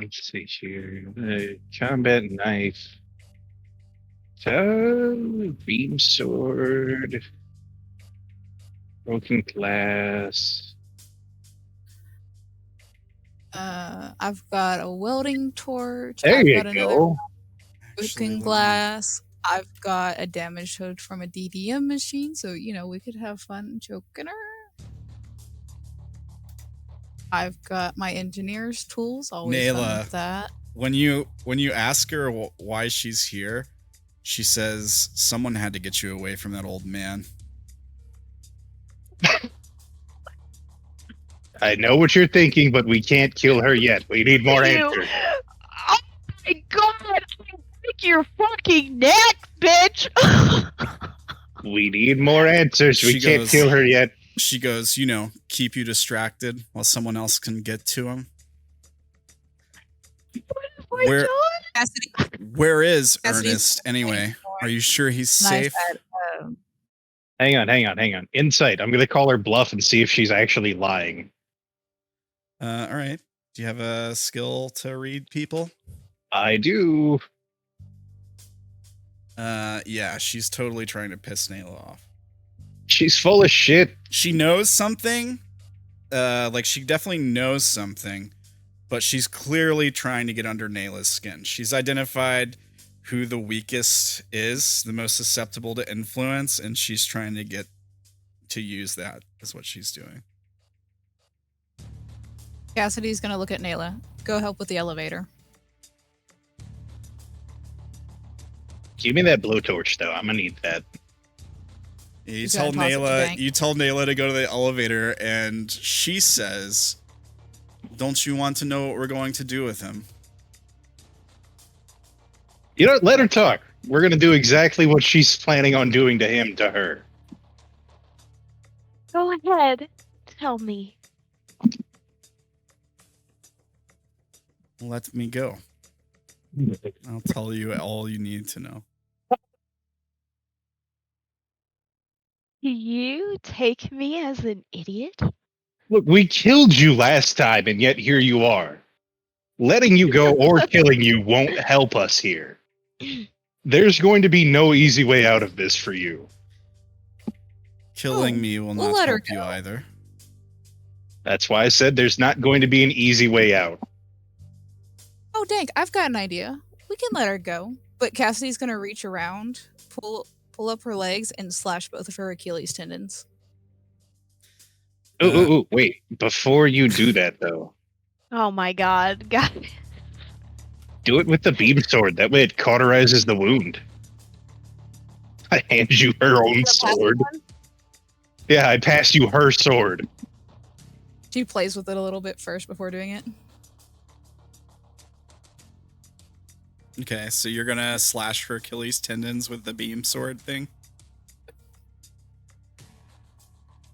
Let's see here. Combat knife. Beam sword. Broken glass. I've got a welding torch. There I've you got another go. broken glass. I've got a damaged hood from a DDM machine, so we could have fun choking her. I've got my engineer's tools. Always fun Naela, with that. When you ask her why she's here, she says someone had to get you away from that old man. I know what you're thinking, but we can't kill her yet. We need more answers. Oh my god! I break your fucking neck, bitch! We need more answers. We She can't goes- kill her yet. She goes, keep you distracted while someone else can get to him. Where- Cassidy, Where is Cassidy's Ernest anyway? more Are you sure he's knife safe? at, Hang on. Insight. I'm going to call her bluff and see if she's actually lying. All right. Do you have a skill to read people? I do. Yeah, she's totally trying to piss Naela off. She's full of shit. She knows something. Like she definitely knows something, but she's clearly trying to get under Naela's skin. She's identified who the weakest is, the most susceptible to influence, and she's trying to get to use that, is what she's doing. Cassidy's gonna look at Naela. Go help with the elevator. Give me that blowtorch, though. I'm going to need that. You He's told gonna toss it to Naela. Dank. You told Naela to go to the elevator, and she says, "Don't you want to know what we're going to do with him?" You know what? Let her talk. We're going to do exactly what she's planning on doing to him, to her. Go ahead. Tell me. Let me go. I'll tell you all you need to know. Do you take me as an idiot? Look, we killed you last time, and yet here you are. Letting you go or killing you won't help us here. There's going to be no easy way out of this for you. Killing me will we'll not let her help you go. either. That's why I said there's not going to be an easy way out. Oh, Dank, I've got an idea. We can let her go, but Cassidy's gonna reach around, pull up her legs, and slash both of her Achilles tendons. Ooh, wait. Before you do that, though, Oh my god. God. do it with the beam sword. That way it cauterizes the wound. I hand you her own sword. Yeah, I pass you her sword. She plays with it a little bit first before doing it. Okay, so you're gonna slash her Achilles tendons with the beam sword thing?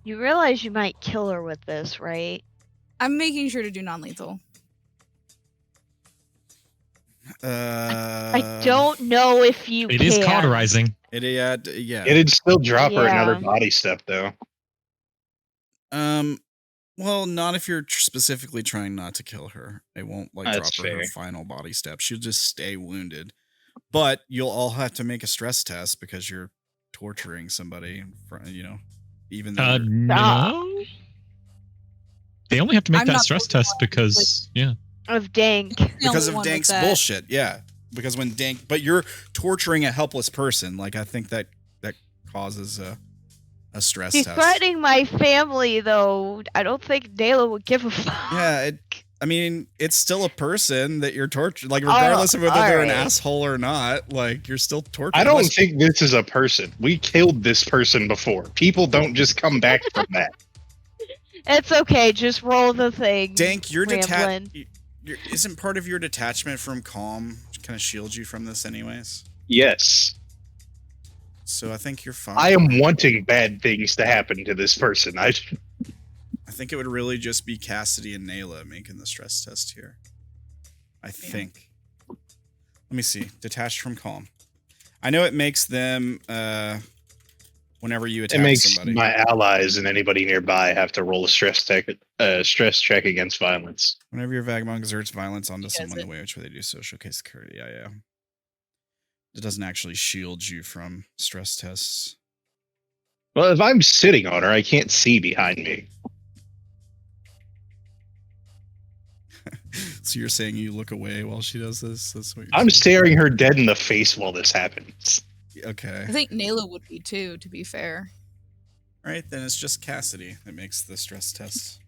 You realize you might kill her with this, right? I'm making sure to do non-lethal. I don't know if you It can. is cauterizing. Yeah. It'd still drop her Yeah. another body step, though. Well, not if you're specifically trying not to kill her. It won't That's drop her fair. final body step. She'll just stay wounded. But you'll all have to make a stress test because you're torturing somebody. Even though No. They only have to make I'm that not stress the only test one because Of Dank. because of Dank's bullshit. Yeah, because when Dank, but you're torturing a helpless person. Like I think that causes a stress She's test. threatening my family, though. I don't think Naela would give a fuck. Yeah, I mean, it's still a person that you're torturing. Like, regardless of whether they're an asshole or not, like, you're still torturing. I don't think this is a person. We killed this person before. People don't just come back from that. It's okay. Just roll the thing. Dank, you're Ramblin. Isn't part of your detachment from Calm kind of shield you from this, anyways? Yes. So I think you're fine. I am wanting bad things to happen to this person. I think it would really just be Cassidy and Naela making the stress test here. I think. Let me see. Detached from Calm. I know it makes them, whenever you attack somebody. It makes my allies and anybody nearby have to roll a stress check against violence. Whenever your vagabond exerts violence onto someone, the way which way they do so showcase the courage. Yeah. It doesn't actually shield you from stress tests. Well, if I'm sitting on her, I can't see behind me. So you're saying you look away while she does this? That's what I'm saying? staring her dead in the face while this happens. Okay. I think Naela would be too, to be fair. All right, then it's just Cassidy that makes the stress test.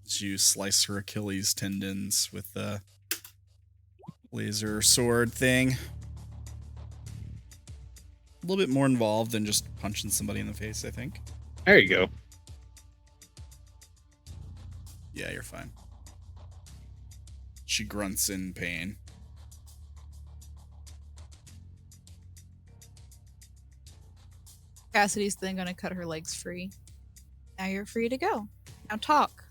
So you slice her Achilles tendons with the laser sword thing. A little bit more involved than just punching somebody in the face, I think. There you go. Yeah, you're fine. She grunts in pain. Cassidy's then gonna cut her legs free. Now you're free to go. Now talk.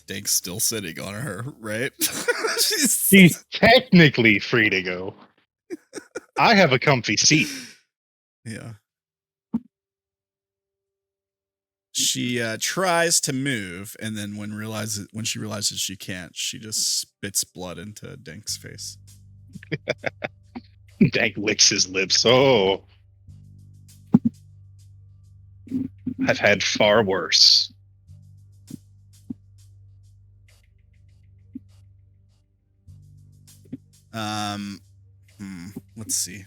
Dank's still sitting on her, right? She's technically free to go. I have a comfy seat. Yeah. She tries to move, and then when she realizes she can't, she just spits blood into Dank's face. Dank licks his lips. Oh. I've had far worse. Let's see.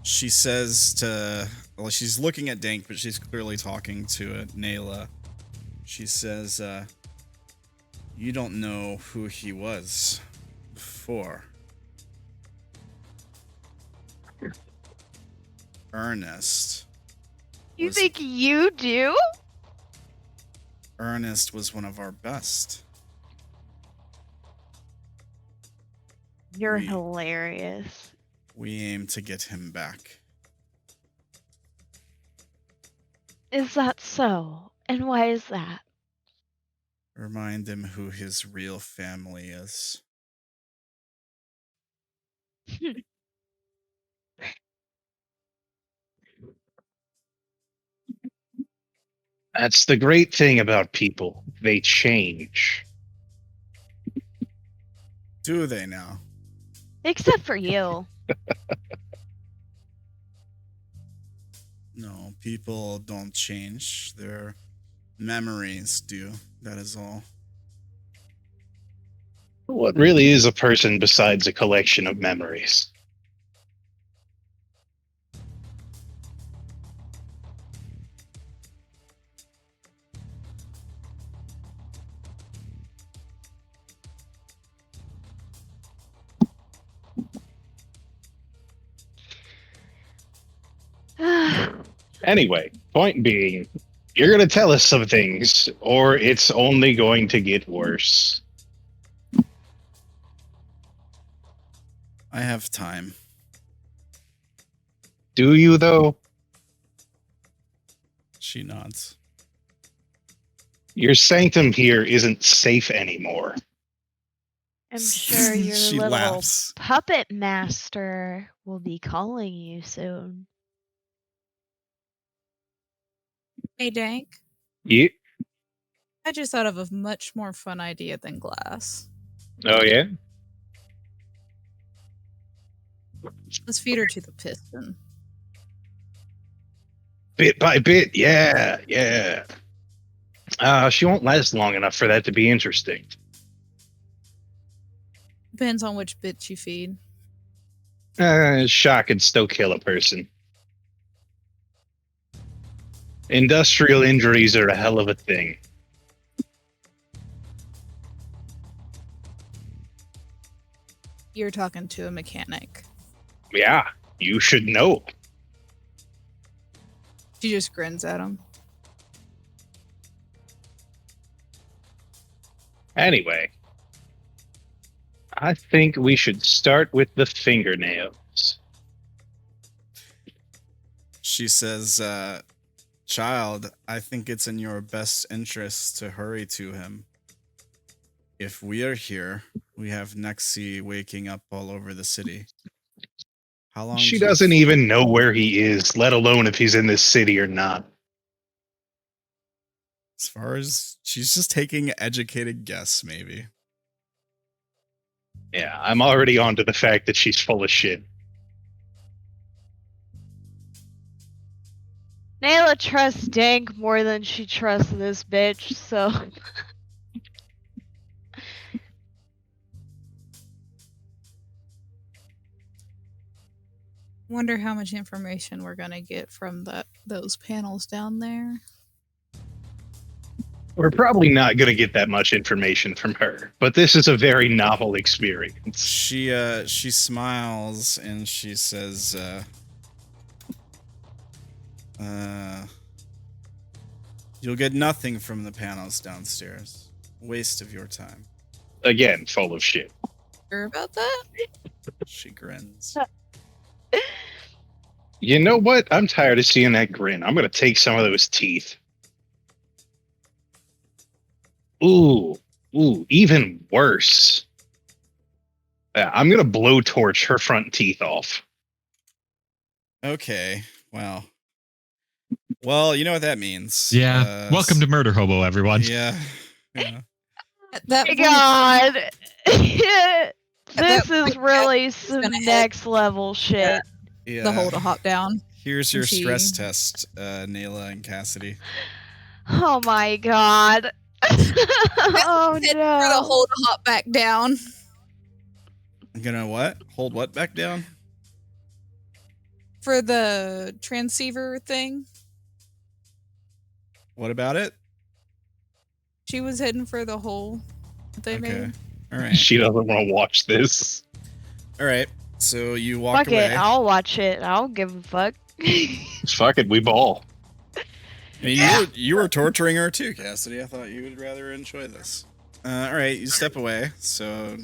She says she's looking at Dank, but she's clearly talking to Naela. She says, you don't know who he was before. Ernest. You think you do? Ernest was one of our best. You're hilarious. We aim to get him back. Is that so? And why is that? Remind him who his real family is. That's the great thing about people. They change. Do they now? Except for you. No, people don't change. Their memories do. That is all. What really is a person besides a collection of memories? Anyway, point being, you're going to tell us some things, or it's only going to get worse. I have time. Do you, though? She nods. Your sanctum here isn't safe anymore. I'm sure your She little laughs. puppet master will be calling you soon. Hey, Dank. You? I just thought of a much more fun idea than glass. Oh, yeah? Let's feed her to the piston. Bit by bit, yeah. She won't last long enough for that to be interesting. Depends on which bit you feed. Shock could still kill a person. Industrial injuries are a hell of a thing. You're talking to a mechanic. Yeah, you should know. She just grins at him. Anyway, I think we should start with the fingernails. She says, child, I think it's in your best interest to hurry to him. If we are here, we have Nexi waking up all over the city. How long? She doesn't even know where he is, let alone if he's in this city or not. As far as she's just taking an educated guess, maybe. Yeah, I'm already on to the fact that she's full of shit. Naela trusts Dank more than she trusts this bitch, so... Wonder how much information we're gonna get from those panels down there. We're probably not going to get that much information from her, but this is a very novel experience. She smiles and she says, you'll get nothing from the panels downstairs. Waste of your time. Again, full of shit. Sure about that? She grins. You know what? I'm tired of seeing that grin. I'm going to take some of those teeth. Ooh, even worse. I'm going to blowtorch her front teeth off. Okay, wow. Well, you know what that means. Yeah. Welcome to Murder Hobo, everyone. Yeah. That My God. This is really some next level shit. Yeah. The hole to hop down. Here's your stress test, Naela and Cassidy. Oh my God. Oh For the no. hole to hop back down. I'm gonna what? Hold what back down? For the transceiver thing. What about it? She was heading for the hole that they made. All right. She doesn't want to watch this. All right. So you walk Fuck away. it, I'll watch it. I don't give a fuck. Fuck it, we ball. I mean, you were torturing her too, Cassidy. I thought you would rather enjoy this. All right, you step away. So.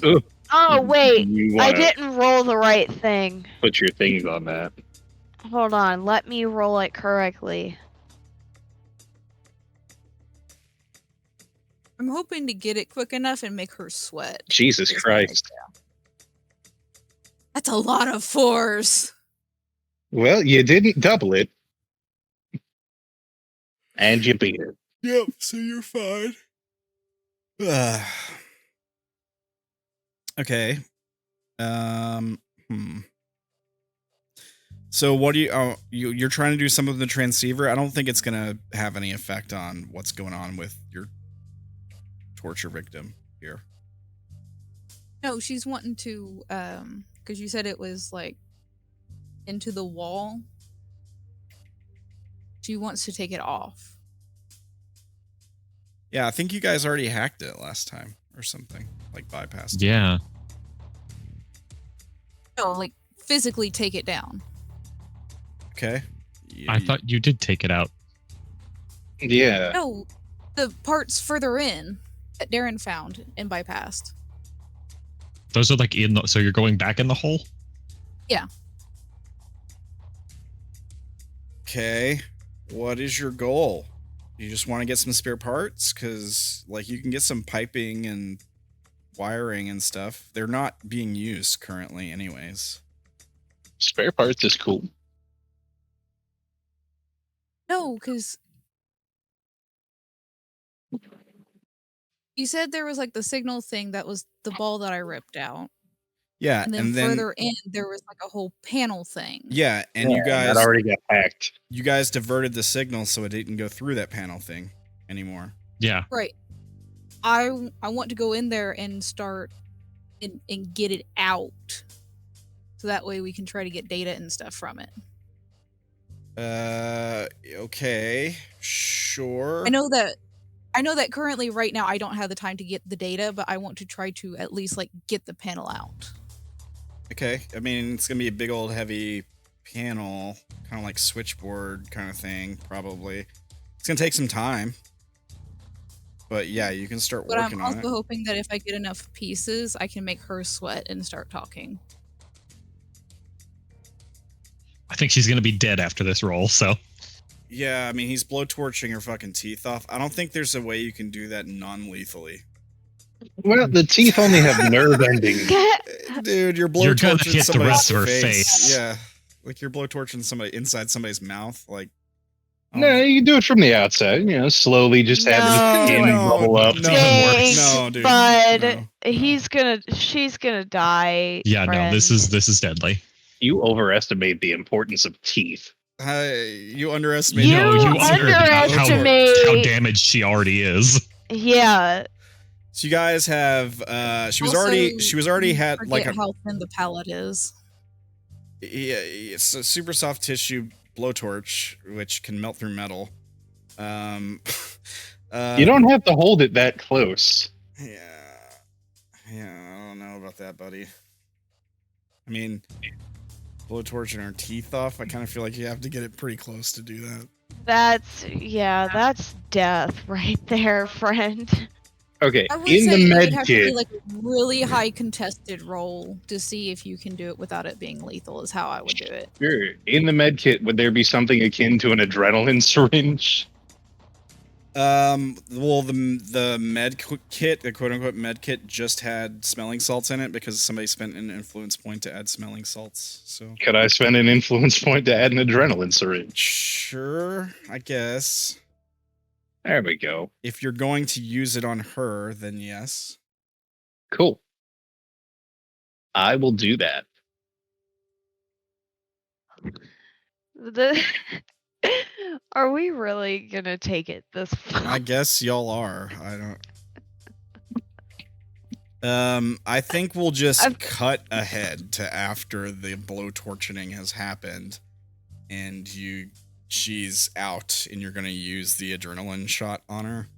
Oh wait, You I wanna didn't roll the right thing. put your things on that. Hold on, let me roll it correctly. I'm hoping to get it quick enough and make her sweat. Jesus Christ. That's a lot of 4s. Well, you didn't double it. And you beat it. Yep, so you're fine. Okay. So what do you're trying to do something with the transceiver? I don't think it's gonna have any effect on what's going on with your torture victim here. No, she's wanting to, because you said it was like into the wall. She wants to take it off. Yeah, I think you guys already hacked it last time or something, like bypassed it. Yeah. No, like physically take it down. Okay. I thought you did take it out. Yeah. No, the parts further in that Derrin found and bypassed. Those are like in the, so you're going back in the hole? Yeah. Okay. What is your goal? You just want to get some spare parts? Because, like, you can get some piping and wiring and stuff. They're not being used currently anyways. Spare parts is cool. No, because you said there was like the signal thing that was the ball that I ripped out. Yeah, And then further in, there was like a whole panel thing. Yeah, and you guys... that already got hacked. You guys diverted the signal so it didn't go through that panel thing anymore. Yeah. Right. I want to go in there and start and get it out. So that way we can try to get data and stuff from it. Okay. Sure. I know that currently right now I don't have the time to get the data, but I want to try to at least like get the panel out. Okay. I mean, it's going to be a big old heavy panel, kind of like switchboard kind of thing, probably. It's going to take some time. But yeah, you can start working on it. But I'm also hoping that if I get enough pieces, I can make her sweat and start talking. I think she's going to be dead after this roll, so. Yeah, I mean, he's blowtorching her fucking teeth off. I don't think there's a way you can do that non-lethally. Well, the teeth only have nerve endings. Dude, you're You're gonna blowtorching hit the somebody's rest of her face. face. Yeah, like you're blowtorching somebody inside somebody's mouth. Like, No, you can do it from the outside. You know, slowly just have the skin bubble up. No, dude. But no. she's gonna die. Yeah, friend. no, this is deadly. You overestimate the importance of teeth. You underestimate. You underestimate how damaged she already is. Yeah. So you guys have she was already had like a how thin the palate is. Yeah, it's a super soft tissue blowtorch which can melt through metal. You don't have to hold it that close. Yeah, I don't know about that, buddy. I mean, blowtorching her teeth off, I kind of feel like you have to get it pretty close to do that. That's death right there, friend. Okay, I would in say the it med would have to kit, be like a really high contested roll to see if you can do it without it being lethal is how I would do it. sure, in the med kit, would there be something akin to an adrenaline syringe? Well, the med kit, the quote unquote med kit, just had smelling salts in it because somebody spent an influence point to add smelling salts. So Could I spend an influence point to add an adrenaline syringe? sure, I guess. There we go. If you're going to use it on her, then yes. Cool. I will do that. Are we really gonna take it this far? I guess y'all are. I don't. I think we'll just cut ahead to after the blowtorching has happened, and she's out, and you're gonna use the adrenaline shot on her.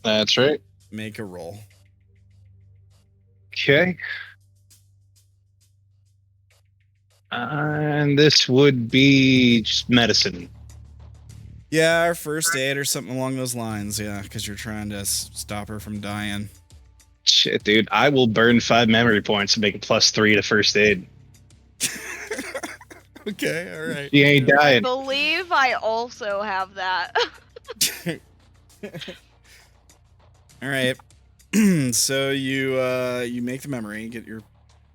That's right. Make a roll. Okay. And this would be just medicine. Yeah, or first aid or something along those lines. Yeah, because you're trying to stop her from dying. Shit, dude. I will burn 5 memory points and make it +3 to first aid. Okay, all right. She ain't I dying. believe I also have that. All right. So you make the memory,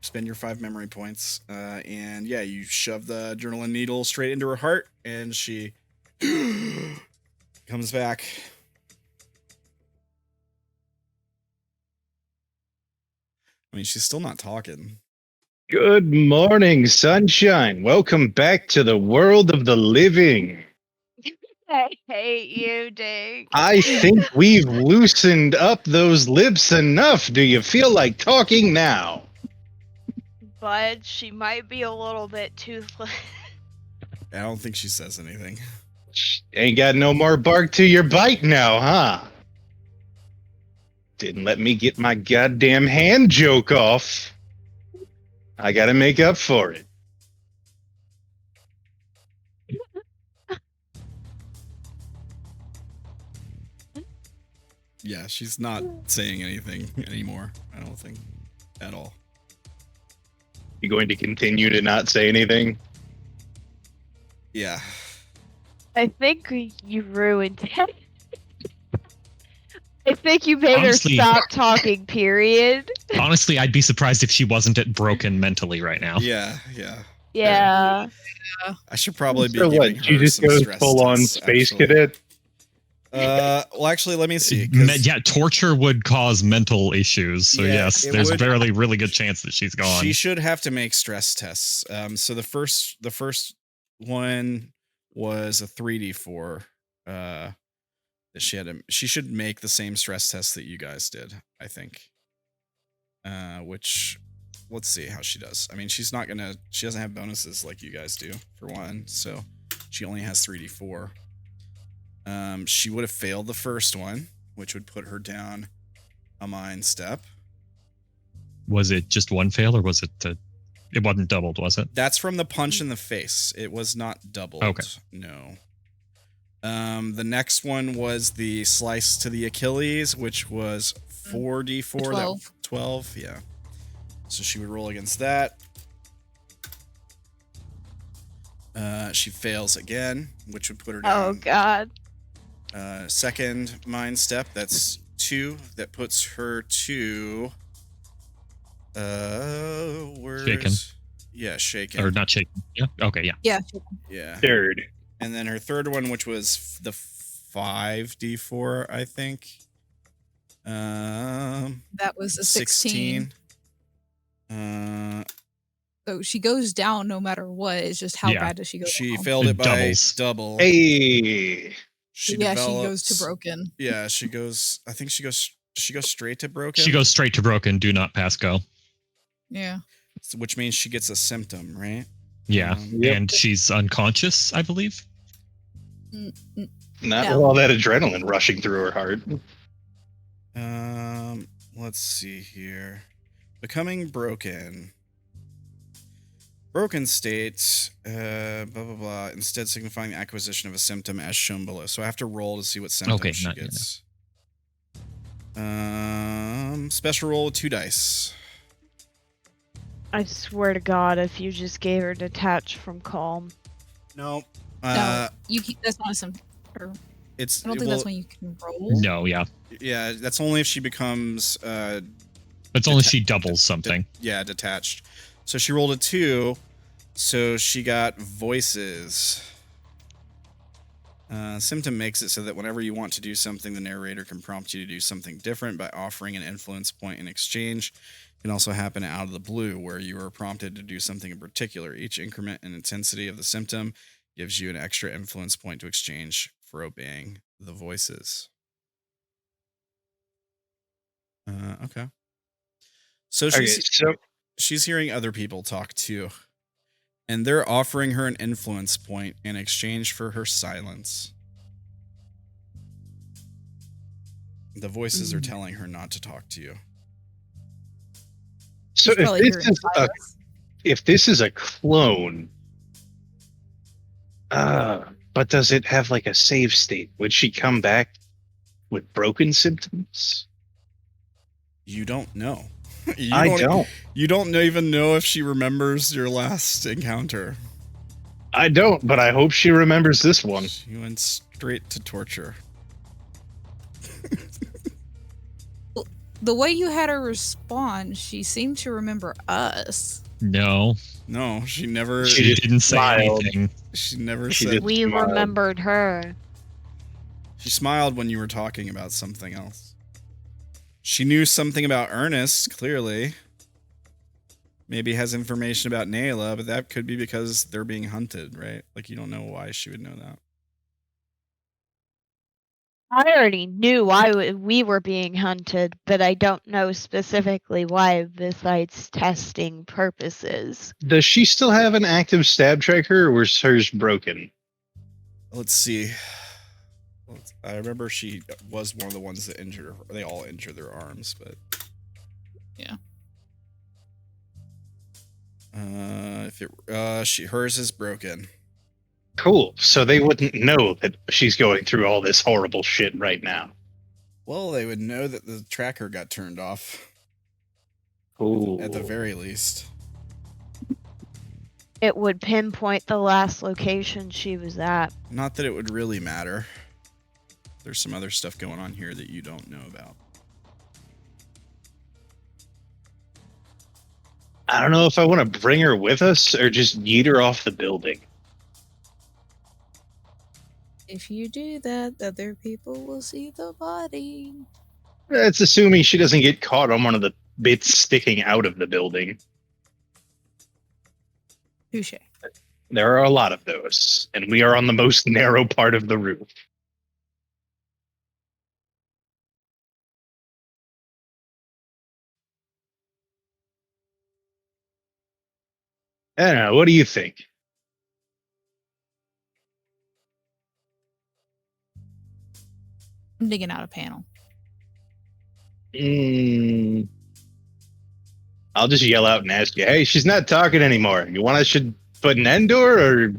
spend your 5 memory points, and yeah, you shove the adrenaline needle straight into her heart, and she comes back. I mean, she's still not talking. Good morning, sunshine. Welcome back to the world of the living. I hate you, Dank. I think we've loosened up those lips enough. Do you feel like talking now? But she might be a little bit toothless. I don't think she says anything. Ain't got no more bark to your bite now, huh? Didn't let me get my goddamn hand joke off. I gotta make up for it. Yeah, she's not saying anything anymore, I don't think, at all. You going to continue to not say anything? Yeah. I think you ruined it. I think you made Honestly- her stop talking, period. Honestly, I'd be surprised if she wasn't broken mentally right now. Yeah. Yeah. I should probably be So giving what? She her just some goes stress full on tests, space actually. cadet? Well, actually, let me see. 'Cause Yeah, torture would cause mental issues. So Yeah, yes, it there's would. a really good chance that she's gone. She should have to make stress tests. So the first one was a 3d4. That she should make the same stress test that you guys did, I think. Which, let's see how she does. I mean, she doesn't have bonuses like you guys do, for one, so she only has 3d4. She would have failed the first one, which would put her down a mind step. Was it just one fail, or was it? It wasn't doubled, was it? That's from the punch in the face. It was not doubled. Okay. No. The next one was the slice to the Achilles, which was 4d4. 12. 12, yeah. So she would roll against that. She fails again, which would put her down. Oh god. Second mind step, that's 2. That puts her to... Shaken. Yeah, shaken. Or not shaken? Yeah. Okay. Yeah. Yeah. Yeah. Third. And then her third one, which was the 5d4, I think. That was a 16. Uh, So she goes down no matter what. It's just how Yeah. bad does she go she down? failed it by Doubles. double. Hey. She Yeah, she goes develops- to broken. Yeah, she goes. I think she goes. Does she go straight to broken? She goes straight to broken. Do not pass go. Yeah. which means she gets a symptom, right? Yeah, Yep. and she's unconscious, I believe. Not No. with all that adrenaline rushing through her heart. Let's see here. Becoming broken. Broken state, blah, blah, blah, instead signifying the acquisition of a symptom as shown below. So I have to roll to see what symptom Okay, she not yet, gets. Special roll with 2 dice. I swear to God, if you just gave her detach from calm. No. No, you keep that's not some. Or, It's I don't think that's when you can roll. No, yeah. Yeah, that's only if she becomes It's only she doubles something. detached. So she rolled a 2, so she got voices. Symptom makes it so that whenever you want to do something, the narrator can prompt you to do something different by offering an influence point in exchange. It can also happen out of the blue, where you are prompted to do something in particular. Each increment in intensity of the symptom gives you an extra influence point to exchange for obeying the voices. Okay. So Okay, so she's hearing other people talk too, and they're offering her an influence point in exchange for her silence. The voices are telling her not to talk to you. so She's probably hearing silence. if this is a clone, but does it have like a save state? Would she come back with broken symptoms? You don't know. I don't. You don't even know if she remembers your last encounter. I don't, but I hope she remembers this one. She went straight to torture. the way you had her respond, she seemed to remember us. No, she never. she didn't say smiled. anything. She never She said. did. We Smiled. remembered her. She smiled when you were talking about something else. She knew something about Ernest, clearly. Maybe has information about Naela, but that could be because they're being hunted, right? Like, you don't know why she would know that. I already knew why we were being hunted, but I don't know specifically why besides testing purposes. Does she still have an active stab tracker, or was hers broken? Let's see. I remember she was one of the ones that injured her. They all injured their arms, but... Yeah. Hers is broken. Cool. So they wouldn't know that she's going through all this horrible shit right now. Well, they would know that the tracker got turned off. Ooh. At the very least. It would pinpoint the last location she was at. Not that it would really matter. There's some other stuff going on here that you don't know about. I don't know if I want to bring her with us or just yeet her off the building. If you do that, other people will see the body. That's assuming she doesn't get caught on one of the bits sticking out of the building. Touche. There are a lot of those, and we are on the most narrow part of the roof. I don't know. What do you think? I'm digging out a panel. I'll just yell out and ask you, hey, she's not talking anymore. You want us to put an end to her, or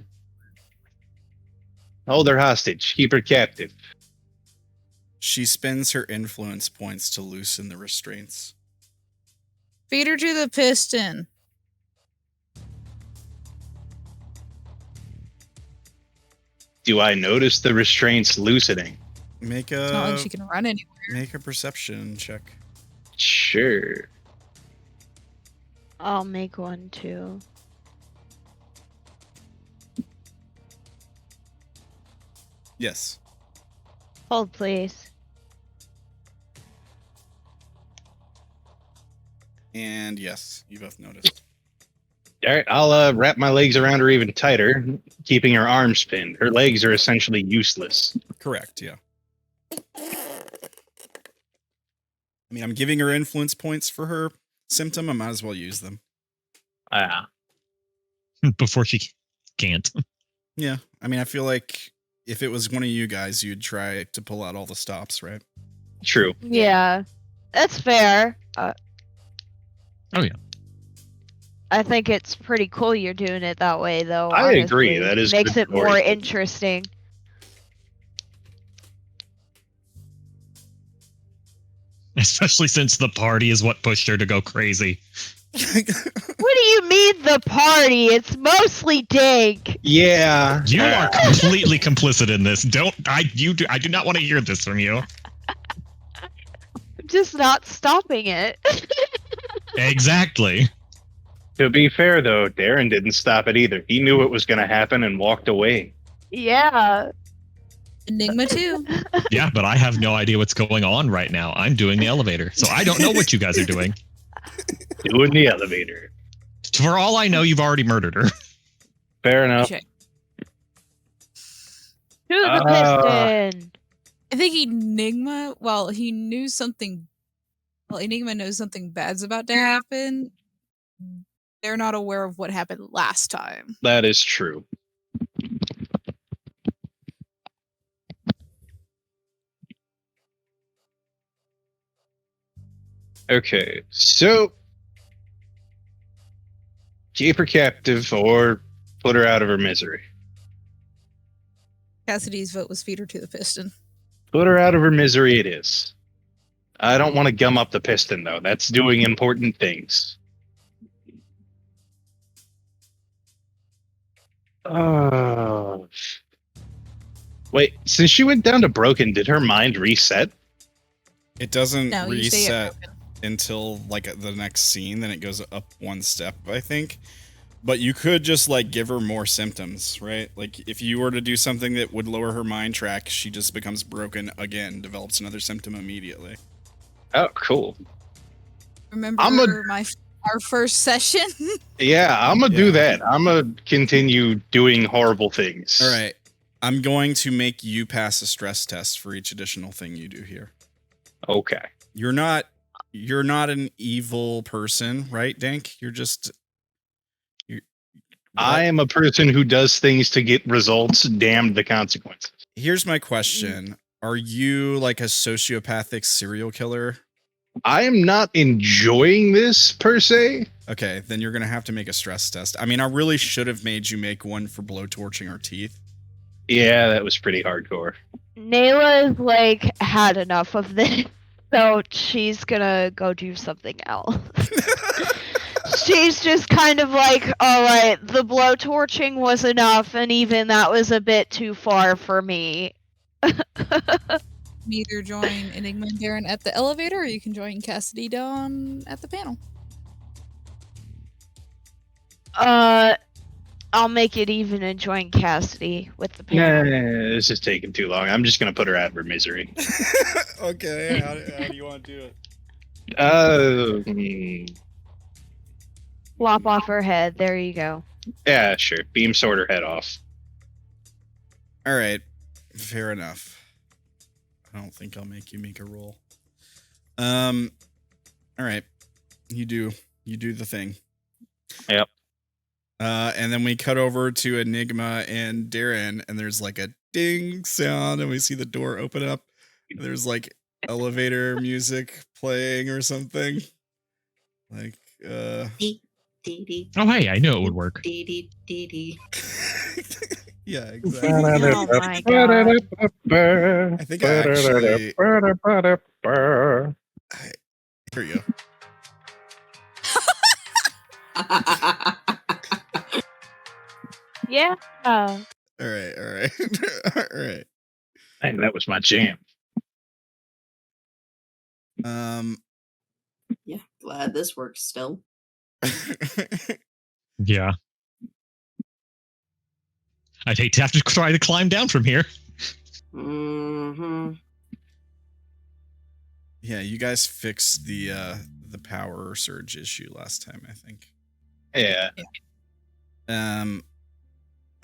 hold her hostage, keep her captive? She spends her influence points to loosen the restraints. Feed her to the piston. Do I notice the restraints loosening? Make It's not like a she can run anywhere. make a perception check. Sure. I'll make one too. Yes. Hold, please. And yes, you both noticed. All right, I'll wrap my legs around her even tighter, keeping her arms pinned. Her legs are essentially useless. Correct, yeah. I mean, I'm giving her influence points for her symptom. I might as well use them. Ah, Before she can't. Yeah. I mean, I feel like if it was one of you guys, you'd try to pull out all the stops, right? true. Yeah, that's fair. Oh, yeah. I think it's pretty cool you're doing it that way, though. I agree, honestly. that is makes good it more storytelling. interesting. Especially since the party is what pushed her to go crazy. What do you mean the party? It's mostly Dank. Yeah. You are completely complicit in this. I do not want to hear this from you. I'm just not stopping it. Exactly. To be fair, though, Derrin didn't stop it either. He knew it was going to happen and walked away. Yeah. Enigma too. Yeah, but I have no idea what's going on right now. I'm doing the elevator, so I don't know what you guys are doing. Doing the elevator. For all I know, you've already murdered her. Fair enough. Touche. To the piston. I think Enigma, he knew something. Well, Enigma knows something bad's about to happen. They're not aware of what happened last time. That is true. Okay, so keep her captive or put her out of her misery. Cassidy's vote was feed her to the piston. Put her out of her misery it is. I don't want to gum up the piston, though. That's doing important things. Wait, since she went down to broken, did her mind reset? It doesn't No, you stay at reset. broken. until like the next scene, then it goes up one step, I think. But you could just like give her more symptoms, right? Like if you were to do something that would lower her mind track, she just becomes broken again, develops another symptom immediately. Oh, cool. Remember our first session? Yeah, I'm gonna do that. I'm gonna continue doing horrible things. All right. I'm going to make you pass a stress test for each additional thing you do here. Okay. You're not an evil person, right, Dank? I am a person who does things to get results, damned the consequences. Here's my question. Are you like a sociopathic serial killer? I am not enjoying this per se. Okay, then you're going to have to make a stress test. I mean, I really should have made you make one for blowtorching our teeth. Yeah, that was pretty hardcore. Naela like had enough of this, so she's gonna go do something else. She's just kind of like, alright, the blowtorching was enough, and even that was a bit too far for me. Either join Enigma and Derrin at the elevator, or you can join Cassidy down at the panel. I'll make it even and join Cassidy with the panel. Nah, this is taking too long. I'm just gonna put her out of her misery. Okay, how do you want to do it? Lop off her head. There you go. Yeah, sure. Beam sword her head off. All right, fair enough. I don't think I'll make you make a roll. All right, you do the thing. Yep. And then we cut over to Enigma and Derrin, and there's like a ding sound, and we see the door open up. And there's like elevator music playing or something. Like, oh, hey, I knew it would work. Yeah, exactly. Oh my god. I think I actually... Here you go. Yeah. All right. All right. And that was my jam. Yeah, glad this works still. Yeah. I'd hate to have to try to climb down from here. Mm-hmm. Yeah, you guys fixed the power surge issue last time, I think. Yeah.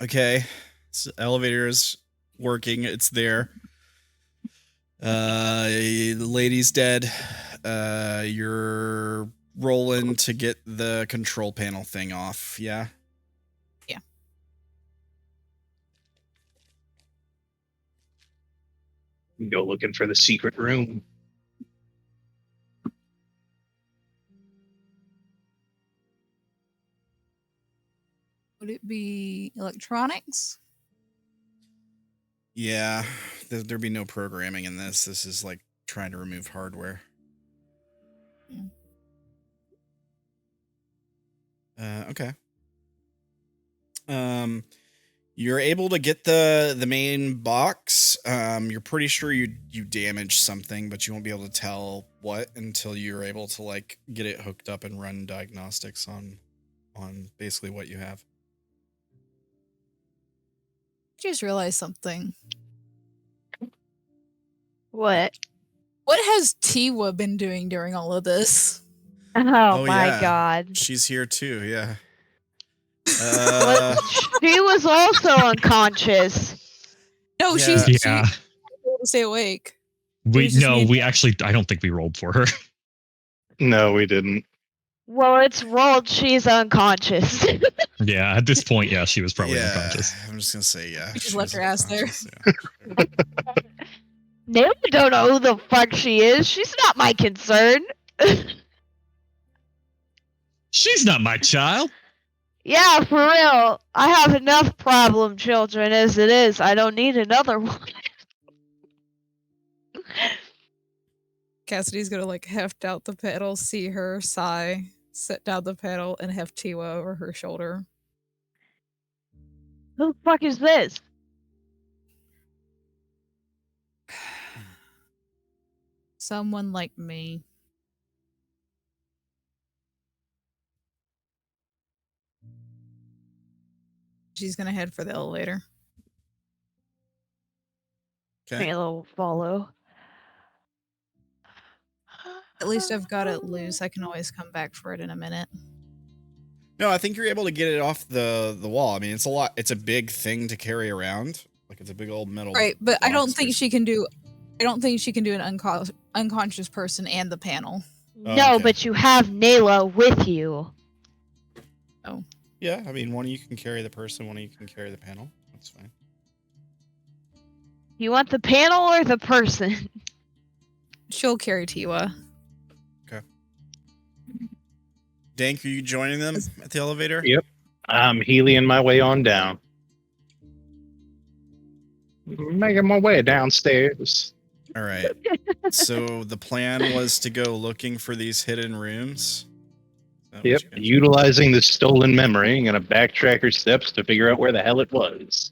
Okay. So elevator is working. It's there. The lady's dead. You're rolling to get the control panel thing off. Yeah. Yeah. Go looking for the secret room. Would it be electronics? Yeah. There'd be no programming in this. This is like trying to remove hardware. Okay. You're able to get the main box. You're pretty sure you damaged something, but you won't be able to tell what until you're able to like get it hooked up and run diagnostics on basically what you have. I just realized something. What? What has Tiwa been doing during all of this? Oh my yeah. God. She's here too, yeah. She was also unconscious. No, Yeah. she's Yeah. able to stay awake. We actually, I don't think we rolled for her. No, we didn't. Well, it's rolled. She's unconscious. Yeah, at this point, yeah, she was probably unconscious. I'm just gonna say yeah. We just she left was her ass there. yeah. Naela don't know who the fuck she is. She's not my concern. She's not my child. Yeah, for real. I have enough problem children as it is. I don't need another one. Cassidy's gonna like heft out the pedal, see her, sigh, set down the pedal, and heft Tiwa over her shoulder. Who the fuck is this? Someone like me. She's gonna head for the elevator. Okay. Naela will follow. At least I've got it loose. I can always come back for it in a minute. No, I think you're able to get it off the wall. I mean, it's a lot. It's a big thing to carry around. Like it's a big old metal. Right, but I don't box think or she can do. I don't think she can do an unconscious person and the panel. Oh, No, okay. but you have Naela with you. Oh. Yeah, I mean, one of you can carry the person, one of you can carry the panel. That's fine. You want the panel or the person? She'll carry Tiwa. Okay. Dank, are you joining them at the elevator? Yep. I'm healing my way on down. Making my way downstairs. All right. So the plan was to go looking for these hidden rooms. Yep. Utilizing the stolen memory, I'm going to backtrack her steps to figure out where the hell it was.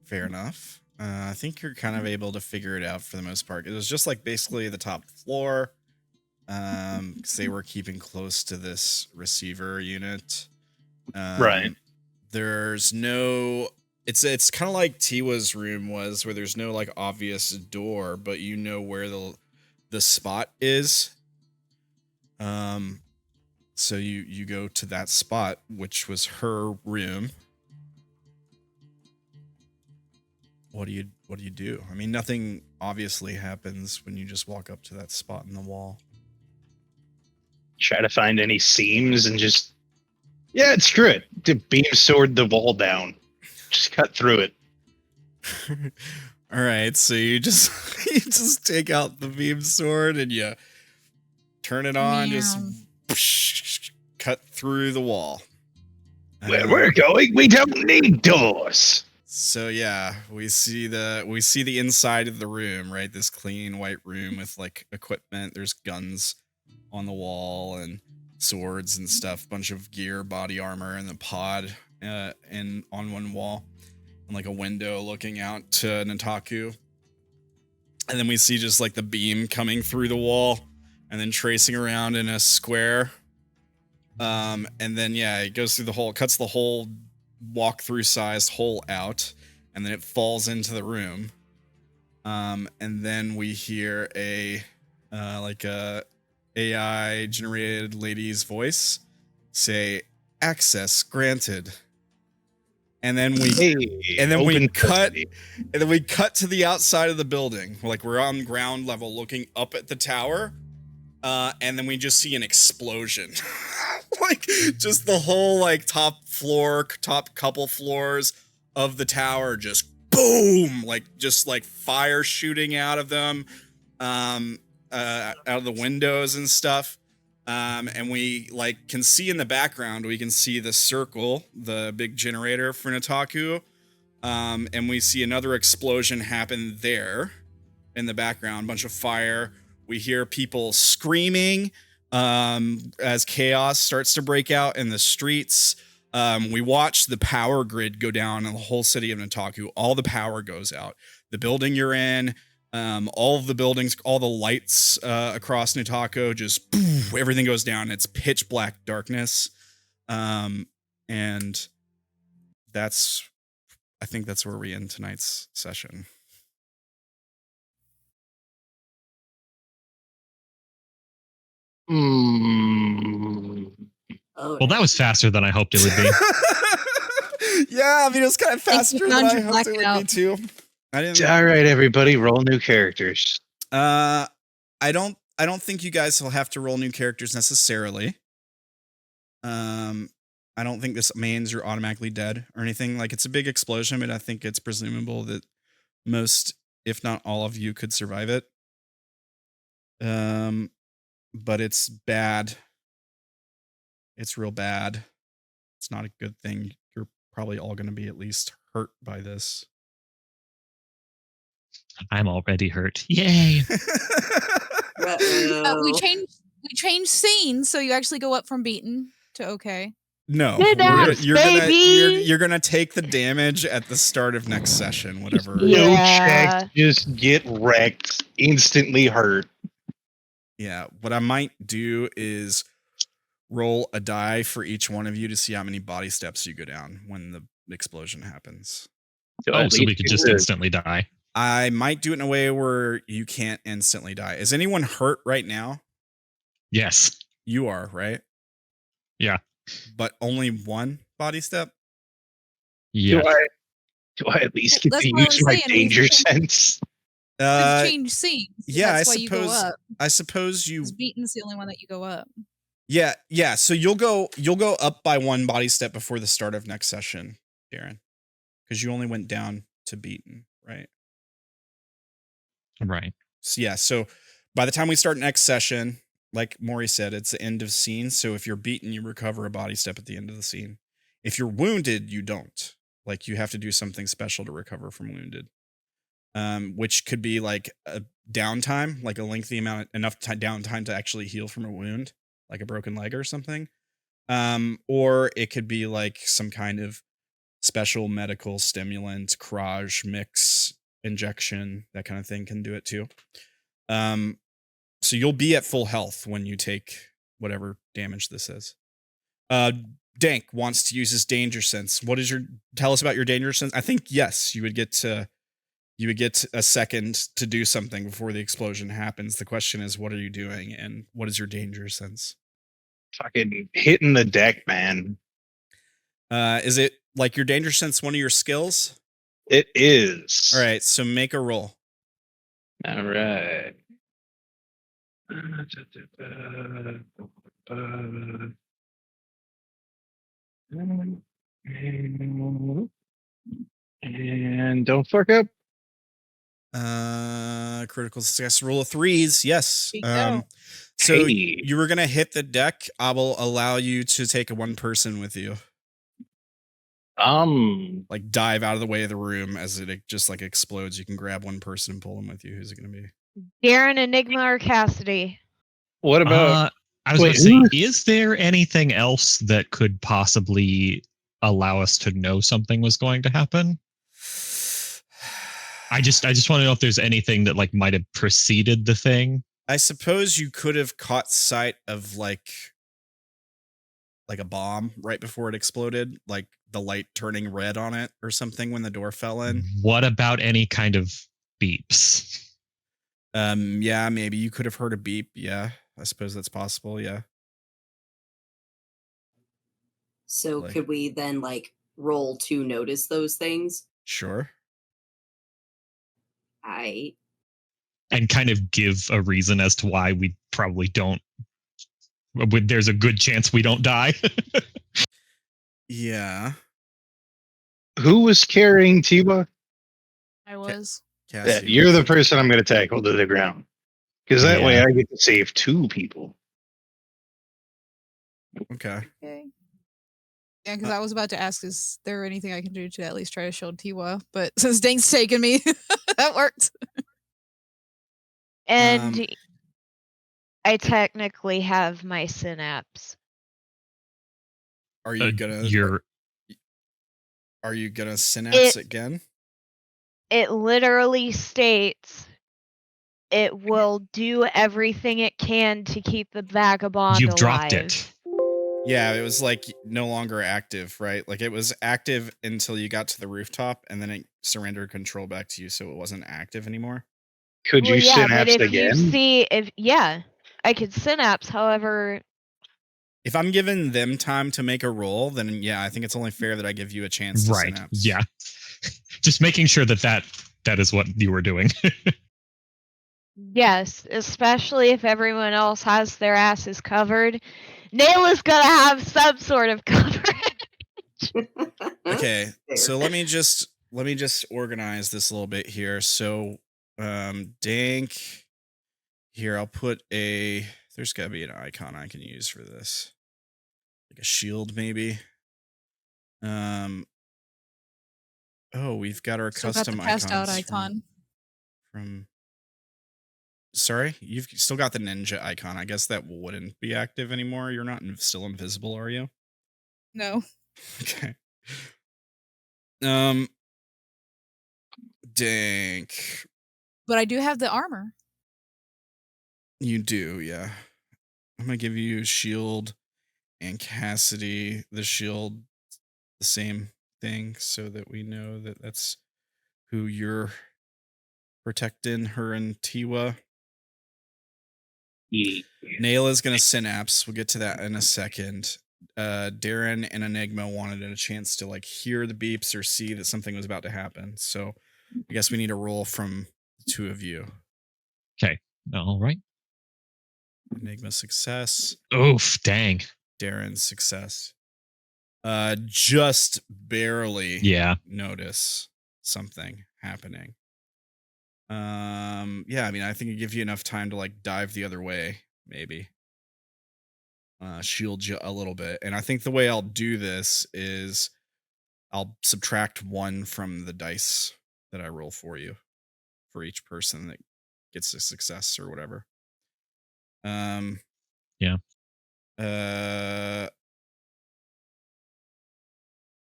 Fair enough. I think you're kind of able to figure it out for the most part. It was just like basically the top floor. Because they were keeping close to this receiver unit. Right. There's no... It's kind of like Tiwa's room was, where there's no like obvious door, but you know where the spot is. So you go to that spot, which was her room. What do you do? I mean, nothing obviously happens when you just walk up to that spot in the wall. Try to find any seams and just... Yeah, screw it. To beam sword the wall down. Just cut through it. All right, so you just take out the beam sword and you turn it on, just cut through the wall. Where we're going, we don't need doors. So yeah, we see the inside of the room, right? This clean white room with like equipment. There's guns on the wall and swords and stuff, bunch of gear, body armor, and the pod and on one wall, and like a window looking out to Nataku. And then we see just like the beam coming through the wall and then tracing around in a square. And then yeah, it goes through the hole, cuts the whole walk-through sized hole out, and then it falls into the room. And then we hear a AI generated lady's voice say, "Access granted." And then we cut to the outside of the building. We're on ground level looking up at the tower. And then we just see an explosion. Just the whole top couple floors of the tower just boom, just fire shooting out of them, out of the windows and stuff. And we can see in the background, we can see the circle, the big generator for Nataku. And we see another explosion happen there in the background, bunch of fire. We hear people screaming as chaos starts to break out in the streets. We watch the power grid go down in the whole city of Nataku. All the power goes out. The building you're in, all of the buildings, all the lights across Nataku, just poof, everything goes down. It's pitch black darkness. And I think that's where we end tonight's session. Mm. Oh, Well, that was faster than I hoped it would be. Yeah, I mean, it was kind of faster than I hoped it would be too. All right, everybody, roll new characters. I don't think you guys will have to roll new characters necessarily. I don't think this means you're automatically dead or anything. It's a big explosion, but I think it's presumable that most, if not all of you, could survive it. But it's bad. It's real bad. It's not a good thing. You're probably all going to be at least hurt by this. I'm already hurt. Yay! We changed scenes, so you actually go up from beaten to okay. No, you're gonna take the damage at the start of next session, whatever. No check, just get wrecked, instantly hurt. Yeah, what I might do is roll a die for each one of you to see how many body steps you go down when the explosion happens. So we could just instantly die. I might do it in a way where you can't instantly die. Is anyone hurt right now? Yes. You are, right? Yeah. But only one body step? Yeah. Do I at least get That's to what I use was my saying, danger sense? We've changed scenes. So yeah, that's why you go up. I suppose you. 'Cause Beaton's the only one that you go up. Yeah. So you'll go up by one body step before the start of next session, Darren, because you only went down to Beaton, right? Right. So yeah. So by the time we start next session, like Maury said, it's the end of scene. So if you're beaten, you recover a body step at the end of the scene. If you're wounded, you don't. Like you have to do something special to recover from wounded. Which could be like a downtime, like a lengthy amount, enough downtime to actually heal from a wound, like a broken leg or something. Or it could be like some kind of special medical stimulant, Kraj mix, injection, that kind of thing can do it too. So you'll be at full health when you take whatever damage this is. Dank wants to use his danger sense. Tell us about your danger sense? I think yes, you would get a second to do something before the explosion happens. The question is, what are you doing, and what is your danger sense? Fucking hitting the deck, man. Is it like your danger sense one of your skills? It is. All right, so make a roll. All right. And don't fuck up. Critical success, roll of threes. Yes. So Hey. you were gonna hit the deck. I will allow you to take one person with you. Like dive out of the way of the room as it just like explodes. You can grab one person and pull them with you. Who's it gonna be? Derrin, Enigma, or Cassidy? What about? I was going to say, is there anything else that could possibly allow us to know something was going to happen? I just want to know if there's anything that like might have preceded the thing. I suppose you could have caught sight of like a bomb right before it exploded, like the light turning red on it or something when the door fell in. What about any kind of beeps? Yeah, maybe you could have heard a beep. Yeah, I suppose that's possible. Yeah. So could we then like roll to notice those things? Sure. And kind of give a reason as to why we probably don't. There's a good chance we don't die. Yeah. Who was carrying Tiba? I was. Yeah, you're the person I'm going to tackle to the ground. Because that way I get to save two people. Okay. Yeah, because I was about to ask, is there anything I can do to at least try to shield Tiwa? But since Dank's taken me, that worked. And I technically have my synapse. Are you gonna? Are you gonna synapse again? It literally states it will do everything it can to keep the vagabond alive. You've dropped it. Yeah, it was like no longer active, right? Like it was active until you got to the rooftop, and then it surrendered control back to you, so it wasn't active anymore. Could you synapse again? I could synapse. However, if I'm giving them time to make a roll, then yeah, I think it's only fair that I give you a chance to synapse. Yeah. Just making sure that is what you were doing. Yes, especially if everyone else has their asses covered. Naela's gonna have some sort of coverage. Okay, so let me just organize this a little bit here. So, Dank. Here, I'll put there's gotta be an icon I can use for this. Like a shield, maybe. Oh, we've got our custom passed out icon. Sorry, you've still got the ninja icon. I guess that wouldn't be active anymore. You're not still invisible, are you? No. Okay. Dank. But I do have the armor. You do, yeah. I'm gonna give you shield and Cassidy the shield, the same thing so that we know that that's who you're protecting, her and Tiwa. Yeah. Naela's gonna synapse. We'll get to that in a second. Derrin and Enigma wanted a chance to like hear the beeps or see that something was about to happen. So I guess we need a roll from the two of you. Okay. All right. Enigma success. Oof, dang. Derrin's success. Just barely notice something happening. Yeah, I mean, I think it gives you enough time to like dive the other way, maybe. Shield you a little bit. And I think the way I'll do this is I'll subtract 1 from the dice that I roll for you for each person that gets a success or whatever. Yeah.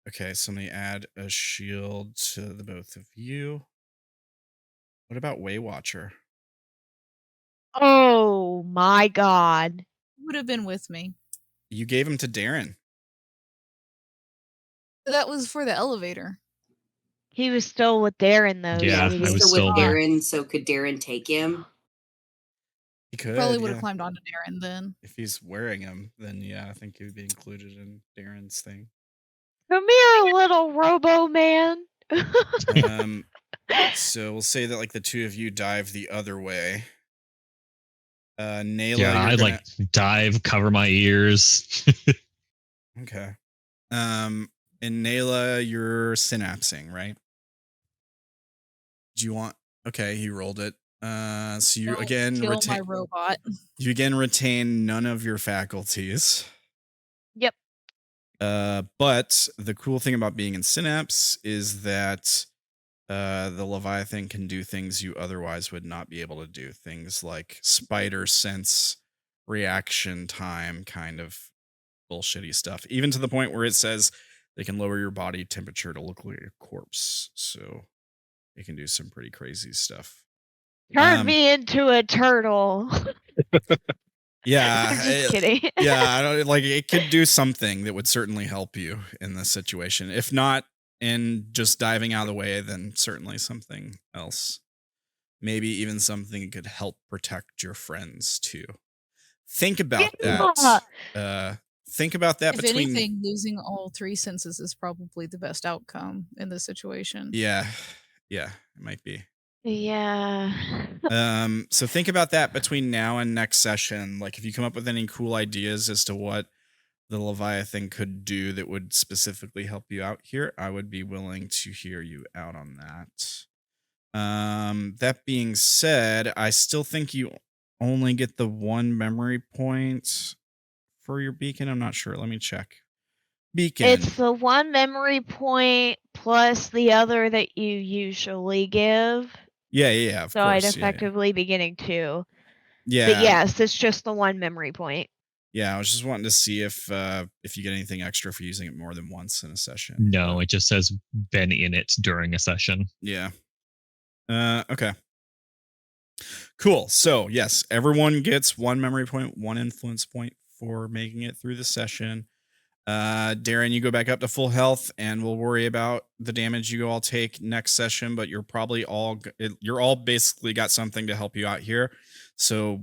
Okay, so let me add a shield to the both of you. What about Waywatcher? Oh my god. Would have been with me. You gave him to Derrin. That was for the elevator. He was still with Derrin though. Yeah, he's I was still with still there. Derrin, so could Derrin take him? He could. Probably would have climbed onto Derrin then. If he's wearing him, then yeah, I think he would be included in Darren's thing. Come here, little robo man. So we'll say that like the two of you dive the other way. Naela, yeah, I'd like dive, cover my ears. Okay. And Naela, you're synapsing, right? Do you want? Okay, he rolled it. So you again kill my robot. You again retain none of your faculties. Yep. But the cool thing about being in synapse is that the leviathan can do things you otherwise would not be able to do. Things like spider sense, reaction time, kind of bullshitty stuff. Even to the point where it says they can lower your body temperature to look like a corpse. So it can do some pretty crazy stuff. Turn me into a turtle. Yeah, I'm just kidding. Yeah, I don't like it could do something that would certainly help you in this situation. If not in just diving out of the way, then certainly something else. Maybe even something that could help protect your friends too. Think about that. Think about that. If anything, losing all 3 senses is probably the best outcome in this situation. Yeah, it might be. Yeah. So think about that between now and next session. Like if you come up with any cool ideas as to what the Leviathan could do that would specifically help you out here, I would be willing to hear you out on that. That being said, I still think you only get the 1 memory point for your beacon. I'm not sure. Let me check. Beacon. It's the 1 memory point plus the other that you usually give. Yeah, of so course. I'd effectively be getting 2. Yeah. But yes, it's just the 1 memory point. Yeah, I was just wanting to see if you get anything extra for using it more than once in a session. No, it just says been in it during a session. Yeah. Okay. Cool. So yes, everyone gets 1 memory point, 1 influence point for making it through the session. Derrin, you go back up to full health, and we'll worry about the damage you all take next session. But you're probably you're all basically got something to help you out here. So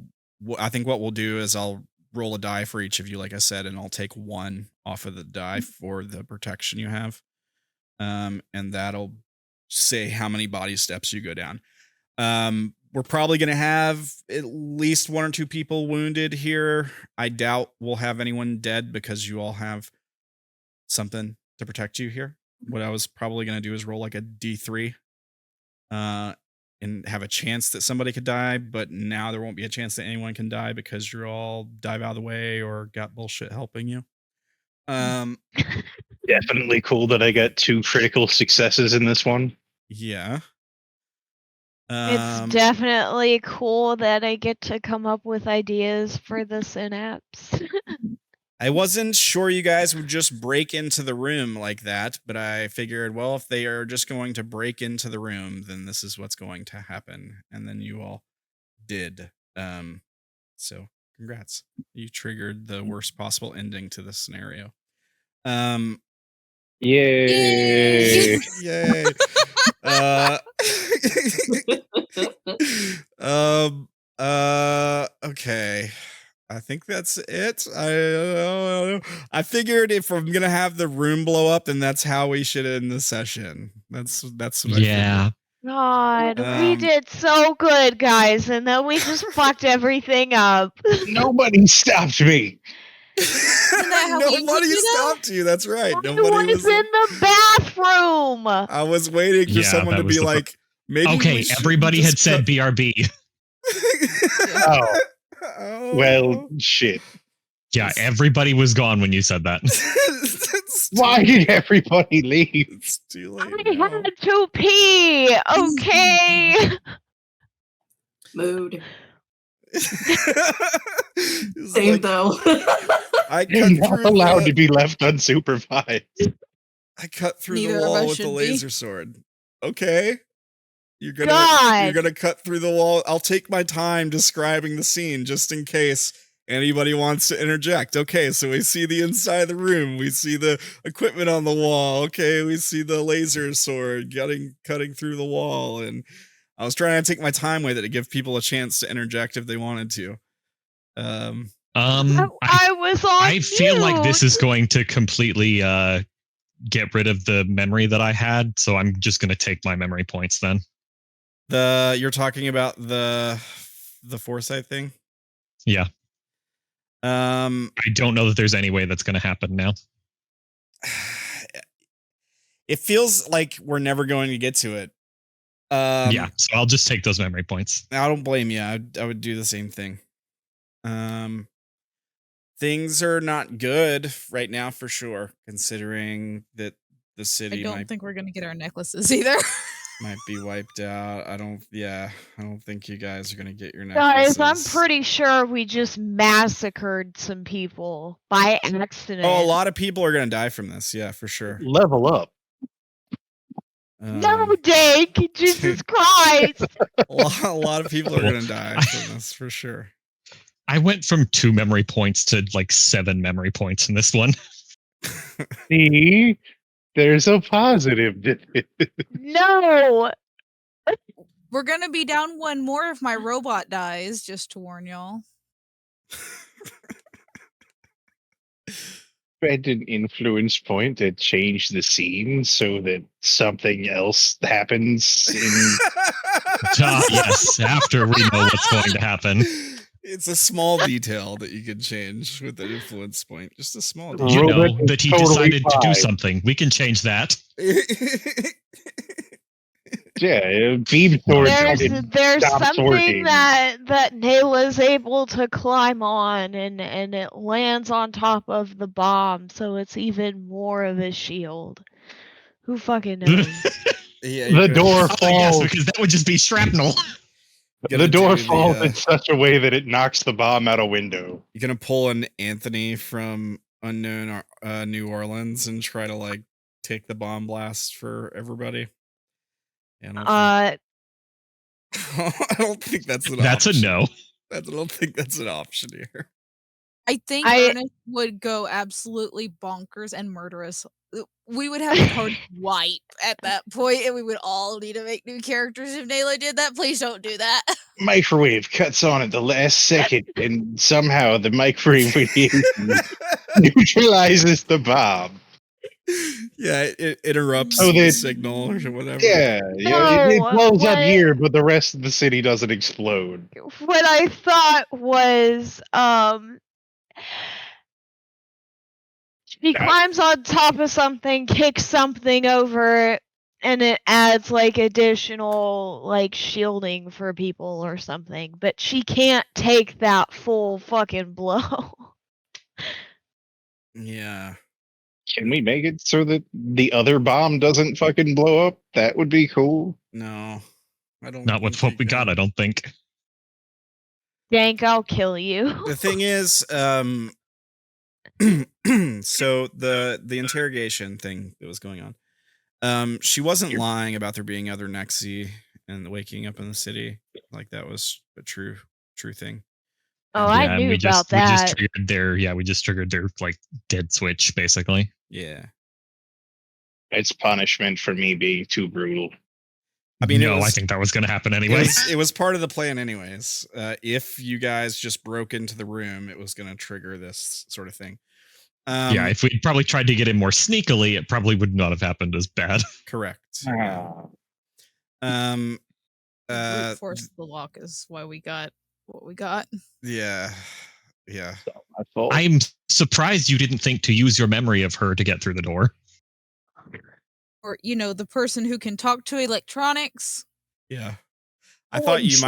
I think what we'll do is I'll roll a die for each of you, like I said, and I'll take 1 off of the die for the protection you have. And that'll say how many body steps you go down. We're probably going to have at least 1 or 2 people wounded here. I doubt we'll have anyone dead because you all have something to protect you here. What I was probably going to do is roll like a D3 and have a chance that somebody could die, but now there won't be a chance that anyone can die because you're all dive out of the way or got bullshit helping you. Definitely cool that I got 2 critical successes in this one. Yeah. It's definitely cool that I get to come up with ideas for the synapse. I wasn't sure you guys would just break into the room like that, but I figured, well, if they are just going to break into the room, then this is what's going to happen. And then you all did. So congrats. You triggered the worst possible ending to this scenario. Yay! Yay. Okay. I think that's it. I figured if I'm gonna have the room blow up, then that's how we should end the session. That's what I figured. God, we did so good, guys, and then we just fucked everything up. Nobody stopped me. Nobody stopped you. That's right. Nobody was in the bathroom. I was waiting for someone to be like, maybe. Okay, everybody had said BRB. Oh. Well, shit. Yeah, everybody was gone when you said that. Why did everybody leave? It's too late. I had to pee. Okay. Mood. Same like, though. You're not allowed to be left unsupervised. I cut through the wall with the laser sword. Okay. You're gonna cut through the wall. I'll take my time describing the scene just in case anybody wants to interject. Okay, so we see the inside of the room. We see the equipment on the wall. Okay, we see the laser sword cutting through the wall. And I was trying to take my time with it to give people a chance to interject if they wanted to. I feel like this is going to completely get rid of the memory that I had, so I'm just going to take my memory points then. You're talking about the foresight thing? Yeah. I don't know that there's any way that's going to happen now. It feels like we're never going to get to it. Yeah, so I'll just take those memory points. I don't blame you. I would do the same thing. Things are not good right now for sure, considering that the city. I don't think we're gonna get our necklaces either. Might be wiped out. I don't think you guys are gonna get your necklaces. Guys, I'm pretty sure we just massacred some people by accident. Oh, a lot of people are gonna die from this. Yeah, for sure. Level up. No, Dank! Jesus Christ! A lot of people are gonna die from this for sure. I went from 2 memory points to like 7 memory points in this one. See? There's a positive. No! We're gonna be down 1 more if my robot dies, just to warn y'all. Spend an influence point to change the scene so that something else happens in yes, after we know what's going to happen. It's a small detail that you can change with an influence point. Just a small detail. You know that he decided to do something. We can change that. Yeah, beam sword. There's something that Naela's able to climb on, and it lands on top of the bomb, so it's even more of a shield. Who fucking knows? The door falls. Yes, because that would just be shrapnel. The door falls in such a way that it knocks the bomb out a window. You're gonna pull an Anthony from Unknown New Orleans and try to like take the bomb blast for everybody. I don't think that's an option. That's a no. I don't think that's an option here. I think Ernest would go absolutely bonkers and murderous. We would have a hard wipe at that point, and we would all need to make new characters if Naela did that. Please don't do that. Microwave cuts on at the last second, and somehow the microwave neutralizes the bomb. Yeah, it interrupts the signal or whatever. Yeah, it blows up here, but the rest of the city doesn't explode. What I thought was, she climbs on top of something, kicks something over, and it adds like additional like shielding for people or something. But she can't take that full fucking blow. Yeah. Can we make it so that the other bomb doesn't fucking blow up? That would be cool. No, I don't. Not with what we got, I don't think. Dank, I'll kill you. The thing is, so the interrogation thing that was going on, she wasn't lying about there being other Nexi and waking up in the city. Like that was a true thing. Oh, I knew about that. We just triggered their like dead switch, basically. Yeah. It's punishment for me being too brutal. I mean, I think that was going to happen anyway. It was part of the plan anyways. If you guys just broke into the room, it was going to trigger this sort of thing. Yeah, if we'd probably tried to get in more sneakily, it probably would not have happened as bad. Correct. Brute force the lock is why we got what we got. Yeah. My fault. I'm surprised you didn't think to use your memory of her to get through the door. Or, the person who can talk to electronics. Yeah. I thought you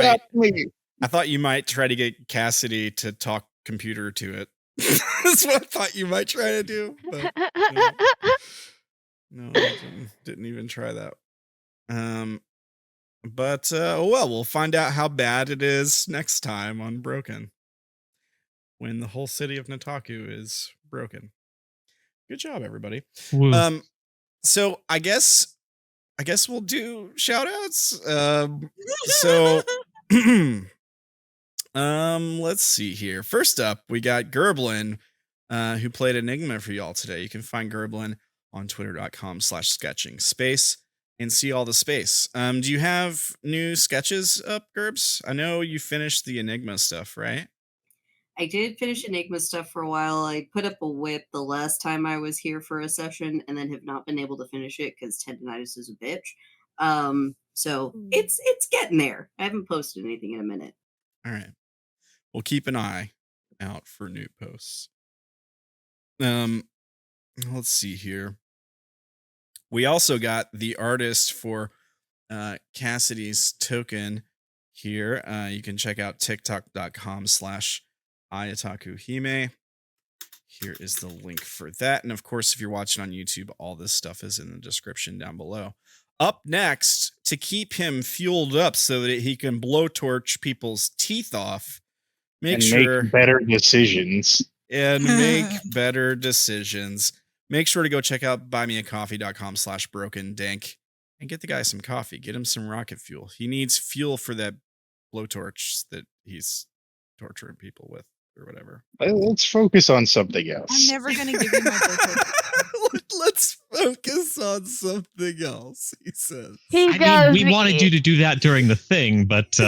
might try to get Cassidy to talk computer to it. That's what I thought you might try to do. But no, I didn't even try that. But we'll find out how bad it is next time on Broken. When the whole city of Nataku is broken. Good job, everybody. Woo. So I guess we'll do shout outs. So let's see here. First up, we got Gerblin, who played Enigma for y'all today. You can find Gerblin on twitter.com/sketching space and see all the space. Do you have new sketches up, Gerbs? I know you finished the Enigma stuff, right? I did finish Enigma stuff for a while. I put up a whip the last time I was here for a session, and then have not been able to finish it because tendonitis is a bitch. So it's getting there. I haven't posted anything in a minute. All right. We'll keep an eye out for new posts. Let's see here. We also got the artist for Cassidy's token here. You can check out tiktok.com/ayatakuhime. Here is the link for that. And of course, if you're watching on YouTube, all this stuff is in the description down below. Up next, to keep him fueled up so that he can blowtorch people's teeth off, make better decisions. And make better decisions. Make sure to go check out buymeacoffee.com/brokendank and get the guy some coffee. Get him some rocket fuel. He needs fuel for that blowtorch that he's torturing people with or whatever. Let's focus on something else. I'm never going to give you my blowtorch. Let's focus on something else, he says. I mean, we wanted you to do that during the thing, but...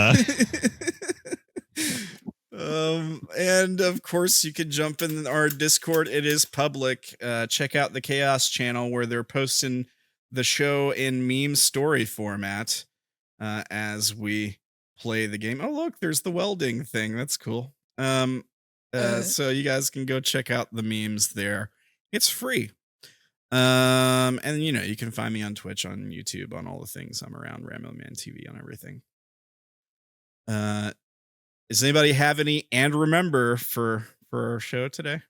And of course you can jump in our Discord. It is public. Check out the Chaos channel where they're posting the show in meme story format as we play the game. Oh, look, there's the welding thing. That's cool. So you guys can go check out the memes there. It's free. And you can find me on Twitch, on YouTube, on all the things. I'm around Ramblin TV on everything. Does anybody have any and remember for our show today?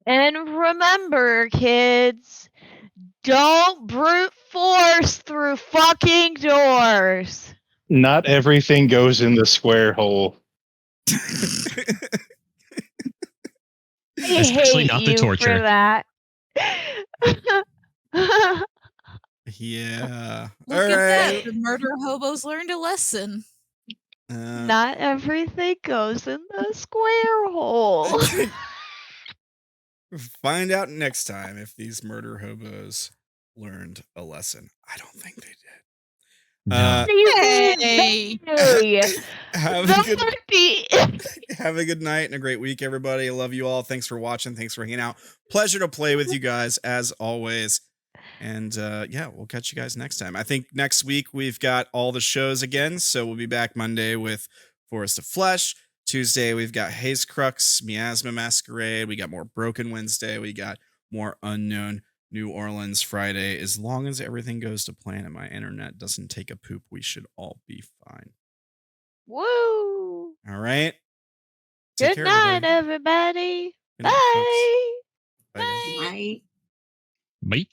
And remember, kids, don't brute force through fucking doors. Not everything goes in the square hole. Especially not the torture. For that. Yeah. Look all at right. that. The murder hobos learned a lesson. Not everything goes in the square hole. Find out next time if these murder hobos learned a lesson. I don't think they did. Hey. Have a good night and a great week, everybody. I love you all. Thanks for watching. Thanks for hanging out. Pleasure to play with you guys as always. And we'll catch you guys next time. I think next week we've got all the shows again. So we'll be back Monday with Forest of Flesh. Tuesday we've got Haze Crux, Miasma Masquerade. We got more Broken Wednesday. We got more Unknown New Orleans Friday. As long as everything goes to plan and my internet doesn't take a poop, we should all be fine. Woo! All right. Good night, everybody. Good night, Bye. folks. Bye. Bye. Bye.